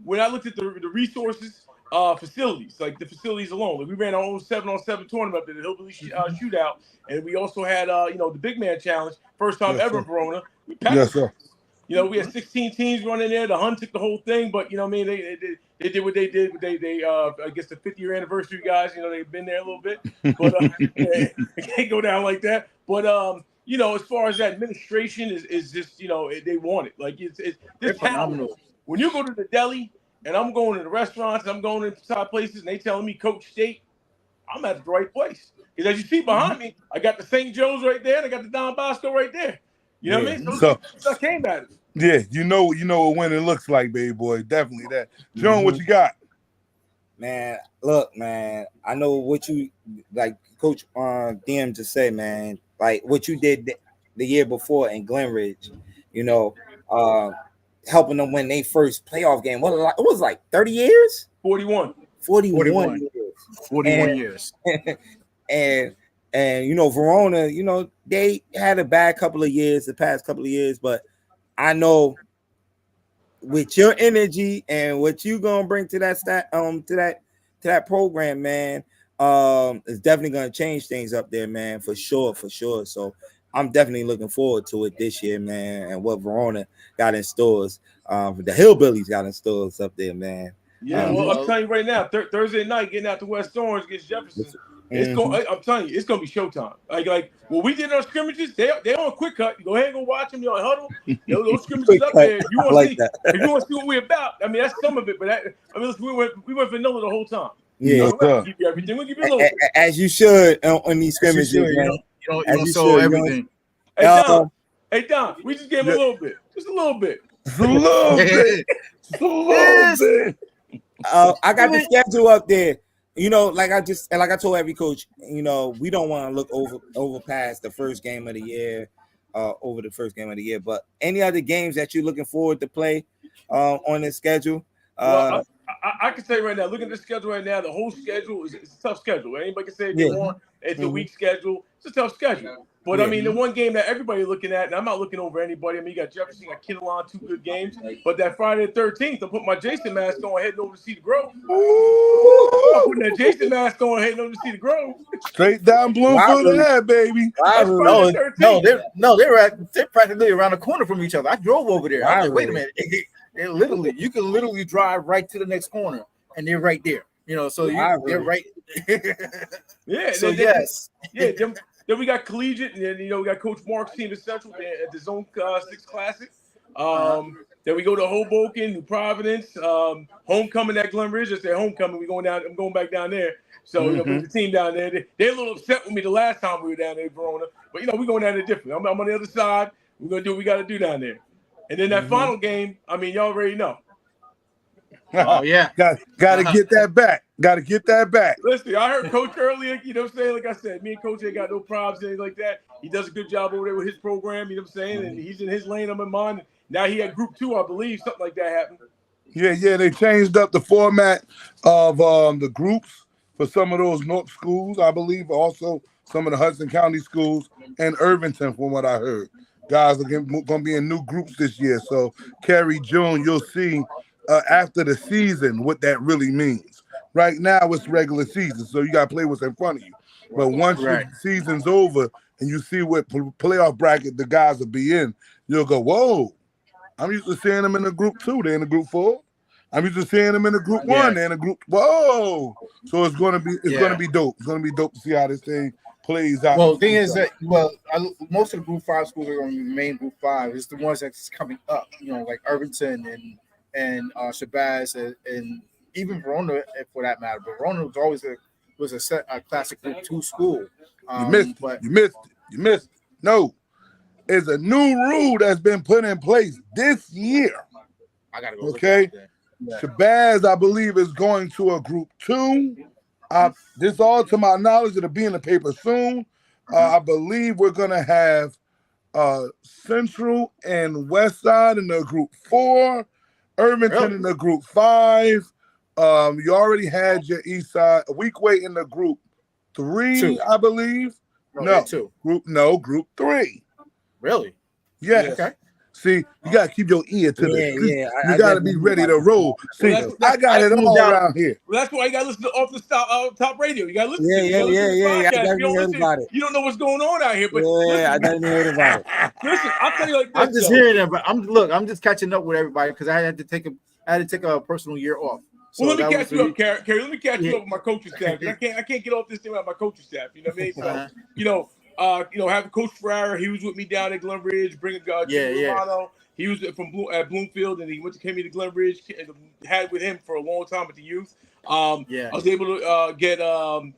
when I looked at the resources, facilities, like the facilities alone, like we ran our own 7-on-7 tournament up at the Hillbilly Shootout, and we also had the Big Man Challenge, first time ever in Verona. We packed we had 16 teams running there. The Hun took the whole thing, but they did what they did. They I guess the 50th anniversary guys, they've been there a little bit, but it can't go down like that. But as far as that administration is just they want it. Like it's phenomenal. When you go to the deli and I'm going to the restaurants, I'm going inside places, and they telling me Coach State, I'm at the right place. Because as you see behind me, I got the St. Joe's right there, and I got the Don Bosco right there. You know what I mean? So I came at it. Yeah, you know what winning looks like, baby boy. Definitely that. John, what you got? Man, look, man. I know what you like Coach DM just said, man, like what you did the year before in Glenridge, you know, helping them win their first playoff game. What it was like 30 years? 41 years. 41 years. And you know, Verona, you know, they had a bad couple of years, the past couple of years, but I know with your energy and what you gonna bring to that program, man, it's definitely gonna change things up there, man, for sure. So I'm definitely looking forward to it this year, man, and what Verona got in stores. The Hillbillies got in stores up there, man. Yeah, well, I'm telling you right now, Thursday night getting out to West Orange against Jefferson. It's going. I'm telling you, it's gonna be showtime. Like what we did in our scrimmages, they on quick cut. Go ahead and go watch them. You know, huddle. Those scrimmages up there. You want to like see? That. If you want to see what we're about, I mean, that's some of it. But listen, we went vanilla the whole time. Yeah, we'll give you everything. We'll give you a little bit. As you should on these scrimmages, man. You don't sell everything. Hey Don, we just gave him a little bit, just a little bit. Just a little bit. Just a little bit. I got the schedule up there. You know, like I told every coach, you know, we don't want to look over past the first game of the year, over the first game of the year. But any other games that you're looking forward to play on this schedule? Well, I can say right now, looking at the schedule right now, the whole schedule is a tough schedule. Anybody can say if they want, it's a weak schedule. It's a tough schedule. But I mean, the one game that everybody's looking at, and I'm not looking over anybody. I mean, you got Jefferson, you got Kinnelon, 2 good games. But that Friday the 13th, I put my Jason mask on, heading over to see the Grove. I'm putting that Jason mask on, heading over to see the Grove. Straight down Bloomfield Ave, baby. They're practically around the corner from each other. I drove over there. I was like, wait a minute. You can literally drive right to the next corner, and they're right there. You know, so they're right. Yeah. So yes. Yeah. Then we got collegiate, and then we got Coach Mark's team at Central at the Zone 6 Classic. Then we go to Hoboken, New Providence, homecoming at Glen Ridge. It's their homecoming. I'm going back down there. So bring the team down there. They're a little upset with me the last time we were down there in Verona, but we're going down there different. I'm on the other side. We're gonna do what we got to do down there. And then that final game, I mean, y'all already know. Oh yeah, got to get that back. Got to get that back. Listen, I heard Coach earlier. You know what I'm saying? Like I said, me and Coach ain't got no problems, anything like that. He does a good job over there with his program. You know what I'm saying? And he's in his lane. I'm in mine. Now he had Group 2, I believe, something like that happened. Yeah. They changed up the format of the groups for some of those North schools, I believe. Also, some of the Hudson County schools and Irvington, from what I heard. Guys are going to be in new groups this year. So, Carrie, June, you'll see after the season what that really means. Right now, it's regular season, so you got to play what's in front of you. But once the season's over and you see what playoff bracket the guys will be in, you'll go, whoa, I'm used to seeing them in the Group 2. They're in the Group 4. I'm used to seeing them in the Group 1. They're in the Group, whoa. So it's going to be dope. It's going to be dope to see how this thing plays out. Well, the thing is that most of the Group 5 schools are going to remain Group 5. It's the ones that's coming up, like Irvington and Shabazz and even Verona, for that matter. But Verona was always a classic Group 2 school. You missed it. No, it's a new rule that's been put in place this year. I gotta go. Okay, Shabazz, I believe, is going to a Group 2. This all to my knowledge. It'll be in the paper soon. I believe we're gonna have Central and West Side in the Group 4, Irvington in the Group 5. You already had your East Side, Weequahic in the Group 3, I believe. Group 3. Really? Yes. Okay. See, you gotta keep your ear to this. You gotta be ready to roll. See, I got it all around here. Well, that's why you gotta listen to off the top radio. You gotta listen to it. I definitely heard about it. You don't know what's going on out here, but I definitely heard about it. Listen, I'll tell you like this. I'm just hearing it, but I'm just catching up with everybody because I had to take a personal year off. So well, let me catch you up, Carrie. Let me catch you up with my coaching staff. I can't get off this thing without my coaching staff. You know what I mean? So having Coach Ferrara, he was with me down at Glen Ridge, bringing Romano. He was at Bloomfield, and he came to Glen Ridge. Had with him for a long time at the youth. I was able to get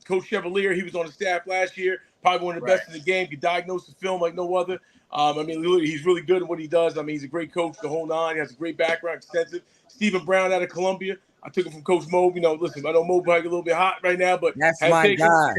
Coach Chevalier. He was on the staff last year. Probably one of the best in the game. Could diagnose the film like no other. I mean, he's really good at what he does. I mean, he's a great coach, the whole nine. He has a great background, extensive. Stephen Brown out of Columbia. I took it from Coach Mo. You know, listen, I know Mo probably a little bit hot right now, but that's my guy.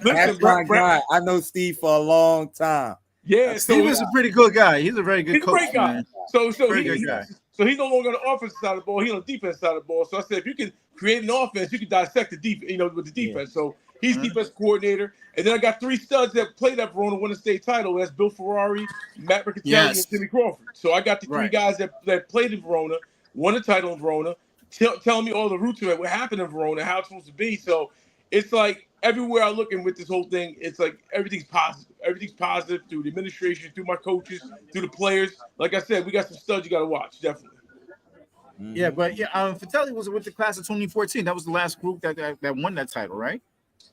That's my guy. I know Steve for a long time. Yeah, Steve is a pretty good guy. He's a very good coach. He's a great guy. Man. So he's no longer on the offensive side of the ball. He's on the defense side of the ball. So I said, if you can create an offense, you can dissect the defense. You know, with the defense. So he's defense coordinator. And then I got 3 studs that played at Verona, won a state title. That's Bill Ferrari, Matt Riccatelli, and Jimmy Crawford. So I got the 3 guys that played in Verona, won a title in Verona, telling me all the roots of it, what happened in Verona, how it's supposed to be. So it's like everywhere I look and with this whole thing, it's like everything's positive. Everything's positive through the administration, through my coaches, through the players. Like I said, we got some studs you got to watch, definitely. Yeah, but Fratelli was with the class of 2014. That was the last group that won that title, right?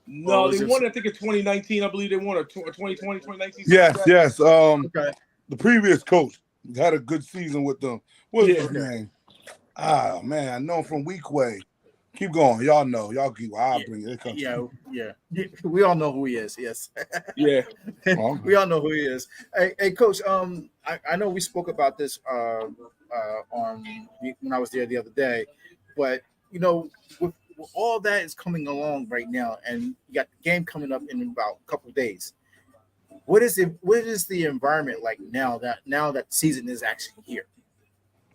No, they won. I think in 2019. I believe they won, or 2020, 2019. Yes. The previous coach had a good season with them. What's his name? Ah, man, I know him from Weekway. Keep going. Y'all know. Y'all keep. I'll bring it. Yeah. We all know who he is. Yes. Yeah. We all know who he is. Hey, Coach. I know we spoke about this on when I was there the other day, but you know, with all that is coming along right now, and you got the game coming up in about a couple of days. What is the environment like now that season is actually here?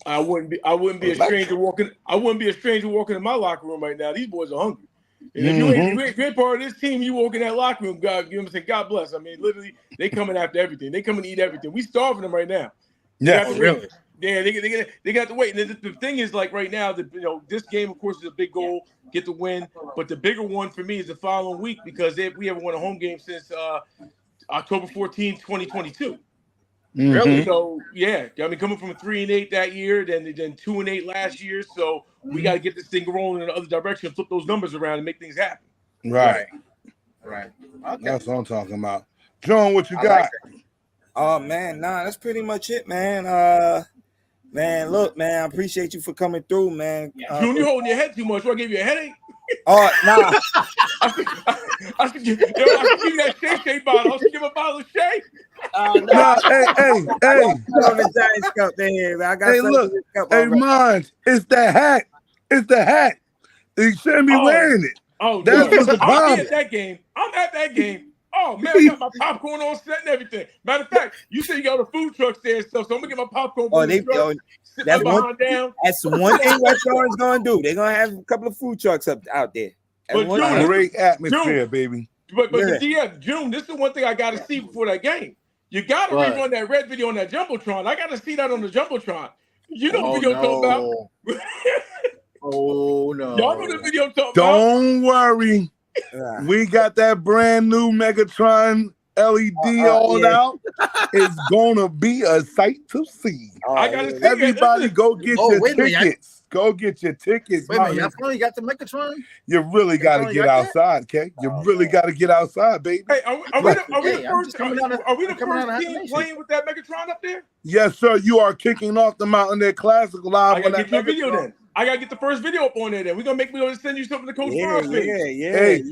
I wouldn't be a stranger walking. I wouldn't be a stranger walking in my locker room right now. These boys are hungry. And if you ain't part of this team, you walk in that locker room, God, you know what I'm saying? God bless. I mean, literally, they coming after everything. They come and eat everything. We starving them right now. Yeah, really. Yeah, they got to wait. And the thing is, like right now, this game, of course, is a big goal, get the win. But the bigger one for me is the following week because we haven't won a home game since October 14, 2022. Really? So yeah, I mean, coming from 3-8 that year, then 2-8 last year. So we got to get this thing rolling in the other direction, flip those numbers around, and make things happen. Right. Okay. That's what I'm talking about. John, what you got? Like oh man, that's pretty much it, man. Man, look, man, I appreciate you for coming through, man. June, you holding your head too much. Do I give you a headache? Oh, nah. I should give you that Shay bottle. I should give a bottle of Shay. Hey. On the Giants cup there, man. I got look. Hey, Mons, it's the hat. It's the hat. You shouldn't be wearing it. Oh, that's what's the problem. I'm at that game. Oh man, I got my popcorn on set and everything. Matter of fact, you said you got the food trucks there and stuff, so I'm gonna get my popcorn. That's one thing restaurants gonna do. They're gonna have a couple of food trucks out there. Great atmosphere, baby. But the DM, June, this is the one thing I gotta see before that game. You gotta rerun that red video on that Jumbotron. I gotta see that on the Jumbotron. You know the video I'm talking about. Oh no. Y'all know the video I'm talking about. Don't worry. We got that brand new Megatron LED all out. It's gonna be a sight to see. I gotta see everybody go get your tickets. Go get your tickets. Wait a minute, y'all finally got the Megatron? You really got to get outside, okay? You really got to get outside, baby. Hey, are we the first team playing with that Megatron up there? Yes, sir. You are kicking off the Mountain Air Classic live. I gotta get your video then. I gotta get the first video up on there. Then we're gonna send you something to Coach Brown's page. Hey,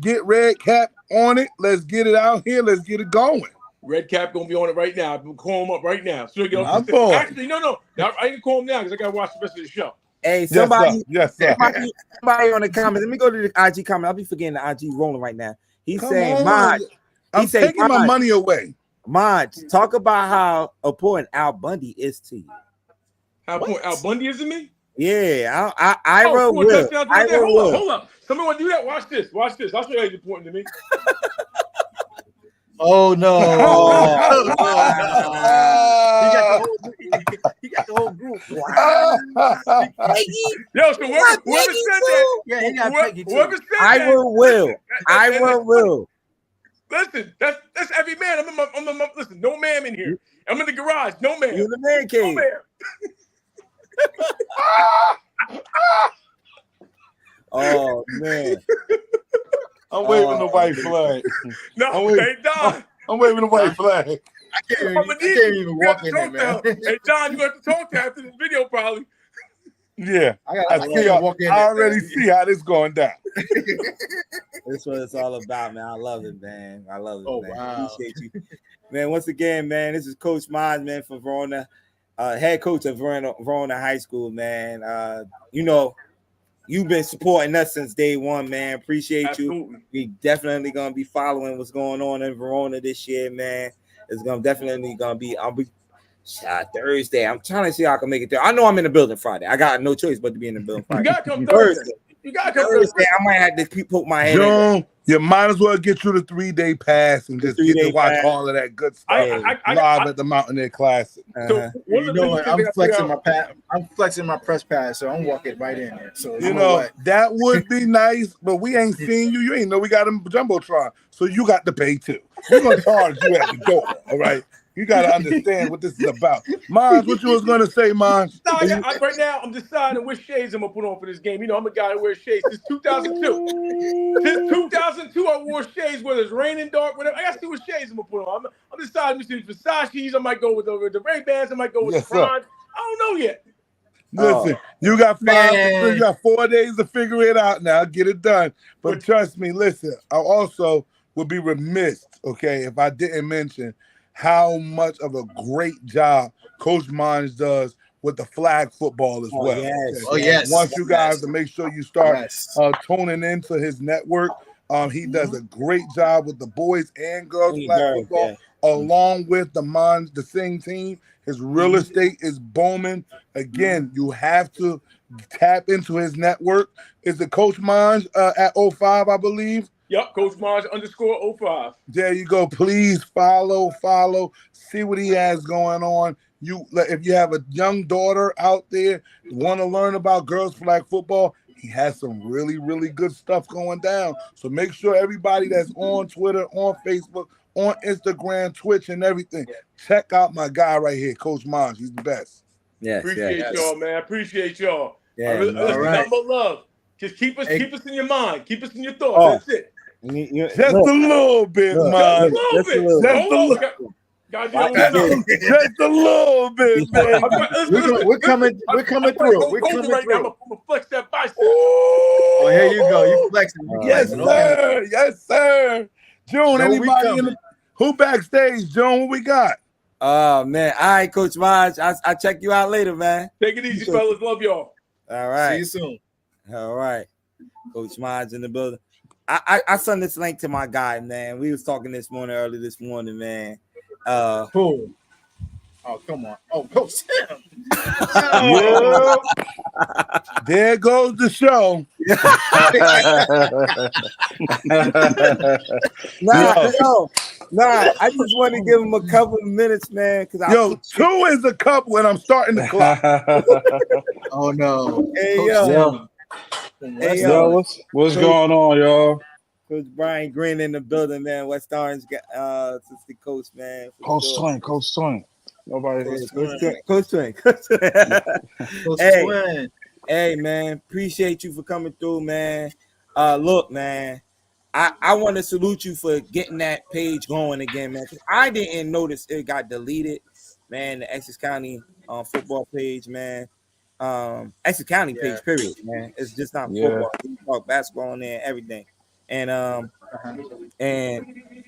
get red cap on it. Let's get it out here. Let's get it going. Red cap gonna be on it right now. I'm gonna call him up right now. So actually, no. I can call him now because I gotta watch the rest of the show. Hey, somebody on the comments. Let me go to the IG comment. I'll be forgetting the IG rolling right now. He's saying, I'm taking my money away. Maj, talk about how important Al Bundy is to you. How important Al Bundy is to me? Yeah, Ira will. Hold up. Somebody want to do that? Watch this. I'll show you how it's important to me. Oh no! He got the whole group. Yo, so whoever said that, whoever said that, Ira will. Listen, that's every man. I'm in my listen. No man in here. I'm in the garage. No man. You're the man cave. No man. Oh man. I'm waving the white flag. No, hey Don. I'm waving the white flag. I can't even walk in there, man. Hey Don, you got to talk to after this video, probably. Yeah, I already see how this going down. That's what it's all about, man. I love it, man. Man. Wow. Appreciate you, man. Once again, man, this is Coach Maj, man, from Verona. head coach of Verona High School, man. You've been supporting us since day one, man. Appreciate Absolutely. you. We definitely gonna be following what's going on in Verona this year, man. It's definitely gonna be. I'll be Thursday. I'm trying to see how I can make it there. I know I'm in the building Friday. I got no choice but to be in the building Friday. You gotta come Thursday. You gotta come Thursday. I might have to poke my head. John, you might as well get you the 3-day pass and just get to watch all of that good stuff live at the Mountaineer Classic. So I'm flexing my press pass, so I'm walking right in there. So that would be nice, but we ain't seen you. You ain't know we got a jumbotron, so you got to pay too. We're gonna charge you at the door. All right. You got to understand what this is about. Mons, what you was going to say, Mons? No, right now, I'm deciding which shades I'm going to put on for this game. I'm a guy that wears shades since 2002. Since 2002, I wore shades, whether it's raining, dark, whatever. I got to see what shades I'm going to put on. I'm deciding between Versace's. I might go with the Ray-Bans. I might go with the Prime. I don't know yet. Listen, you got 4 days to figure it out now. Get it done. But trust me, listen, I also would be remiss, okay, if I didn't mention how much of a great job Coach Mons does with the flag football as well. Yes. Okay? Yes. Want you guys to make sure you start tuning into his network. He does a great job with the boys and girls flag football, along with the Sing team. His real estate is booming. Again, you have to tap into his network. Is it Coach Mons at 05, I believe? Yep, Coach Mons _05. There you go. Please follow, see what he has going on. If you have a young daughter out there, want to learn about girls flag football, he has some really, really good stuff going down. So make sure everybody that's on Twitter, on Facebook, on Instagram, Twitch, and everything, check out my guy right here, Coach Mons. He's the best. Yes, appreciate y'all, man. Appreciate y'all. Yeah, listen, nothing but love. Just keep us in your mind. Keep us in your thoughts. That's it. Just a little bit, man. Just a little bit. Just a little bit, man. We're coming through. We're coming right through. now. I'm gonna flex that bicep. Oh, here you go. You flexing. Yes, sir. Yes, sir. June, anybody who backstage? June, what we got? Oh man. All right, Coach Mons. I'll check you out later, man. Take it easy, fellas. Love y'all. All right. See you soon. All right. Coach Mons in the building. I sent this link to my guy, man. We was talking early this morning, man. Cool. Oh, come on. Oh, Coach Tim. There goes the show. Nah. I just want to give him a couple of minutes, man. Two is a couple, and I'm starting the clock. Oh no. Hey, yo. What's going on, y'all? Coach Brian Green in the building, man. West Orange, assistant coach, man. Coach Twin. Nobody. Coach Twin. Hey, man. Appreciate you for coming through, man. Look, man. I want to salute you for getting that page going again, man. I didn't notice it got deleted, man. The Essex County football page, man. Essex County page, period, man. It's just not football. We talk basketball in there, everything. And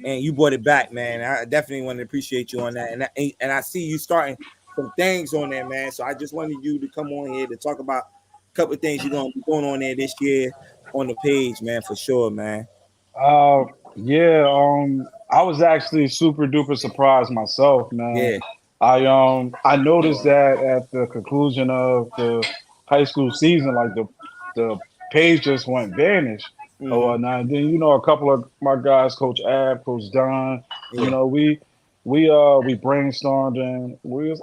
you brought it back, man. I definitely want to appreciate you on that. And I see you starting some things on there, man. So I just wanted you to come on here to talk about a couple of things you're gonna be going on there this year on the page, man, for sure, man. I was actually super duper surprised myself, man. Yeah. I noticed that at the conclusion of the high school season, like the page just went vanished. Mm-hmm. Or whatnot. And then a couple of my guys, Coach Ab, Coach Don, we brainstormed and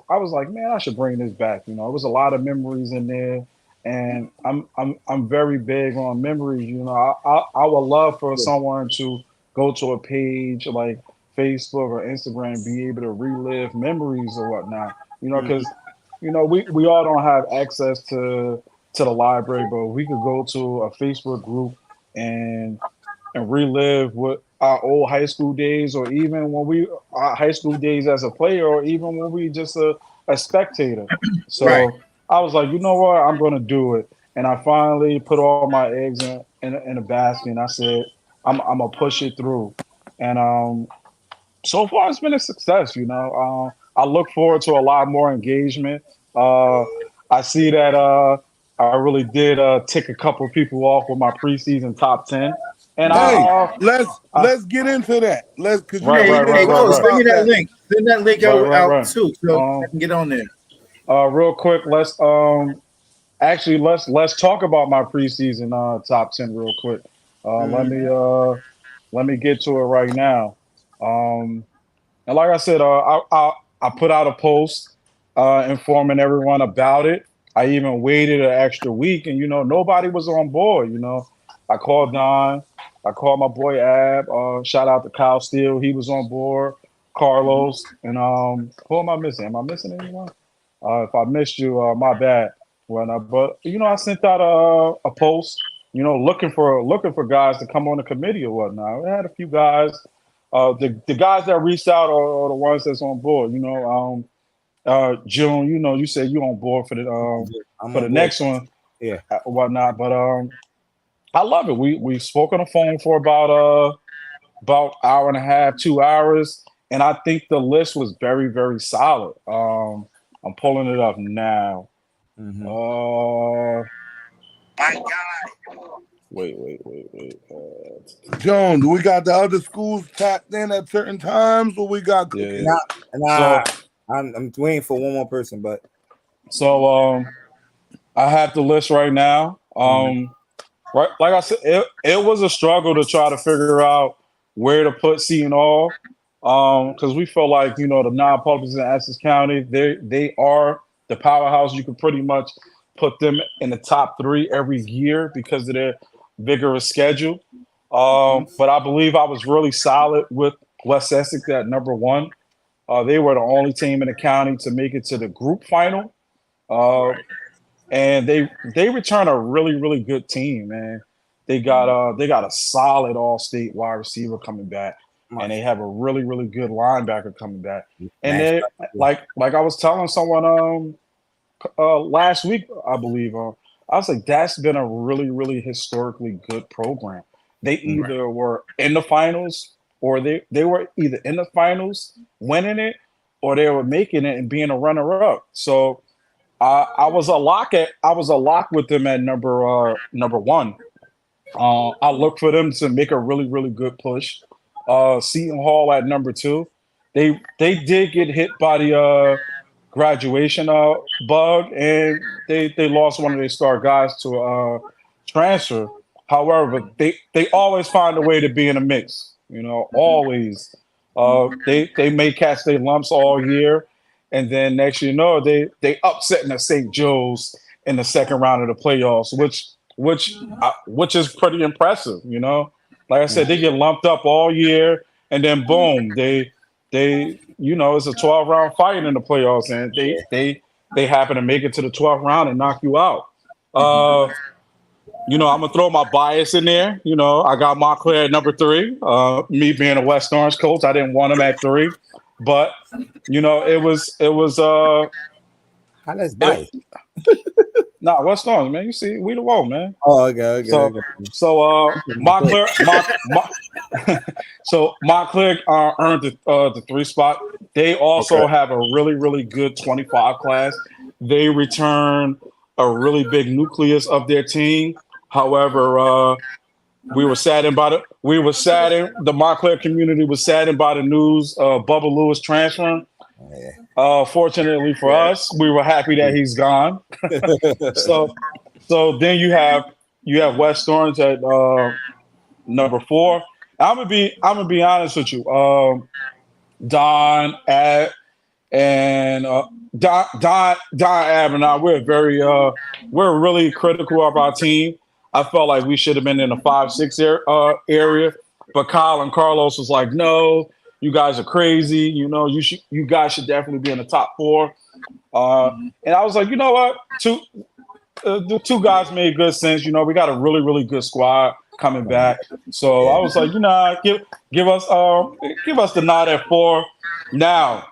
I was like, man, I should bring this back. It was a lot of memories in there, and I'm very big on memories. I would love for someone to go to a page like Facebook or Instagram and be able to relive memories or whatnot. Because we all don't have access to the library, but we could go to a Facebook group and relive what our old high school days, or even when our high school days as a player, or even when we just a spectator. So I was like, you know what, I'm going to do it. And I finally put all my eggs in a basket, and I said, I'm going to push it through. And so far, it's been a success. I I look forward to a lot more engagement. I see that I really did tick a couple of people off with my preseason top 10, and Hey, I let's get into that. Because right, Hey, right, we right, didn't right, talk Coach, right, send me about that that. link. Send that link right, right, out right. too, so I can get on there. Real quick, let's talk about my preseason top 10 real quick. Let me get to it right now. Um, and like I said, I put out a post informing everyone about it. I even waited an extra week, and nobody was on board. I called Don, I called my boy Ab. Shout out to Kyle Steele, he was on board. Carlos, and who am I missing? Am I missing anyone? If I missed you, my bad. But I sent out a post, looking for guys to come on the committee or whatnot. We had a few guys. The guys that reached out are the ones that's on board. June, you said you on board I'm for on the board. next one, Yeah. whatnot. But I love it. We spoke on the phone for about hour and a half, 2 hours, and I think the list was very, very solid. I'm pulling it up now. Mm-hmm. Wait. Joan, do we got the other schools tapped in at certain times, or we got cookies? Yeah. Nah. I'm waiting for one more person, but so I have the list right now. Right, like I said, it was a struggle to try to figure out where to put Seton Hall, because we felt like the non-publics in Essex County, they are the powerhouse. You could pretty much put them in the top 3 every year because of their vigorous schedule. But I believe I was really solid with West Essex at number 1. They were the only team in the county to make it to the group final. And they return a really, really good team, man. They got a solid all-state wide receiver coming back, and they have a really, really good linebacker coming back. And they like I was telling someone last week, I believe, I was like, that's been a really, really historically good program. They either were in the finals, or they were either in the finals winning it, or they were making it and being a runner-up. So I was a lock with them at number 1. I look for them to make a really, really good push. Seton Hall at number 2. They did get hit by the graduation bug, and they lost one of their star guys to transfer. However, they always find a way to be in a mix. Always. They may catch their lumps all year, and then next they upsetting the St. Joe's in the second round of the playoffs, which is pretty impressive. Like I said, they get lumped up all year, and then boom, they it's a 12-round fight in the playoffs, and they happen to make it to the 12th round and knock you out. I'm gonna throw my bias in there. I got Montclair at number 3. Me being a West Orange coach, I didn't want him at 3, but it was how that's bias. Nah, West Orange, man. You see, we the one, man. Oh, okay. So Montclair, so Montclair earned the 3 spot. They also have a really, really good 25 class. They return a really big nucleus of their team. However, we were saddened by it. The Montclair community was saddened by the news of Bubba Lewis transferring. Fortunately for us, we were happy that he's gone. So then you have West Orange at number 4. I'm gonna be honest with you. Don Ab and Ab and I, we're really critical of our team. I felt like we should have been in the 5-6 area, but Kyle and Carlos was like, no, you guys are crazy. You guys should definitely be in the top 4. And I was like, you know what? The 2 guys made good sense. We got a really, really good squad coming back. So I was like, give us the nod at 4. Now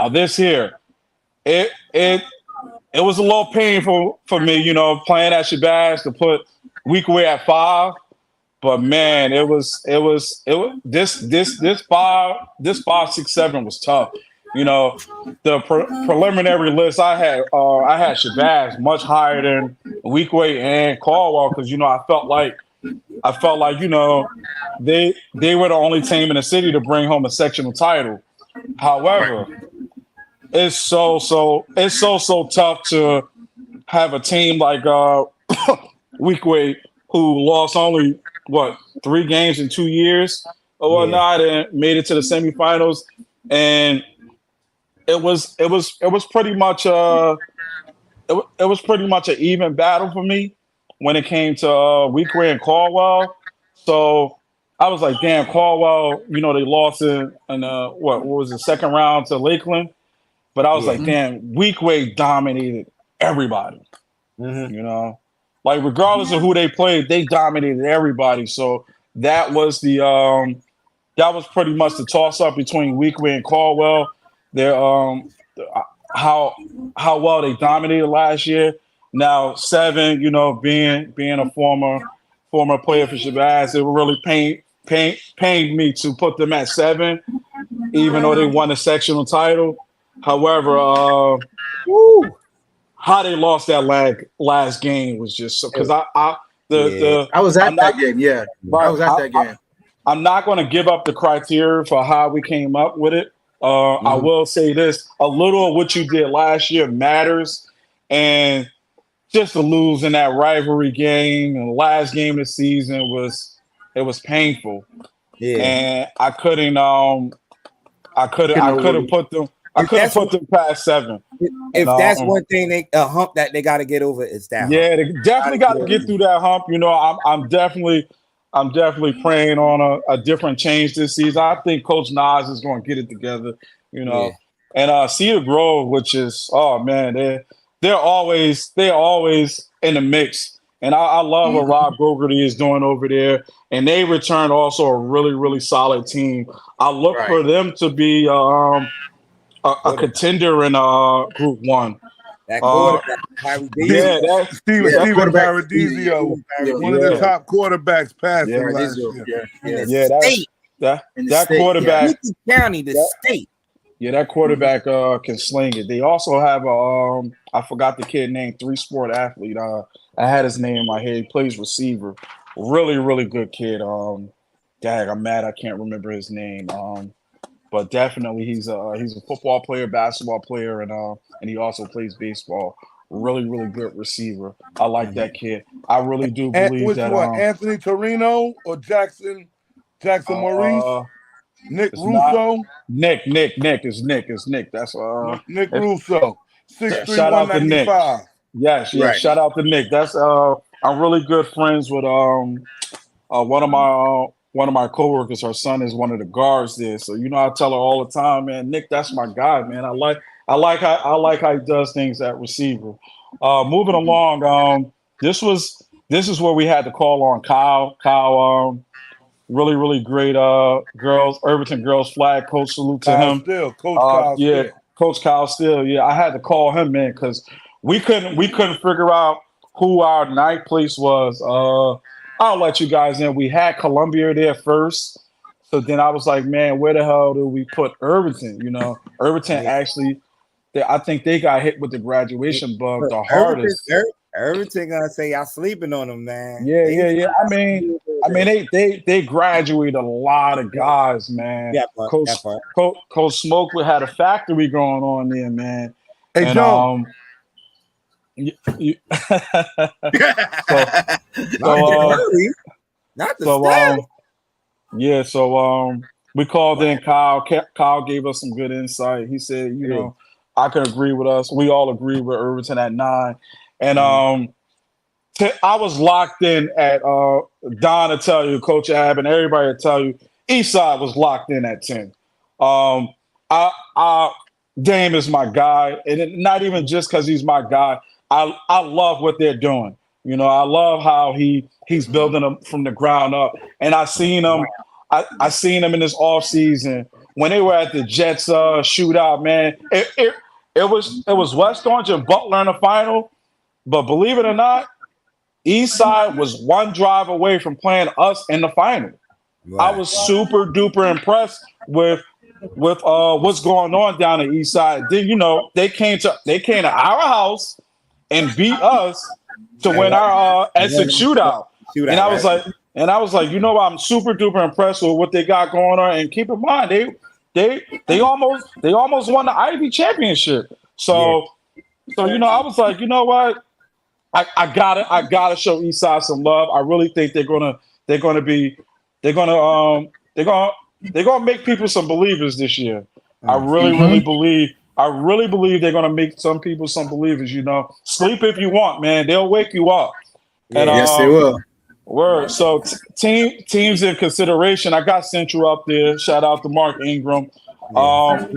this here, it was a little painful for me, playing at Shabazz to put Weekaway at 5. But man, this 5, 6, 7 was tough. You know, the preliminary list I had Shabazz much higher than Weekway and Caldwell because I felt like they were the only team in the city to bring home a sectional title. However, it's so tough to have a team like Weekway who lost only 3 games in 2 years or whatnot and made it to the semifinals, and it was pretty much it was pretty much an even battle for me when it came to Weekway and Caldwell. So I was like, damn, Caldwell, they lost in what was the second round to Lakeland, but I was like, damn, Weekway dominated everybody. Like regardless of who they played, they dominated everybody. So that was that was pretty much the toss up between Weekway and Caldwell. Their how well they dominated last year. Now Seven, being a former player for Shabazz, it would really pained me to put them at 7, even though they won a sectional title. However, how they lost that last game was just because I was at that game. Yeah, I was at that game. I'm not going to give up the criteria for how we came up with it. I will say this: a little of what you did last year matters, and just to lose in that rivalry game and the last game of the season was painful. And I couldn't put them. I couldn't put them past 7. If that's one thing a hump that they got to get over is that. Yeah, they definitely got to get through that hump. I'm definitely praying on a different change this season. I think Coach Nas is going to get it together. And Cedar Grove, which is they're always in the mix. And I love what Rob Gogarty is doing over there. And they returned also a really, really solid team. I look for them to be a contender in Group 1. That quarterback, Steven Paradisio, one of the top quarterbacks passing last year. That quarterback, County, the state. Yeah, that quarterback can sling it. They also have I forgot the kid named 3-sport athlete. I had his name in my head. He plays receiver. Really, really good kid. I'm mad I can't remember his name. But definitely he's a football player, basketball player, and he also plays baseball. Really, really good receiver. I like that kid. I really do believe that. Anthony Torino or Jackson Maurice? Nick Russo? Nick. It's Nick. That's Nick Russo. 6'3", shout out to Nick. 195. Yes. Right. Shout out to Nick. That's I'm really good friends with one of my coworkers. Her son is one of the guards there. So I tell her all the time, man, Nick, that's my guy, man. I like how he does things at receiver. Moving along, this is where we had to call on Kyle. Kyle, really, really great Irvington girls flag coach. Salute to him. Coach Kyle Steele. Yeah, I had to call him, man, because we couldn't figure out who our ninth place was. I'll let you guys in. We had Columbia there first. So then I was like, man, where the hell do we put Irvington? Irvington actually, I think they got hit with the graduation bug the hardest. Irvington gonna say y'all sleeping on them, man. Yeah. I mean, they graduated a lot of guys, man. Yeah, Coach Smoke had a factory going on there, man. Hey, and, Joe. We called in Kyle. Kyle gave us some good insight. He said, I can agree with us. We all agree with Irvington at 9. And I was locked in at Don to tell you, Coach Ab, and everybody to tell you, Eastside was locked in at 10. Dame is my guy, and not even just because he's my guy. I love what they're doing. I love how he's building them from the ground up. And I seen him. I seen him in this off season when they were at the Jets shootout. Man, it was West Orange and Butler in the final. But believe it or not, Eastside was one drive away from playing us in the final. Right. I was super duper impressed with with what's going on down the east side. Then they came to our house and beat us to win our Essex shootout. And I was like, I'm super duper impressed with what they got going on. And keep in mind, they almost won the Ivy championship. So I was like, you know what? I gotta show Eastside some love. I really think they're gonna make people some believers this year. I really believe they're gonna make some people some believers. Sleep if you want, man. They'll wake you up. And yes, they will. Word. So teams in consideration. I got Central up there. Shout out to Mark Ingram. Orange,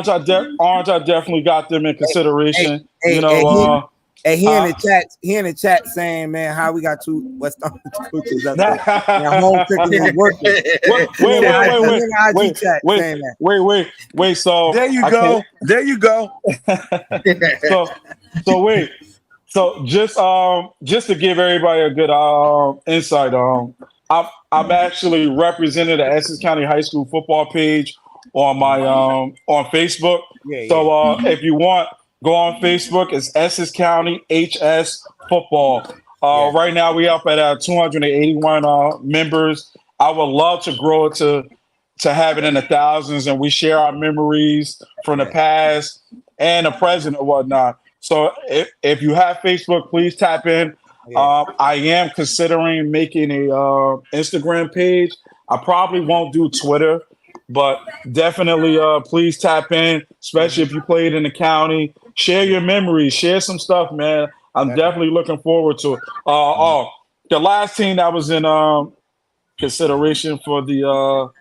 I definitely got them in consideration. He in the chat saying, man, how we got two West Orange coaches up there. Home cooking is working. Wait. So there you go. There you go. So wait. So just to give everybody a good insight, I'm actually represented the Essex County High School football page on my on Facebook. If you want, go on Facebook. It's Essex County HS Football. Right now we up at 281 members. I would love to grow it to have it in the thousands, and we share our memories from the past and the present or whatnot. So if you have Facebook, please tap in. I am considering making a Instagram page. I probably won't do Twitter, but definitely please tap in, especially if you played in the county. Share your memories, share some stuff, man. I'm definitely looking forward to it. The last team that was in consideration for the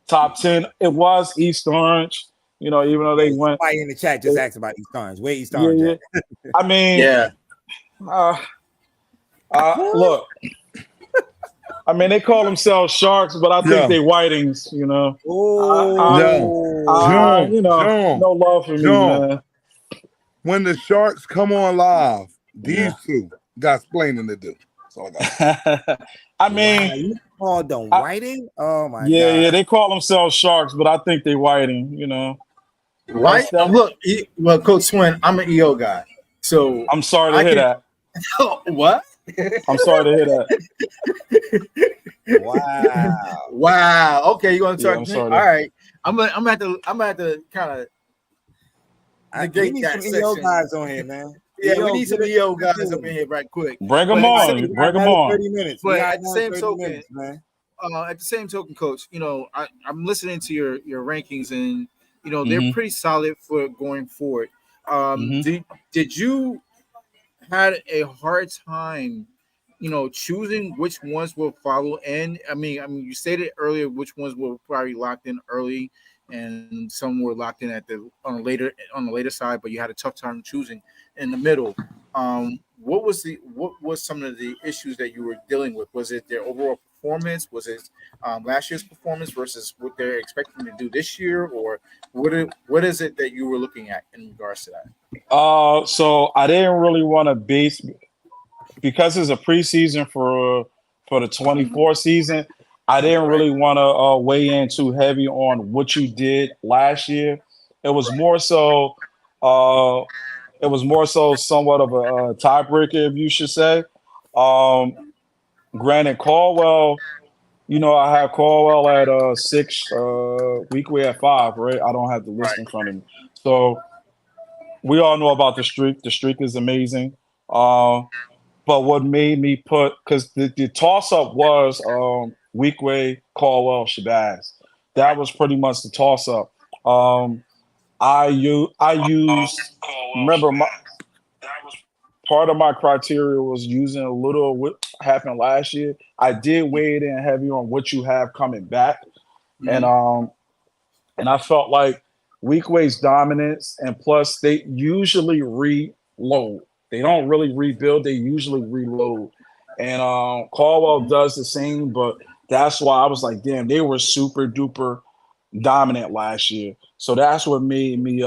top 10, it was East Orange. Even though they went. Somebody in the chat just asked about East Orange. Where East Orange at? I mean, look. I mean, they call themselves Sharks, but I think they Whitings. No love for me, man. When the Sharks come on live, these two got explaining to do. That's all I got. I mean, you called them Whiting? Oh my god. Yeah, they call themselves Sharks, but I think they Whiting. Right? Look, Coach Swin, I'm an EO guy, so I'm sorry to hear that. What? I'm sorry to hear that. Wow. Okay, you want to talk? All right. I'm gonna have to kind of negate need that some section. EO guys on here, man. Yeah, we need some EO guys up in here right quick. Bring them on. 30 minutes. But at the same token, Coach, I'm listening to your rankings, and they're pretty solid for going forward. Did you had a hard time, choosing which ones will follow? And I mean, you stated earlier which ones were probably locked in early, and some were locked in on the later side. But you had a tough time choosing in the middle. What was some of the issues that you were dealing with? Was it their overall performance? Was it last year's performance versus what they're expecting to do this year, or what is it that you were looking at in regards to that? So I didn't really want to base, because it's a preseason for the 24 season. I didn't really want to weigh in too heavy on what you did last year. It was more so. It was more so somewhat of a tiebreaker, if you should say. Granted, Caldwell, I have Caldwell at 6, Weekway at 5, right? I don't have the list in front of me. So we all know about the streak. The streak is amazing. But what made me because the toss-up was Weekway, Caldwell, Shabazz. That was pretty much the toss-up. I used, remember, part of my criteria was using a little of what happened last year. I did weigh it in heavy on what you have coming back. And I felt like Weekway's dominance, and plus they usually reload. They don't really rebuild, they usually reload. And Caldwell does the same, but that's why I was like, damn, they were super duper dominant last year. So that's what made me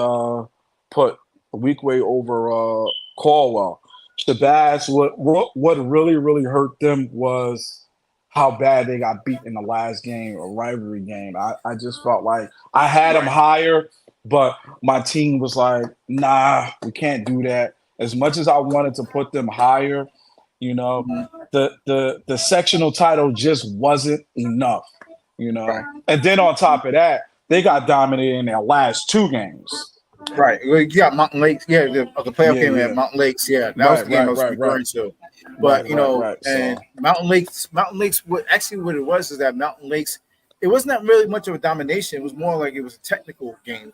put Weekway over Caldwell. Shabazz, what really, really hurt them was how bad they got beat in the last game, a rivalry game. I just felt like I had them higher, but my team was like, nah, we can't do that. As much as I wanted to put them higher, you know, the sectional title just wasn't enough, you know. And then on top of that, they got dominated in their last 2 games. Right. Well, you got Mountain Lakes. Yeah, the playoff game at Mountain Lakes. Yeah, that was the game I was referring to. But and Mountain Lakes. What it was is that Mountain Lakes. It wasn't that really much of a domination. It was more like it was a technical game,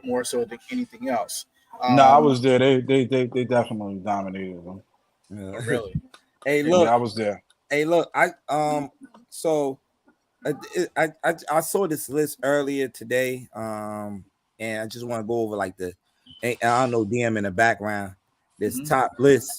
more so than anything else. No, I was there. They definitely dominated them. Oh, really? Hey, look, yeah, I was there. Hey, look, so I saw this list earlier today, and I just want to go over like I don't know, DM in the background, this top list,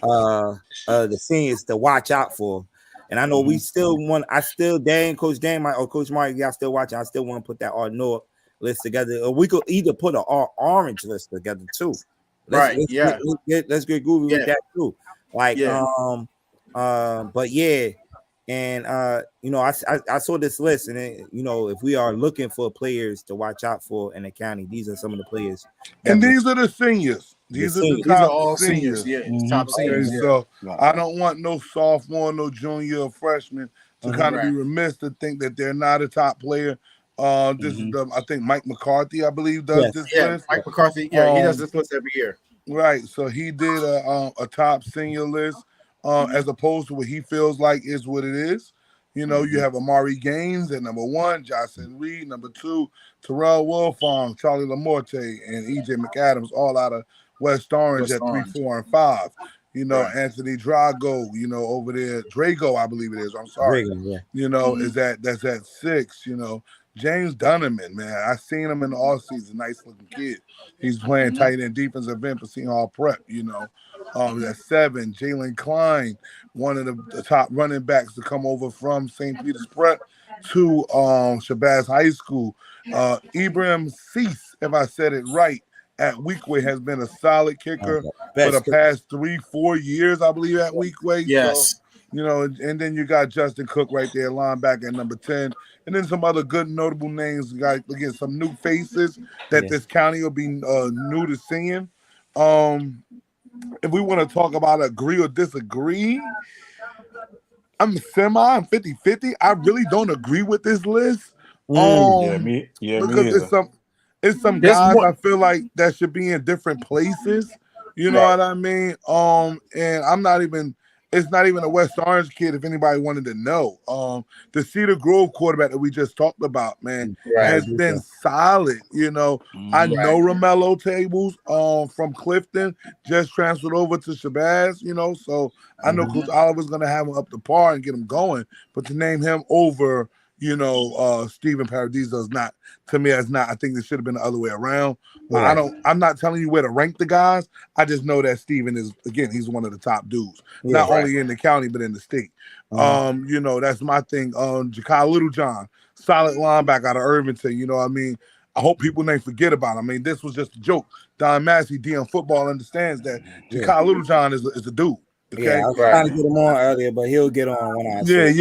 the seniors to watch out for. And I know we still want. Coach Dan, Coach Mark, y'all still watching. I still want to put that all North list together, or we could either put an all orange list together too. Let's get groovy with that too. Like, but yeah, and I saw this list, and if we are looking for players to watch out for in the county, these are some of the players. And these are the seniors. These are the top seniors. Yeah, top seniors. Okay, so I don't want no sophomore, no junior, or freshman to kind of be remiss to think that they're not a top player. This is I think Mike McCarthy, I believe, does this list. Mike McCarthy, he does this list every year. Right, so he did a top senior list as opposed to what he feels like is what it is. You have Amari Gaines at number 1, Jocelyn Reed, number 2, Terrell Wilfong, Charlie Lamorte, and EJ McAdams, all out of West Orange at 3, 4, and 5. Anthony Drago, over there, Drago, I believe it is. I'm sorry. Drago, that's at 6. James Dunneman, man, I seen him in the offseason. Nice looking kid. He's playing tight end defensive end for Seton Hall Prep. That's 7. Jalen Klein, one of the top running backs to come over from St. Peter's Prep to Shabazz High School. Ibrahim Cease, if I said it right, at Weekway has been a solid kicker for the past 3-4 years, I believe, at Weekway. Yes. So, and then you got Justin Cook right there, linebacker at number 10. And then some other good notable names. You got, again, some new faces that this county will be new to seeing. If we want to talk about agree or disagree, I'm 50-50. I really don't agree with this list. Me because it's some guys I feel like that should be in different places. You know what I mean? And I'm not even. It's not even a West Orange kid, if anybody wanted to know. The Cedar Grove quarterback that we just talked about, man, has been solid. I know Romello Tables from Clifton just transferred over to Shabazz, so I know Coach Oliver's going to have him up to par and get him going. But to name him over, Stephen Paradiso is not, to me, that's not. I think it should have been the other way around. I'm not telling you where to rank the guys. I just know that Stephen is, again, he's one of the top dudes, not only in the county, but in the state. That's my thing. Jakai Littlejohn, solid linebacker out of Irvington. You know what I mean? I hope people ain't forget about him. I mean, this was just a joke. Don Massey, DM Football, understands that Jakai Littlejohn is a dude. Okay, I was trying to get him on earlier, but he'll get on when I say.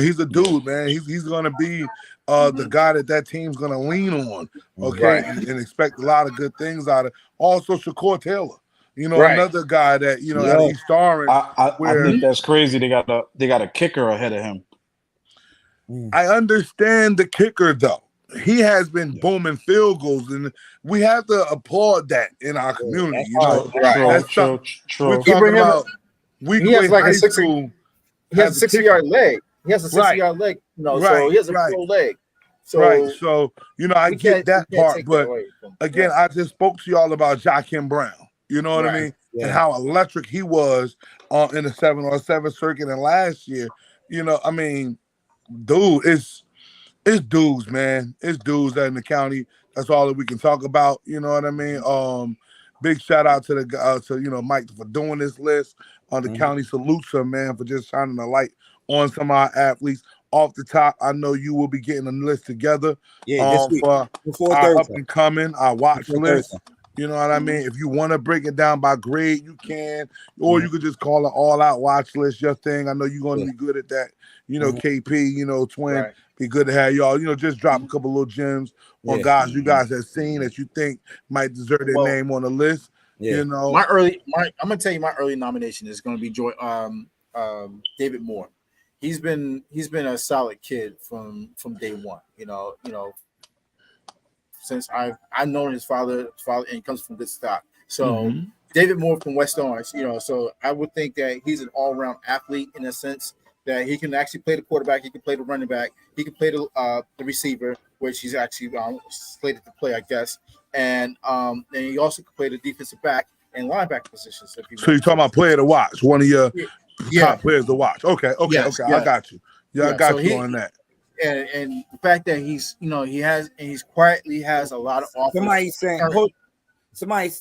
He's a dude, man. He's gonna be the guy that team's gonna lean on, okay, and expect a lot of good things out of. Also, Shakur Taylor, another guy that out of East Orange. I think that's crazy. They got a kicker ahead of him. I understand the kicker though. He has been booming field goals, and we have to applaud that in our community. That's true. We're talking about. He has like a 60-yard leg. He has a 60-yard leg. So he has a pro leg. So I get that part, but again, I just spoke to y'all about Joakim Brown. You know what I mean? And how electric he was in the 7-on-7 circuit. And last year, I mean, dude, it's dudes, man. It's dudes that in the county. That's all that we can talk about. You know what I mean? Big shout out to the Mike for doing this list. The county salutes him, man, for just shining a light on some of our athletes. Off the top, I know you will be getting a list together this week. for our up and coming, our watch list. You know what I mean? If you want to break it down by grade, you can, or you could just call it all-out watch list, your thing. I know you're going to be good at that. You know, KP, you know, Twin, be good to have y'all. You know, just drop a couple little gems on guys you guys have seen that you think might deserve their name on the list. You know, I'm gonna tell you my early nomination is going to be David Moore. He's been a solid kid from day one. You know, since I've known his father, and he comes from good stock. So David Moore from West Orange, you know, so I would think that he's an all-around athlete in a sense that he can actually play the quarterback, he can play the running back, he can play the receiver, which he's actually slated to play, I guess, and he also can play the defensive back and linebacker positions. So you're talking about player to watch, one of your top players to watch. Okay, I got you. I got you on that. And the fact that he's quietly has a lot of offers.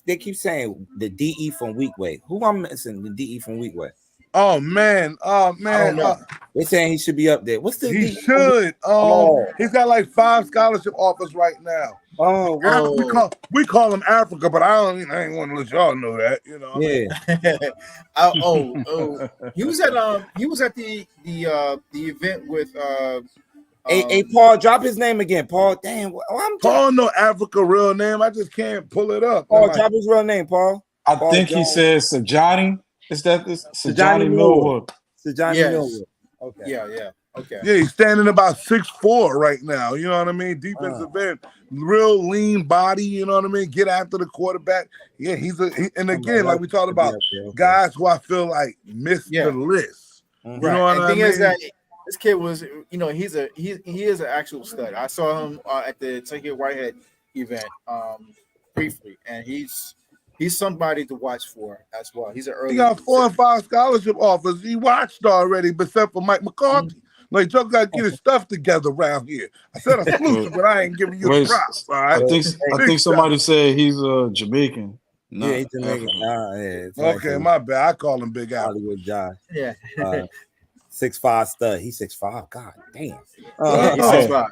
They keep saying the DE from Weekway. Who I'm missing? The DE from Weekway. Oh man. They're saying he should be up there. What's the he DE? should. He's got like 5 scholarship offers right now. We call him Africa, but I ain't want to let y'all know that. You know. He was at the event with Hey, Paul, drop his name again. Paul, damn. Paul know Africa real name. I just can't pull it up. Paul, drop his real name, Paul. I think he says Sajani. Is that this? Sajani Millwood. Sajani Millwood. Okay. Yeah. Okay. Yeah, he's standing about 6'4" right now. You know what I mean? Defensive end, real lean body. You know what I mean? Get after the quarterback. Yeah, and again, like we talked about, guys who I feel like missed the list. You know what I mean? Is that this kid was, you know, he is an actual stud. I saw him at the Tahir Whitehead event briefly, and he's somebody to watch for as well. He's an early. He got 4 or 5 scholarship offers. He watched already, except for Mike McCarthy. Like, Joe got to get his stuff together around here. I said exclusive, but I ain't giving you the props. All right? I think somebody said he's Jamaican. Yeah, he's Jamaican. Okay, my bad. I call him Big Al. Hollywood Josh. Yeah. 6'5" stud. He's 6'5". God damn. He's 6'5",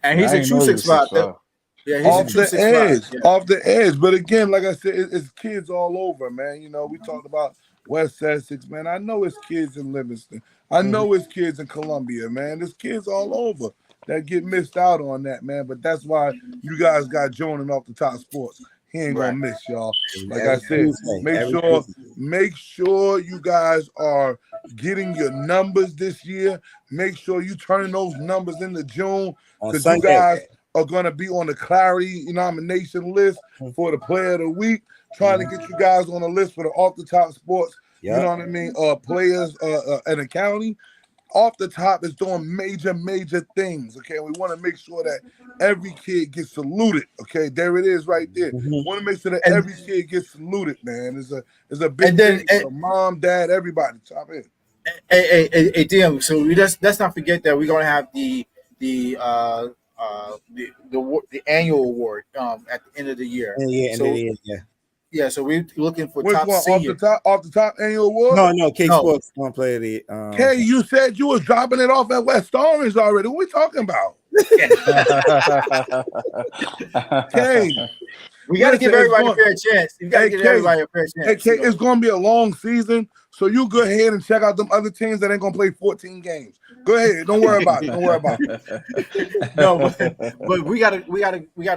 and he's a true 6'5". Yeah, he's off a true the 6'5". edge, off the edge. But again, like I said, it's kids all over, man. You know, we talked about West Essex, man. I know it's kids in Livingston. I know it's kids in Columbia, man. There's kids all over that get missed out on that, man. But that's why you guys got Jonan off the top sports. He ain't gonna miss y'all. Like I said, make sure you guys are getting your numbers this year. Make sure you turning those numbers into June, because you guys are gonna be on the Clarity nomination list for the Player of the Week. Trying to get you guys on the list for the off the top sports. You know what I mean? Players in the county. Off the top is doing major things. Okay, we want to make sure that every kid gets saluted. Okay, there it is right there. We want to make sure that every kid gets saluted, man. It's a big thing for mom, dad, everybody. Top in. Hey, DM. So let's not forget that we're gonna have the annual award at the end of the year. Yeah, so we're looking for which top one, senior. Off the top annual award? No, K Sports one player of the K, you said you was dropping it off at West Orange already. What we talking about? K, we got to give everybody a fair chance. You got to give everybody a fair chance. Hey, K, it's going to be a long season, so you go ahead and check out them other teams that ain't going to play 14 games. Go ahead. Don't worry about it. No, but we gotta.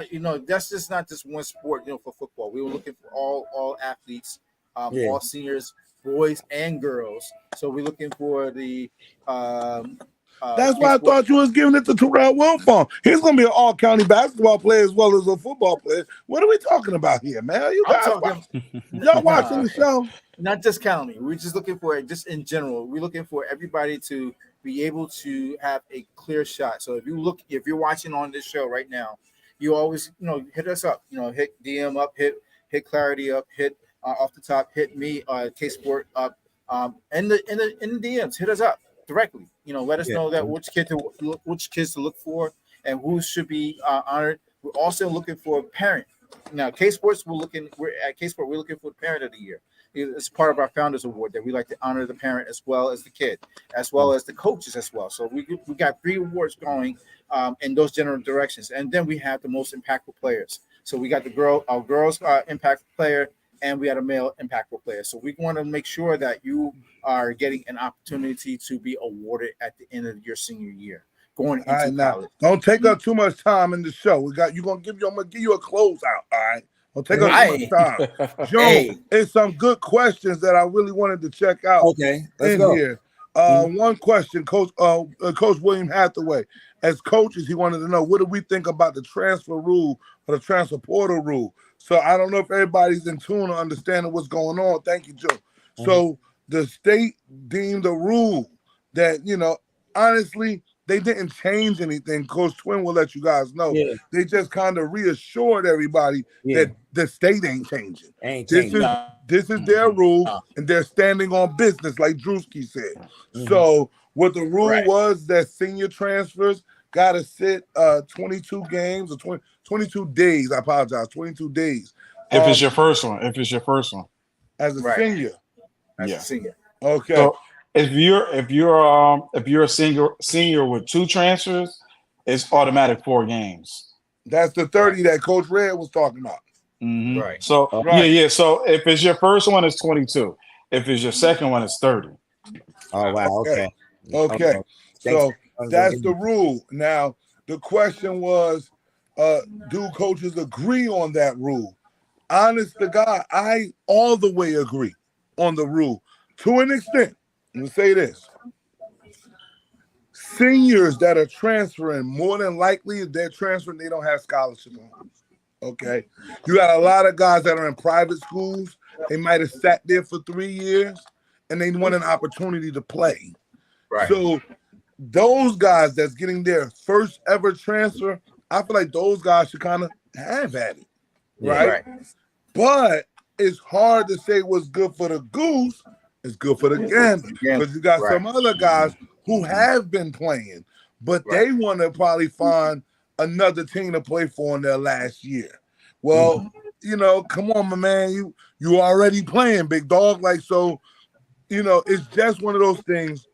You know, that's just not just one sport. You know, for football, we were looking for all athletes, all seniors, boys and girls. So we're looking for the. That's why I thought you was giving it to Terrell Wilfong. He's gonna be an all-county basketball player as well as a football player. What are we talking about here, man? You guys y'all watching the show? Not just county. We're just looking for it. Just in general, we're looking for everybody to be able to have a clear shot. So if you're watching on this show right now, you always, hit us up. Hit DM up, hit Clarity up, hit off the top, hit me, K Sport up, in the DMs, hit us up directly. Let us know that which kids to look for and who should be honored. We're also looking for a parent. Now, K Sports, we're at K Sport. We're looking for the parent of the year. It's part of our Founders Award that we like to honor the parent as well as the kid, as well as the coaches as well. So we got 3 awards going in those general directions, and then we have the most impactful players. So we got our girls impact player, and we had a male impactful player. So we want to make sure that you are getting an opportunity to be awarded at the end of your senior year, going into college. Don't take up too much time in the show. I'm gonna give you a closeout. All right. Don't take up too much time. Joe, it's some good questions that I really wanted to check out. Okay, let's go. Here. One question, Coach William Hathaway. As coaches, he wanted to know, what do we think about the transfer rule or the transfer portal rule? So I don't know if everybody's in tune or understanding what's going on. Thank you, Joe. So the state deemed a rule that, honestly, they didn't change anything. Coach Twin will let you guys know. Yeah. They just kind of reassured everybody that the state ain't changing. This is their rule, and they're standing on business, like Drewski said. So what the rule was that senior transfers got to sit 22 games or 22 days. I apologize, 22 days. If it's your first one. As a senior. As a senior. Okay. So if you're a senior with 2 transfers, it's automatic 4 games. That's the 30 that Coach Red was talking about. Mm-hmm. Right. So yeah. So if it's your first one, it's 22. If it's your second one, it's 30. Oh wow. Okay. So that's the rule. Now the question was, do coaches agree on that rule? Honest to God, I all the way agree on the rule to an extent. Let me say this. Seniors that are transferring, more than likely, if they're transferring, they don't have scholarship on. Okay. You got a lot of guys that are in private schools. They might have sat there for 3 years and they want an opportunity to play. Right. So those guys that's getting their first ever transfer, I feel like those guys should kind of have at it. Right? But it's hard to say what's good for the goose is good for the gander. Because you got some other guys who have been playing, but they want to probably find another team to play for in their last year. Well, come on, my man. You already playing, big dog. Like, so, it's just one of those things.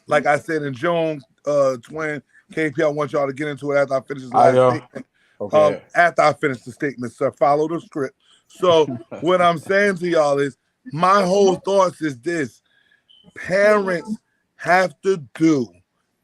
Like I said, in June, Twin, KP, I want y'all to get into it after I finish this last statement. Okay. After I finish the statement, sir, follow the script. So what I'm saying to y'all is, my whole thoughts is this. Parents have to do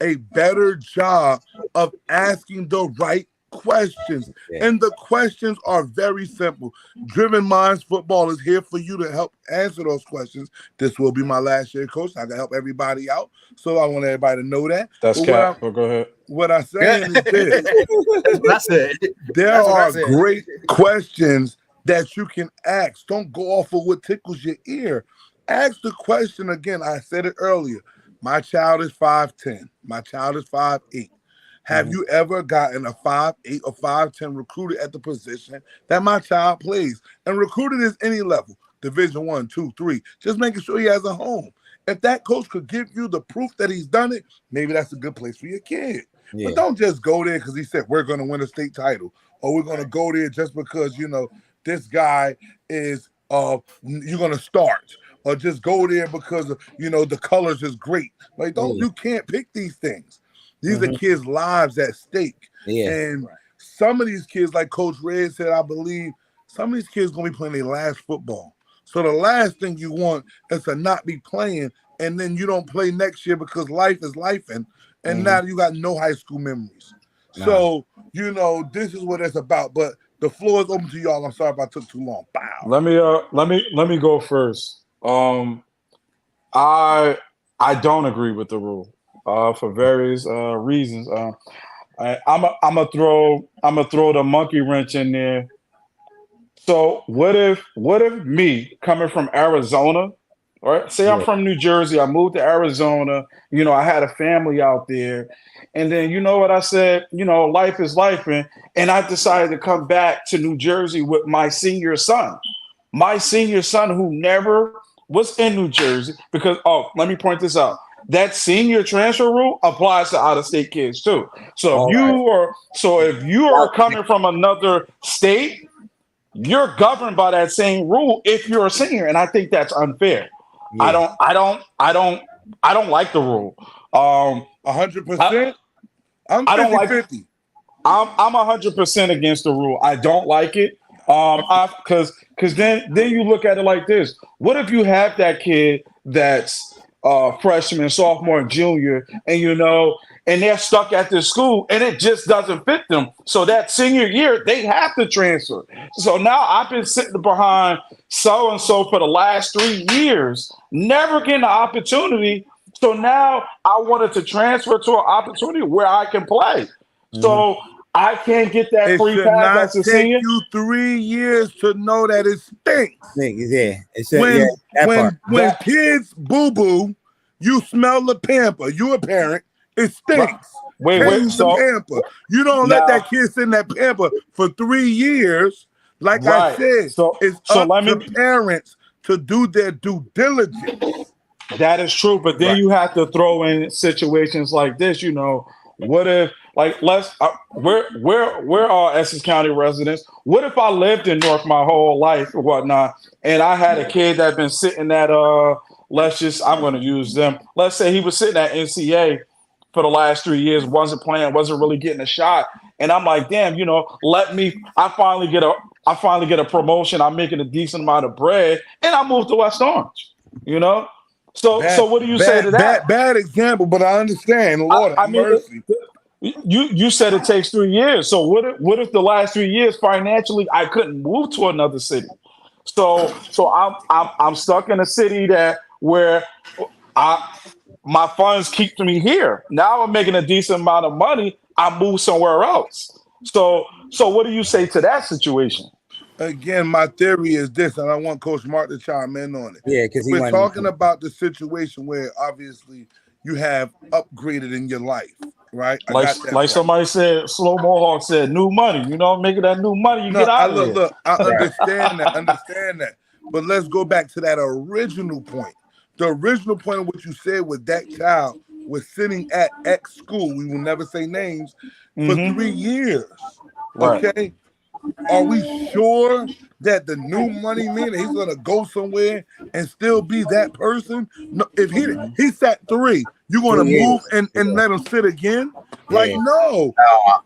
a better job of asking the right questions. And the questions are very simple. Driven Minds Football is here for you to help answer those questions. This will be my last year, coach. I can help everybody out. So I want everybody to know that. That's cap. Go ahead. What I'm saying is this. There are great questions that you can ask. Don't go off of what tickles your ear. Ask the question again. I said it earlier. My child is 5'10". My child is 5'8". Have you ever gotten a 5'8" or 5'10" recruited at the position that my child plays? And recruited is any level, Division 1, 2, 3. Just making sure he has a home. If that coach could give you the proof that he's done it, maybe that's a good place for your kid. Yeah. But don't just go there because he said we're going to win a state title, or we're going to go there just because, this guy is you're going to start, or just go there because the colors is great. Like, you can't pick these things. These are kids' lives at stake. Yeah. And some of these kids, like Coach Red said, I believe some of these kids going to be playing their last football. So the last thing you want is to not be playing, and then you don't play next year because life is life, and now you got no high school memories. Nah. So, this is what it's about. But the floor is open to y'all. I'm sorry if I took too long. Bow. Let me go first. I don't agree with the rule for various reasons. I'm gonna throw the monkey wrench in there. So what if me coming from Arizona, right? Say I'm from New Jersey, I moved to Arizona, I had a family out there, and then you know what I said, life is life, and I decided to come back to New Jersey with my senior son who never was in New Jersey, because let me point this out. That senior transfer rule applies to out-of-state kids too. So if you are coming from another state, you're governed by that same rule if you're a senior, and I think that's unfair. Yeah. I don't like the rule. 100%. I'm 50-50. I'm 100% against the rule. I don't like it. Because then you look at it like this. What if you have that kid that's freshman, sophomore, and junior, and they're stuck at this school and it just doesn't fit them. So that senior year, they have to transfer. So now I've been sitting behind so and so for the last 3 years, never getting the opportunity. So now I wanted to transfer to an opportunity where I can play. So I can't get that free pass as a senior. It should not take you 3 years to know that it stinks. Yeah, When kids boo-boo, you smell the pamper. You a parent. It stinks. Change the pamper. You don't let that kid sit in that pamper for 3 years. Like I said, it's up to parents to do their due diligence. That is true, but then you have to throw in situations like this. What if, we're all Essex County residents. What if I lived in North my whole life or whatnot, and I had a kid that been sitting at I'm going to use them. Let's say he was sitting at NCA for the last 3 years, wasn't playing, wasn't really getting a shot, and I'm like, damn, I finally get a promotion. I'm making a decent amount of bread, and I moved to West Orange. So what do you say to that? Bad example, but I understand. Lord have mercy. You said it takes 3 years. So what if the last 3 years financially I couldn't move to another city? So I'm stuck in a city where my funds keep me here. Now I'm making a decent amount of money. I move somewhere else. So what do you say to that situation? Again, my theory is this, and I want Coach Mark to chime in on it. Yeah, because we're talking about the situation where obviously you have upgraded in your life, right? Like somebody said, Slow Mohawk said, new money. Making that new money, you get out of there. Look, I understand that. But let's go back to that original point. The original point of what you said was that child was sitting at X school. We will never say names for 3 years. Okay. Are we sure that the new money means he's gonna go somewhere and still be that person? No, if he sat 3, you're gonna move and let him sit again? Like, no.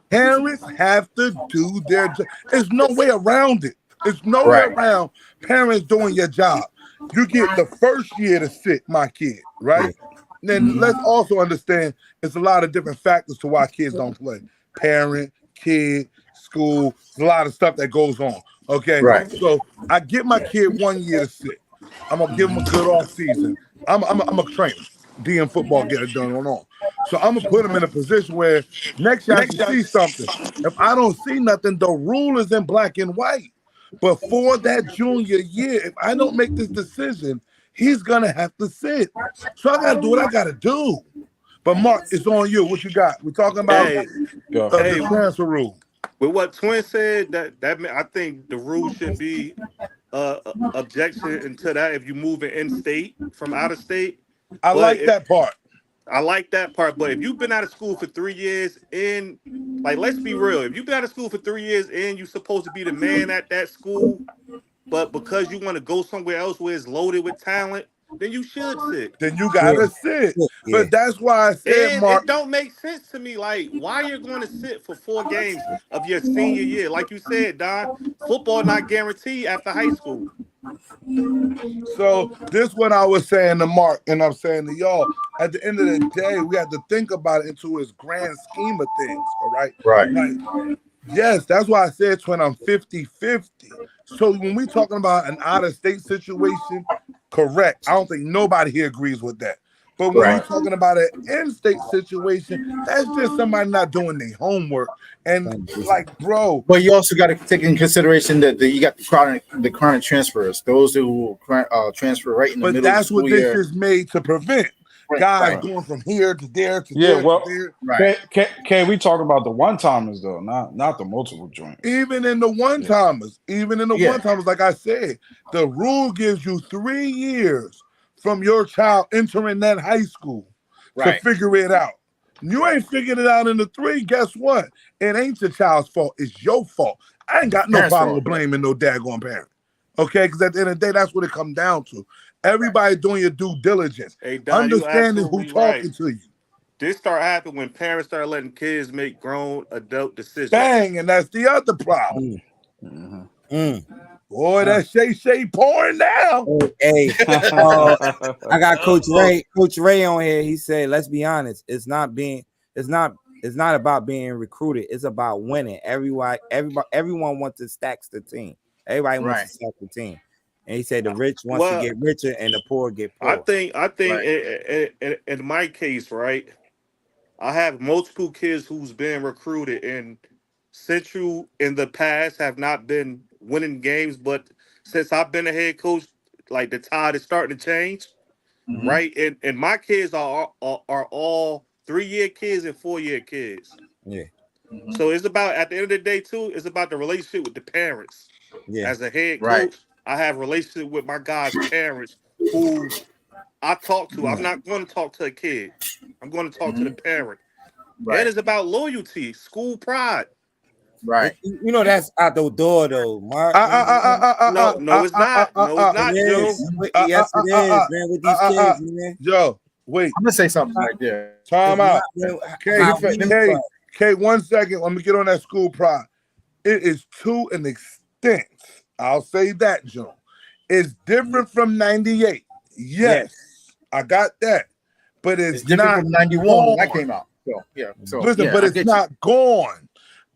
Parents have to do their job. There's no way around it. There's no way around parents doing your job. You get the first year to sit my kid, right? Then let's also understand it's a lot of different factors to why kids don't play. Parent, kid, school, a lot of stuff that goes on. Okay, so I get my kid 1 year to sit. I'm gonna give him a good off season. I'm a trainer, DM football, get it done on all. So I'm gonna put him in a position where next year I can see something. If I don't see nothing, the rule is in black and white. But for that junior year, if I don't make this decision, he's gonna have to sit. So I gotta do what I gotta do. But Mark, it's on you. What you got? We're talking about the transfer rule. With what Twin said, that I think the rule should be objection into that if you move in state from out of state. I like that part. But if you've been out of school for 3 years and let's be real, if you've been out of school for 3 years and you're supposed to be the man at that school, but because you want to go somewhere else where it's loaded with talent, then you should sit. Then you gotta sit. Yeah. But that's why I said, Mark, it don't make sense to me. Like, why you're going to sit for 4 games of your senior year? Like you said, Don, football not guaranteed after high school. So this what I was saying to Mark, and I'm saying to y'all, at the end of the day, we have to think about it into its grand scheme of things, all right? Right. Like, yes, that's why I said when I'm 50-50. So when we're talking about an out-of-state situation, correct. I don't think nobody here agrees with that. But when we're talking about an in-state situation, that's just somebody not doing their homework. And like, bro. But you also got to take in consideration that you got the chronic transfers, those who transfer right in the middle of the school year. But that's what this is made to prevent. Guys going from here to there to there to there. Right. Can we talk about the one-timers though, not the multiple joints? Even in the one-timers, one-timers, like I said, the rule gives you 3 years from your child entering that high school to figure it out. You ain't figured it out in the 3, guess what? It ain't your child's fault, it's your fault. I ain't got no problem with blaming no daggone parent. Okay, because at the end of the day, that's what it comes down to. Everybody doing your due diligence. Hey, Don, understanding who's talking to you. This start happening when parents start letting kids make grown adult decisions. Bang, and that's the other problem. Boy, that Shay pouring now. Hey, I got Coach Ray on here. He said, "Let's be honest. It's not about being recruited. It's about winning. Everyone wants to stack the team. Everybody wants to stack the team." And he said the rich wants to get richer and the poor get poor. I think in my case, right, I have multiple kids who's been recruited, and Central in the past have not been winning games, but since I've been a head coach, like the tide is starting to change, right? And my kids are all 3-year kids and 4-year kids. Yeah. So it's about, at the end of the day too, it's about the relationship with the parents. Yeah. As a head coach, I have a relationship with my guys' parents who I talk to. I'm not going to talk to a kid. I'm going to talk to the parent. And it's about loyalty, school pride. Right. You know that's out the door though, Mark. No, it's not. No, it's not, Joe. Yes, it is, man. With these kids, man. Joe, wait. I'm gonna say something right there. Time out. Okay, 1 second. Let me get on that school pride. It is to an extent. I'll say that, Joe. It's different from 98. Yes. I got that. But it's different not from 91 when that came out. So, listen, but it's not gone.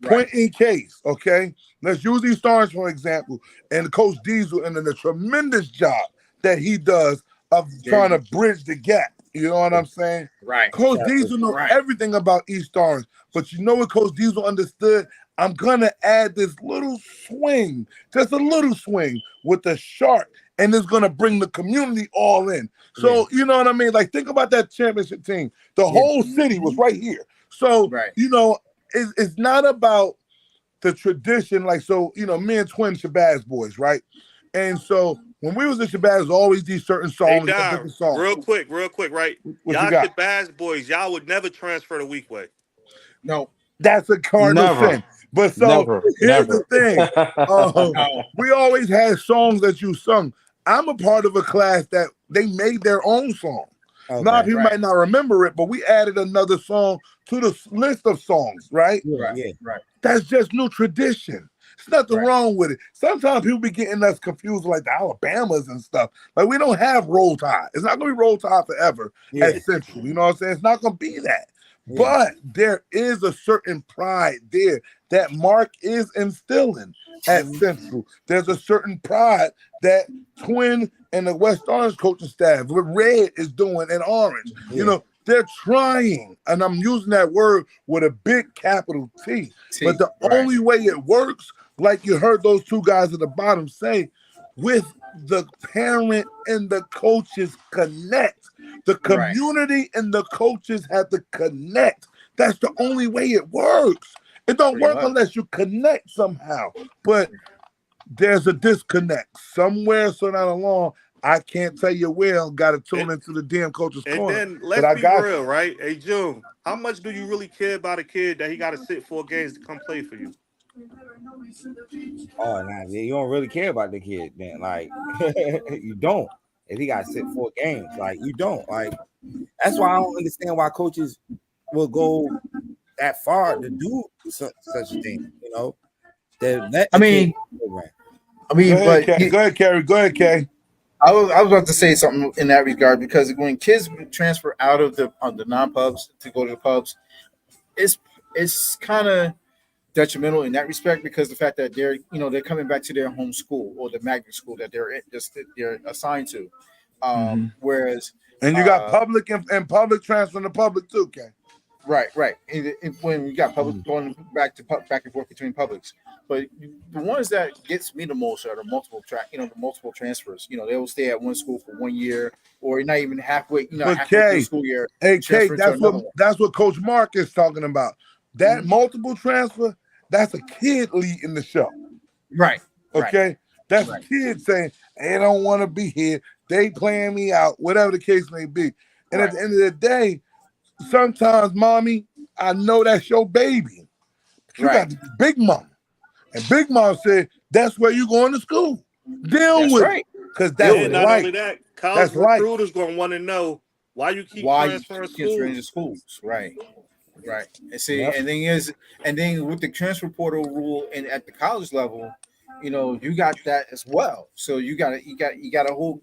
Point in case, okay? Let's use these stars for example, and Coach Diesel and the tremendous job that he does of trying to bridge the gap. You know what I'm saying? Right. Coach Diesel knows everything about East Orange, but you know what Coach Diesel understood? I'm gonna add this little swing, just a little swing with the shark, and it's gonna bring the community all in. So you know what I mean? Like, think about that championship team. The whole city was right here. So you know, it's not about the tradition. Like, so you know, me and Twin Shabazz boys, right? And so when we was in Shabazz, there's always these certain songs, different songs. Real quick, right? What y'all you got? Shabazz boys, y'all would never transfer to Weekway. No. That's a cardinal sin. But so here's the thing. We always had songs that you sung. I'm a part of a class that they made their own song. A lot of people might not remember it, but we added another song to the list of songs, right? Right. That's just new tradition. There's nothing wrong with it. Sometimes people be getting us confused like the Alabamas and stuff. Like, we don't have Roll Tide. It's not going to be Roll Tide forever at Central. You know what I'm saying? It's not going to be that. But there is a certain pride there that Mark is instilling at Central. There's a certain pride that Twin and the West Orange coaching staff, what Red is doing in Orange. You know, they're trying, and I'm using that word with a big capital T. But the only way it works, like you heard those two guys at the bottom say, with the parent and the coaches connect. The community and the coaches have to connect. That's the only way it works. It don't work unless you connect somehow. But there's a disconnect somewhere. So down along, I can't tell you where. Got to tune into the damn coach's corner. And then let's be real, right? Hey, June, how much do you really care about a kid that he got to sit 4 games to come play for you? Oh, nah, you don't really care about the kid, man. Like, you don't. If he got to sit 4 games, like, you don't. Like, that's why I don't understand why coaches will go that far to do such a thing. You know, go ahead, Carrie. Go ahead, Kay. I was about to say something in that regard, because when kids transfer out of the non-pubs to go to the pubs, it's kind of detrimental in that respect, because the fact that they're coming back to their home school or the magnet school that they're assigned to, whereas you got public and public transferring to public too, Kay. Right. And when we got public going back and forth between publics, but the ones that gets me the most are the multiple transfers. You know, they will stay at one school for 1 year, or not even halfway. You know, halfway through the school year. Hey, Kay, that's what Coach Mark is talking about. That multiple transfer, that's a kid leading the show. Right. Okay. That's a kid saying, they don't want to be here. They playing me out, whatever the case may be. And at the end of the day, sometimes, mommy, I know that's your baby. You got to be Big Mom. And Big Mom said, that's where you going to school. Deal with it. Because that's not right. only that, college recruiters going to want to know, Why you keep why you transferring keep transferring to schools? schools, right? Right. And see, and then with the transfer portal rule and at the college level, you got that as well. So you got a whole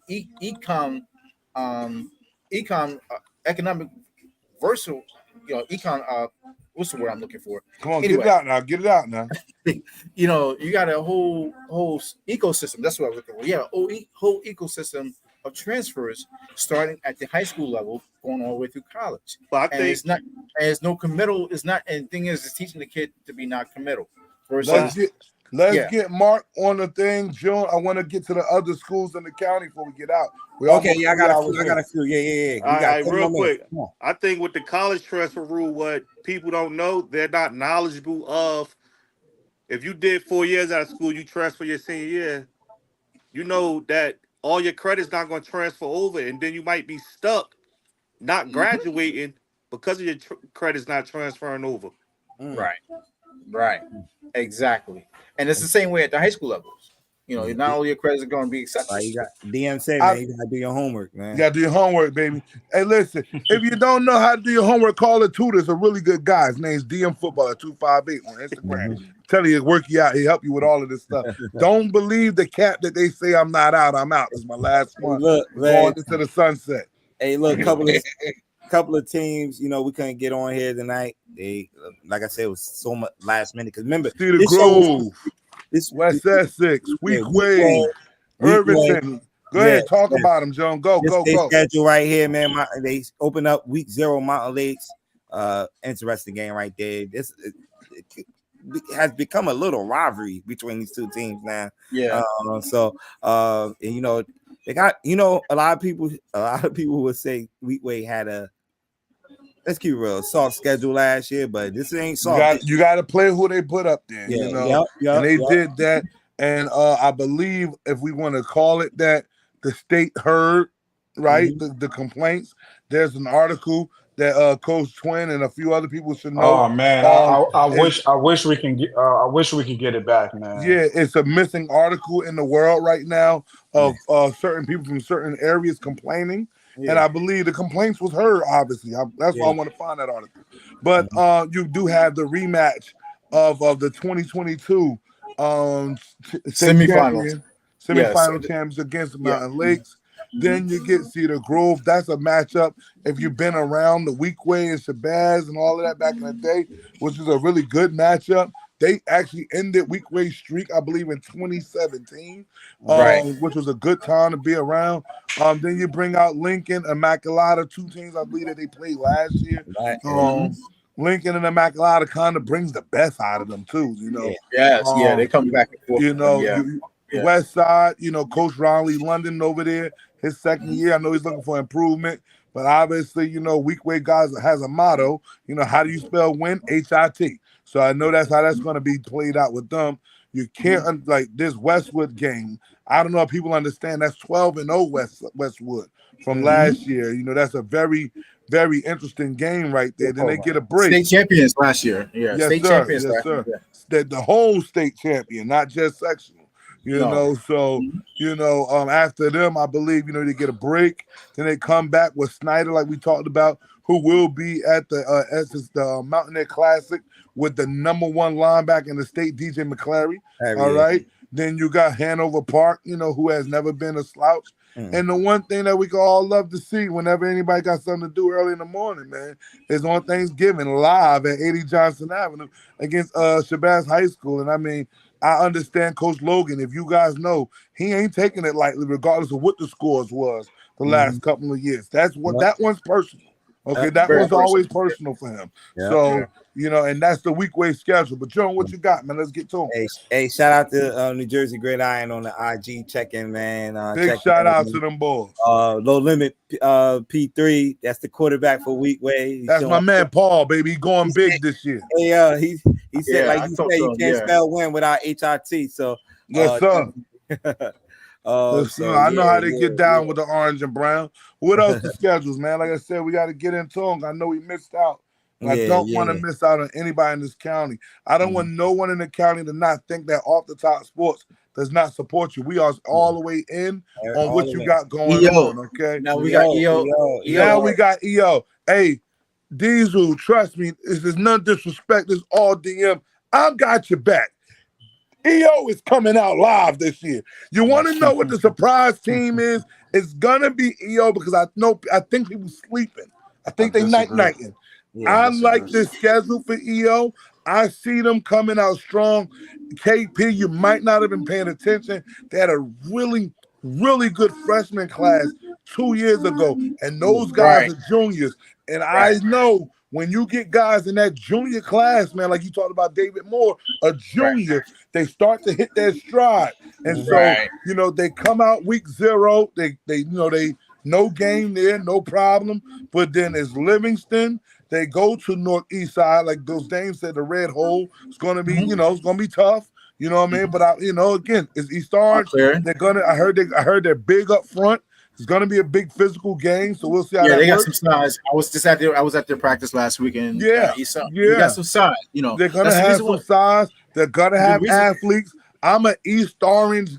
um, econ economic versal, econ. What's the word I'm looking for? Come on, get it Anyway, out now. Get it out now. you got a whole ecosystem. That's what I'm looking for. Yeah, whole ecosystem of transfers starting at the high school level, going all the way through college. But I And think it's not, and it's no committal. It's not, and the thing is, it's teaching the kid to be not committal. Let's Versus, get Mark on the thing, June. I want to get to the other schools in the county before we get out. We Okay, almost yeah, I 3 got hours a in. few. Yeah. We all got right, 10 real more minutes. quick. Come on. I think with the college transfer rule, what people don't know, they're not knowledgeable of. If you did 4 years out of school, you transfer your senior year. You know that all your credit's not going to transfer over, and then you might be stuck not graduating because of your credit's not transferring over. right, exactly. And it's the same way at the high school levels. Not all your credits are going to be accepted. You got DM said, man, you gotta do your homework, man. You gotta do your homework, baby. Hey, listen, if you don't know how to do your homework, call the tutor's a really good guy. His name's DM Footballer 258 on Instagram. Tell you, he'll work you out. He'll help you with all of this stuff. Don't believe the cap that they say I'm not out. I'm out. This is my last month. Look, going into the sunset. Hey, look, couple of teams, we couldn't get on here tonight. They, like I said, it was so much last minute. Because remember, Cedar Grove, West Essex, Weequahic, Irvington. Go ahead, talk about them, John. Go. Schedule right here, man. They open up week 0, Mountain Lakes. Interesting game right there. This it has become a little rivalry between these two teams now. Yeah. And they got a lot of people would say Weequahic had a, let's keep it real, soft schedule last year, but this ain't soft. You got to play who they put up there. And they did that. And I believe, if we want to call it that, the state heard, right, the complaints. There's an article that Coach Twin and a few other people should know. Oh man, I wish we can get it back, man. Yeah, it's a missing article in the world right now of certain people from certain areas complaining. Yeah. And I believe the complaints was heard, obviously. That's why I want to find that article. But you do have the rematch of the 2022 semifinal champions against Mountain Lakes. Then you get Cedar Grove. That's a matchup. If you've been around the Weequahic and Shabazz and all of that back in the day, which is a really good matchup. They actually ended Weequahic's streak, I believe, in 2017, which was a good time to be around. Then you bring out Lincoln, Immaculata, two teams I believe that they played last year. Lincoln and Immaculata kind of brings the best out of them too, they come back and forth. West Side, Coach Ronley London over there, his second year. I know he's looking for improvement, but obviously, Weequahic guys has a motto. How do you spell win? HIT. So I know that's how that's going to be played out with them. You can't like this Westwood game. I don't know if people understand that's 12-0 Westwood from last year. That's a very, very interesting game right there. Then they get a break. State champions last year. Yeah, yes, state sir. champions yes, last sir. year. The whole state champion, not just sectional. After them, I believe, they get a break. Then they come back with Snyder, like we talked about, who will be at the Essex, the Mountain Air Classic with the #1 linebacker in the state, DJ McClary. All right. Then you got Hanover Park, who has never been a slouch. And the one thing that we can all love to see whenever anybody got something to do early in the morning, man, is on Thanksgiving live at 80 Johnson Avenue against Shabazz High School. And I mean, I understand Coach Logan. If you guys know, he ain't taking it lightly, regardless of what the scores was the last couple of years. That's what that one's personal. Okay, that one's always personal for him. And that's the Weequahic schedule. But John, what you got, man? Let's get to him. Hey, shout out to New Jersey Gridiron on the IG check-in, man. Big shout out to them boys. Low Limit P3. That's the quarterback for Weequahic. That's my man Paul, baby. He going big this year. Hey, he said, like you said, you can't spell win without HIT. So yes, sir. I know how they get down with the orange and brown. What else the schedules, man? Like I said, we got to get into them. I know we missed out I don't want to miss out on anybody in this county. I don't want no one in the county to not think that Off the Top Sports does not support you. We are all the way in on what you got going on, okay? Now we got EO. Now we got EO. Hey, Diesel, trust me, this is none disrespect. This is all DM. I got your back. EO is coming out live this year. You want to know what the surprise team is? It's gonna be EO because I think people sleeping. I think they nighting. I like this schedule for EO. I see them coming out strong. KP, you might not have been paying attention. They had a really, really good freshman class 2 years ago, and those guys are juniors. And I know when you get guys in that junior class, man, like you talked about David Moore, a junior, they start to hit their stride. And so, you know, they come out week 0, they no game there, no problem. But then there's Livingston. They go to Northeast Side, like those dames said, the Red Hole. It's gonna be, you know, it's gonna be tough. You know what I mean? But again, it's East Orange. They're gonna. I heard they're big up front. It's gonna be a big physical game, so we'll see how that they works. got some size. I was at their practice last week, and they got some size. You know, they're gonna have some size. They're gonna have athletes. I'm an East Orange.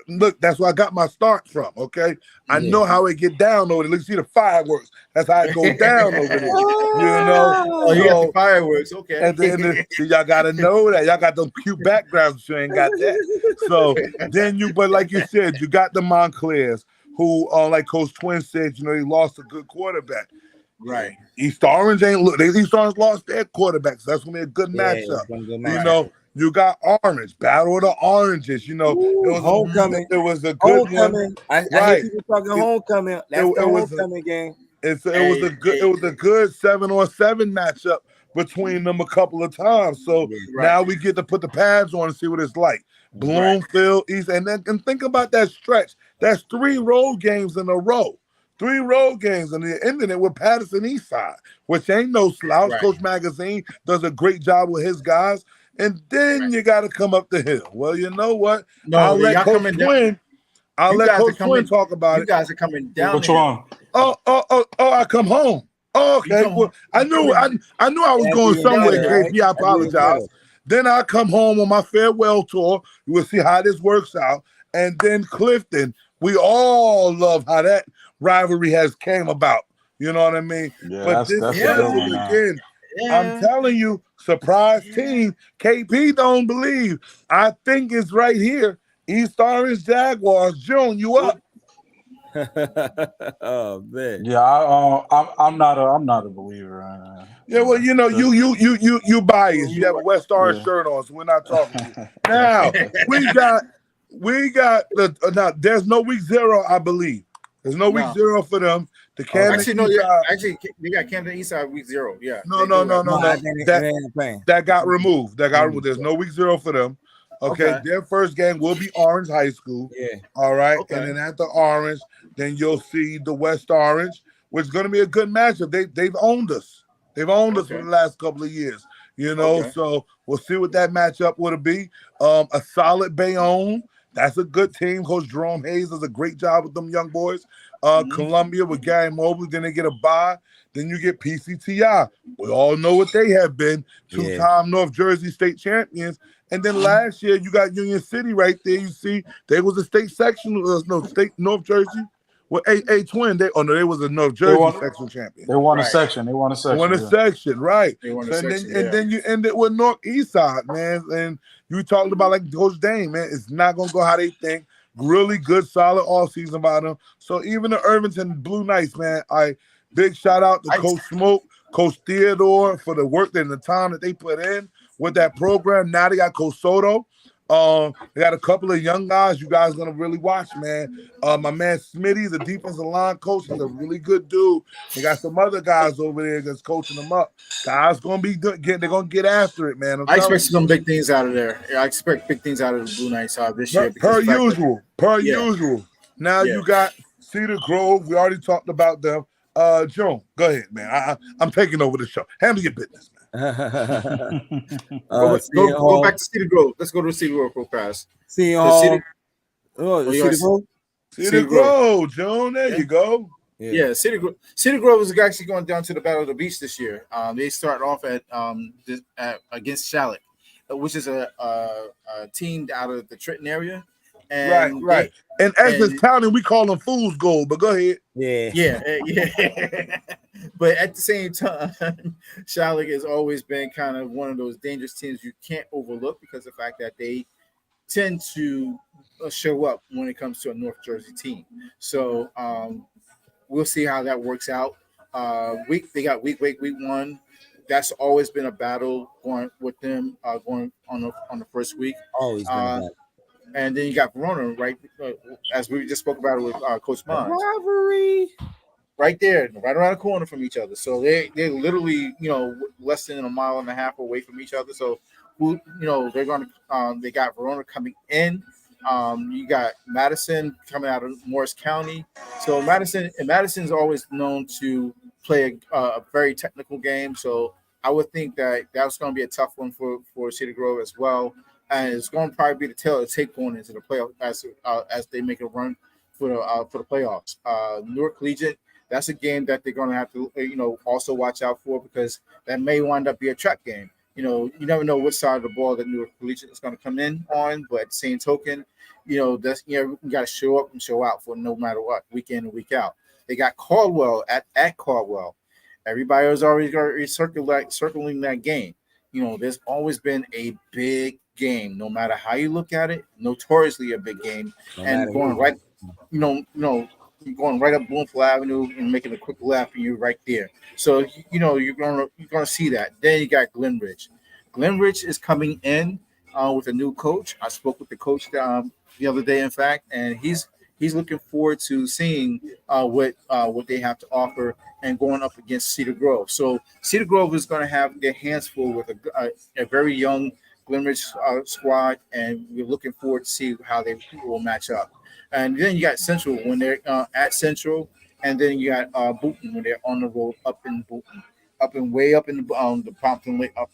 Look, that's where I got my start from. Okay, I know how it get down over there. Let's see the fireworks. That's how it go down over there. You know, oh, you got the fireworks. Okay, and then y'all gotta know that y'all got them cute backgrounds. You ain't got that. So then but like you said, you got the Montclairs who, like Coach Twin said, you know, they lost a good quarterback. Right. East Orange East Orange lost their quarterback, so that's gonna be a good matchup. You know. You got Orange, Battle of the Oranges. You know, homecoming. It was a good homecoming. I hear people talking homecoming. That's the homecoming game. It was a good 7-on-7 matchup between them a couple of times. So now we get to put the pads on and see what it's like. Bloomfield, East, and think about that stretch. That's 3 road games in a row. 3 road games, and they're ending it with Patterson Eastside, which ain't no slouch. Coach Magazine does a great job with his guys. And then you got to come up the hill. Well, you know what? I'll let Coach Twin talk about it. You guys are coming down. Which one? Oh! I come home. Oh, okay. Well, I knew I was going somewhere, KP. I apologize. Then I come home on my farewell tour. We'll see how this works out. And then Clifton. We all love how that rivalry has came about. You know what I mean? Yeah, but this again. I'm telling you, surprise team. KP don't believe. I think it's right here. East Orange Jaguars. June, you up? Oh man. Yeah, I'm not a believer. Yeah, well, you know, you biased. You have a West Orange shirt on, so we're not talking to you. Now we got now. There's no week 0, I believe. There's no week 0 for them. The actually, they got Camden Eastside week 0. Yeah. No. That got removed. There's no week 0 for them. Okay. Their first game will be Orange High School. Yeah. All right. Okay. And then after Orange, then you'll see the West Orange, which is going to be a good matchup. They've owned us. They've owned us for the last couple of years. You know, so we'll see what that matchup would be. A solid Bayonne. That's a good team. Coach Jerome Hayes does a great job with them young boys. Columbia with Gary Mobley, then they get a bye. Then you get PCTI. We all know what they have been. 2-time North Jersey state champions. And then last year, you got Union City right there. You see, they was a state section, state North Jersey. Well, a twin. They was a North Jersey section champion. They won a section. They won a section. Right. And then you end it with Northeast Side, man. And you talked about like Coach Dane, man. It's not gonna go how they think. Really good, solid all season by them. So even the Irvington Blue Knights, man. Big shout out to Coach Smoke, Coach Theodore for the work and the time that they put in with that program. Now they got Coach Soto. They got a couple of young guys you guys gonna really watch, man. My man Smitty, the defensive line coach, is a really good dude. They got some other guys over there that's coaching them up. Guys gonna be good. They're gonna get after it, man. I expect some big things out of there. I expect big things out of the Blue Knights this year. Per usual. Now you got Cedar Grove. We already talked about them. Joan, go ahead, man. I'm taking over the show. Handle your business, man. Go back to Cedar Grove. Let's go to Cedar Grove real fast. Cedar Grove, Cedar Grove, Joan. There you go. Yeah, City Grove is actually going down to the Battle of the Beach this year. They start off at against Shoutout, which is a team out of the Trenton area, and right. In Essex County, we call them Fool's Gold. But go ahead. Yeah. But at the same time, Shoutout has always been kind of one of those dangerous teams you can't overlook because of the fact that they tend to show up when it comes to a North Jersey team. So we'll see how that works out. They got week 1. That's always been a battle going with them going on the first week. Always been a battle. And then you got Verona, right? As we just spoke about it with Coach Mons. Rivalry. Right there, right around the corner from each other. So they're literally, less than a mile and a half away from each other. So, they're going to, they got Verona coming in. You got Madison coming out of Morris County. So Madison's always known to play a very technical game. So I would think that that's going to be a tough one for Cedar Grove as well. And it's going to probably be the tail of the tape going into the playoff as they make a run for the playoffs. Newark Collegiate, that's a game that they're going to have to also watch out for because that may wind up be a trap game. You never know which side of the ball that Newark Collegiate is going to come in on, but at the same token, you got to show up and show out for no matter what, week in and week out. They got Caldwell at Caldwell. Everybody was already circling that game. There's always been a big game, no matter how you look at it, notoriously a big game, and going right, going right up Bloomfield Avenue and making a quick left, and you're right there. So you're gonna see that. Then you got Glenridge. Glenridge is coming in with a new coach. I spoke with the coach the other day, in fact, and he's looking forward to seeing what they have to offer and going up against Cedar Grove. So Cedar Grove is going to have their hands full with a very young Glenridge squad, and we're looking forward to see how they will match up. And then you got Central when they're at Central, and then you got Boonton when they're on the road up in Boonton, way up in the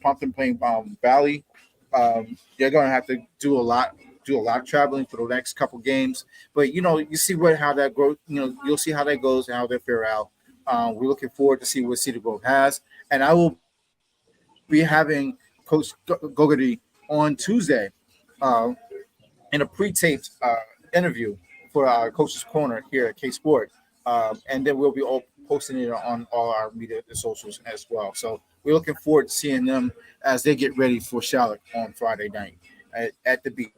Pompton Plain Valley. They're going to have to do a lot of traveling for the next couple games. But you see how that goes. You'll see how that goes and how they fare out. We're looking forward to see what Cedar Grove has, and I will be having Coach Gogarty on Tuesday in a pre-taped interview for our Coach's Corner here at K Sport, and then we'll be all posting it on all our media and socials as well. So we're looking forward to seeing them as they get ready for Charlotte on Friday night at the beach.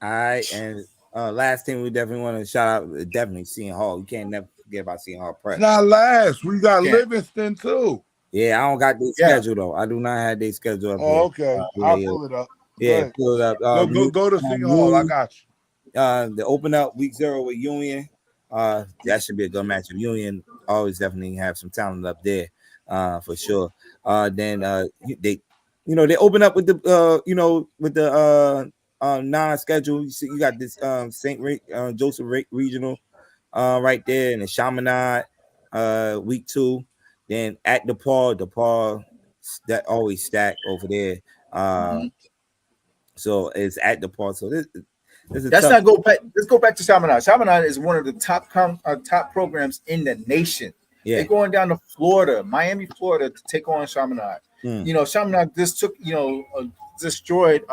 All right, and last thing we definitely want to shout out, definitely Seton Hall. We can't never forget about Seton Hall Prep. Not last, we got Livingston too. Yeah, I don't got their schedule though. I do not have their schedule up here. Okay, I'll pull it up. Yeah, pull it up. Go to Seton Hall. I got you. The open up week 0 with Union. That should be a good matchup. Union always definitely have some talent up there, for sure. Then they open up with the non-schedule. You see, you got this St. Joseph Regional right there, and the Chaminade week 2. Then at DePaul that always stacked over there. So it's at DePaul. So this is Let's tough. go back to Chaminade. Chaminade is one of the top programs in the nation. Yeah. They're going down to Florida, Miami, Florida, to take on Chaminade. Chaminade just destroyed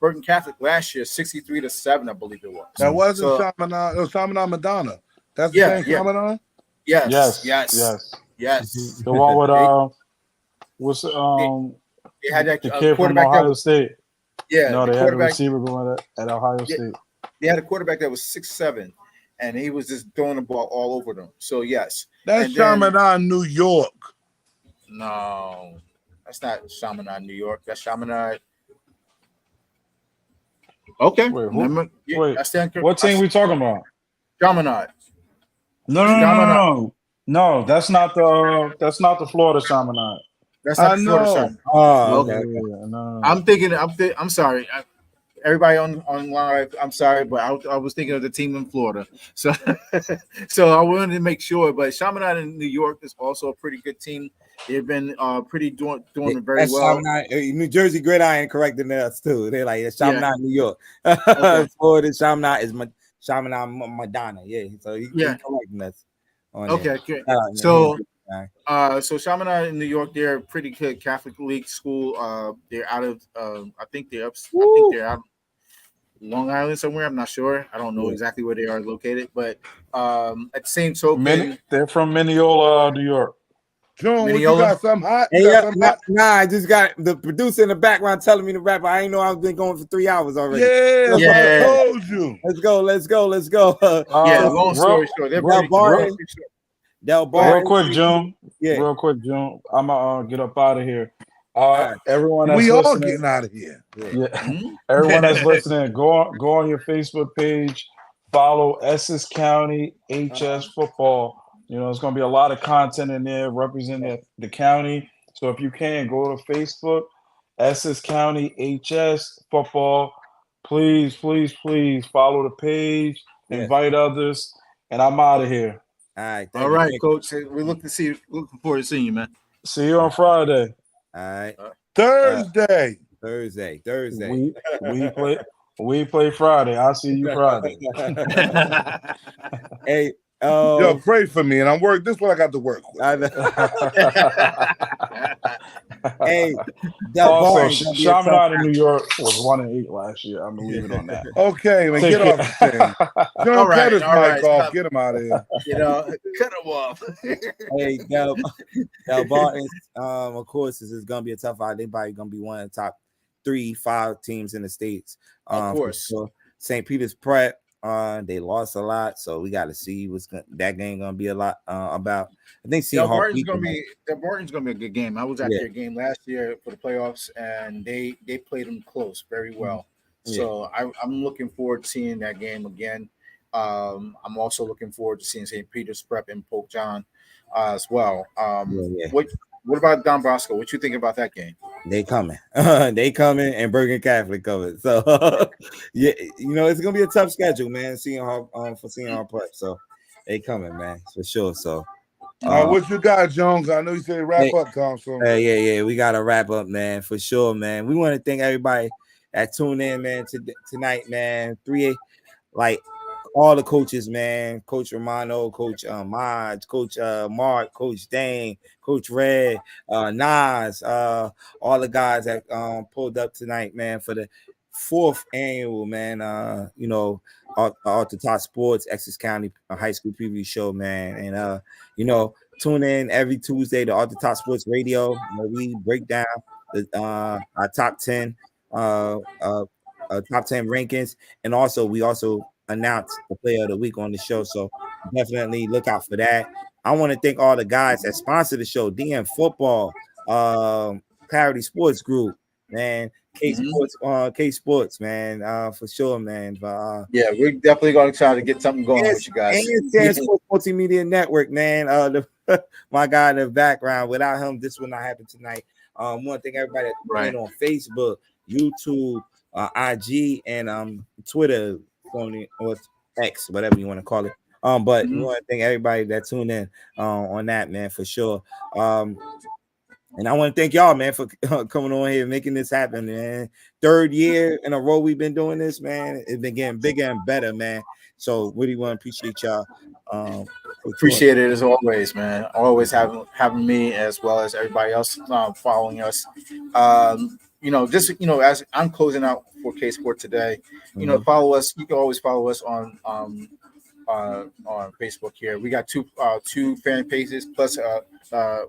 Burton Catholic last year, 63-7, I believe it was. That wasn't Chaminade. It was Chaminade Madonna. That's the same Chaminade? Yes. The one with they had that the kid from Ohio State. Yeah, no, they had a receiver going at Ohio State. They had a quarterback that was 6'7", and he was just throwing the ball all over them. So yes, that's Chaminade, New York. No, that's not Chaminade, New York. That's Chaminade. Okay. Wait, what team we talking about? Chaminade. No, that's not the Florida Chaminade. That's not the Florida Chaminade. Oh, okay. No. I'm thinking. I'm sorry. Everybody on live, I'm sorry, but I was thinking of the team in Florida. So I wanted to make sure. But Chaminade in New York is also a pretty good team. They've been doing very well. New Jersey Gridiron correcting us too. They're like Chaminade, New York. Okay. Florida Chaminade is Chaminade Madonna. Yeah, so he's correcting us on Okay, there. okay. Shout out, So, man. so Chaminade in New York, they're a pretty good Catholic league school. They're out of, I think they're up. I think they're out of Long Island somewhere. I'm not sure. I don't know exactly where they are located, but at the same token, They're from Mineola, New York. June, what you Mineola? got? Something hot? Hey, You got something hot? nah, I just got the producer in the background telling me to rap. I ain't know I've been going for 3 hours already. Yeah, that's what I told you. Let's go. Yeah, long story short, they're Del Barton. Real quick, June. Yeah. Real quick, June. I'm gonna get up out of here. Everyone that's We all listening, getting out of here. Yeah. Everyone that's listening, go on your Facebook page, follow Essex County HS Football. You know, there's gonna be a lot of content in there representing the county. So if you can, go to Facebook, Essex County HS Football. Please follow the page, invite others, and I'm out of here. All right, Coach. We're looking forward to seeing you, man. See you on Friday. All right. Thursday. We play Friday. I'll see you Friday. Hey, yo, pray for me, and I'm work. This is what I got to work with. Hey, also, Chaminade in New York was 1-8 last year. I'm gonna leave it on that. Okay, man, get off the thing. Don't cut his mic off. Get him out of here. Cut him off. Hey, Del Barton, of course, this is gonna be a tough fight. They probably gonna be one of the top 3-5 teams in the States. Of course. So St. Peter's Prep. They lost a lot, so we got to see what's that game gonna be a lot about. I think Del Barton's gonna be a good game. I was at their game last year for the playoffs, and they played them close, very well. So I'm looking forward to seeing that game again. I'm also looking forward to seeing St. Peter's Prep and Pope John as well. What about Don Bosco? What you think about that game? They coming. And Bergen Catholic coming. So yeah, you know, it's gonna be a tough schedule, man. Seeing our prep. So they coming, man, for sure. So what you got, Jones? I know you said wrap up, Tom. So yeah, we gotta wrap up, man, for sure, man. We want to thank everybody that tuned in, man, tonight, man. All the coaches, man, Coach Romano, Coach Modge, Coach Mark, Coach Dane, Coach Red, Nas, all the guys that pulled up tonight, man, for the 4th annual, man, Off the Top Sports, Essex County High School Preview Show, man. And, tune in every Tuesday to Off the Top Sports Radio, where we break down our top 10 rankings. And also, we announce the player of the week on the show, so definitely look out for that. I want to thank all the guys that sponsor the show: DM Football, Clarity Sports Group, man, K Sports, man, for sure, man. Yeah, we're definitely going to try to get something going with you guys. And San Sports Multimedia Network, man. My guy in the background. Without him, this would not happen tonight. I want to thank everybody that's on Facebook, YouTube, IG, and Twitter, or X, whatever you want to call it. But we want to thank everybody that tuned in on that, man, for sure. And I want to thank y'all, man, for coming on here and making this happen, man. 3rd year in a row we've been doing this, man. It's been getting bigger and better, man. So really want to appreciate y'all. Appreciate it as always, man. Always having me as well as everybody else following us. As I'm closing out for K Sport today, follow us. You can always follow us on Facebook here. We got two fan pages, plus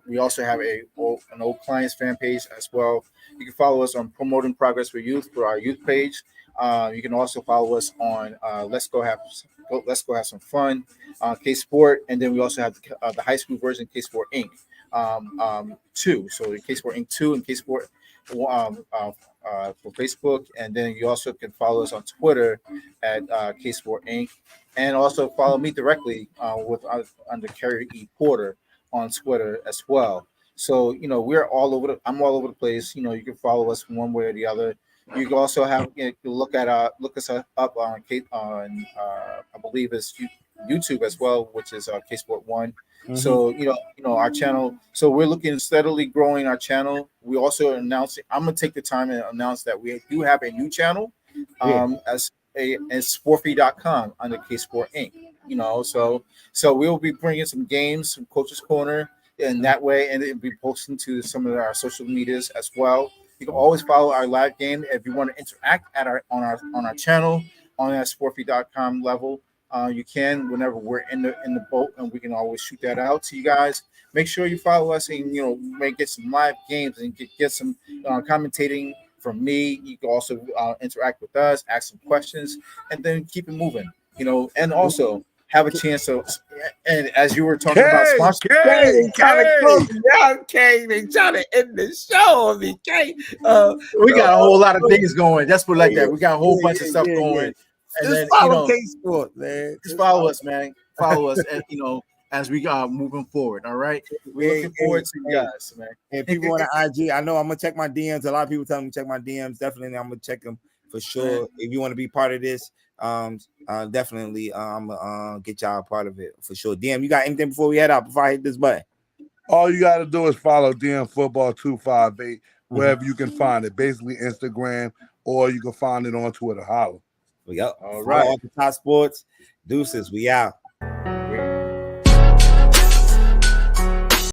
we also have an old clients fan page as well. You can follow us on Promoting Progress for Youth for our youth page. You can also follow us on Let's Go Have Some Fun, K Sport, and then we also have the high school version, K Sport Inc. 2. So K Sport Inc. 2 and K Sport for Facebook, and then you also can follow us on Twitter at K Sport Inc. And also follow me directly under Kerry E. Porter on Twitter as well. So we're all over. I'm all over the place. You can follow us one way or the other. You can also look us up on I believe it's YouTube as well, which is K Sport 1. Mm-hmm. So our channel. So we're looking steadily growing our channel. We also announcing. I'm gonna take the time and announce that we do have a new channel, as sportfeed.com under K Sport Inc. you know. So we'll be bringing some games from Coach's Corner in that way, and it'll be posting to some of our social medias as well. You can always follow our live game if you want to interact at on our channel on that sportfeed.com level. You can whenever we're in the boat, and we can always shoot that out to you guys. Make sure you follow us, and may get some live games and get some commentating from me. You can also interact with us, ask some questions, and then keep it moving. And also have a chance to. And as you were talking about sponsorship, They trying to close me down, K. They trying to end the show on me, K. We got a whole lot of things going. Let's put it like that. We got a whole bunch of stuff going. And just then follow K Sport, man. Just follow us, man. Follow us, as we moving forward. All right, we're looking forward to you guys, man. And people on the IG, I know I'm gonna check my DMs. A lot of people tell me to check my DMs. Definitely, I'm gonna check them for sure. If you want to be part of this, definitely, I'm gonna get y'all a part of it for sure. DM, you got anything before we head out? Before I hit this button, all you gotta do is follow DM Football 258 wherever you can find it. Basically, Instagram, or you can find it on Twitter. Holla. We go. All right. All the top sports. Deuces. We out.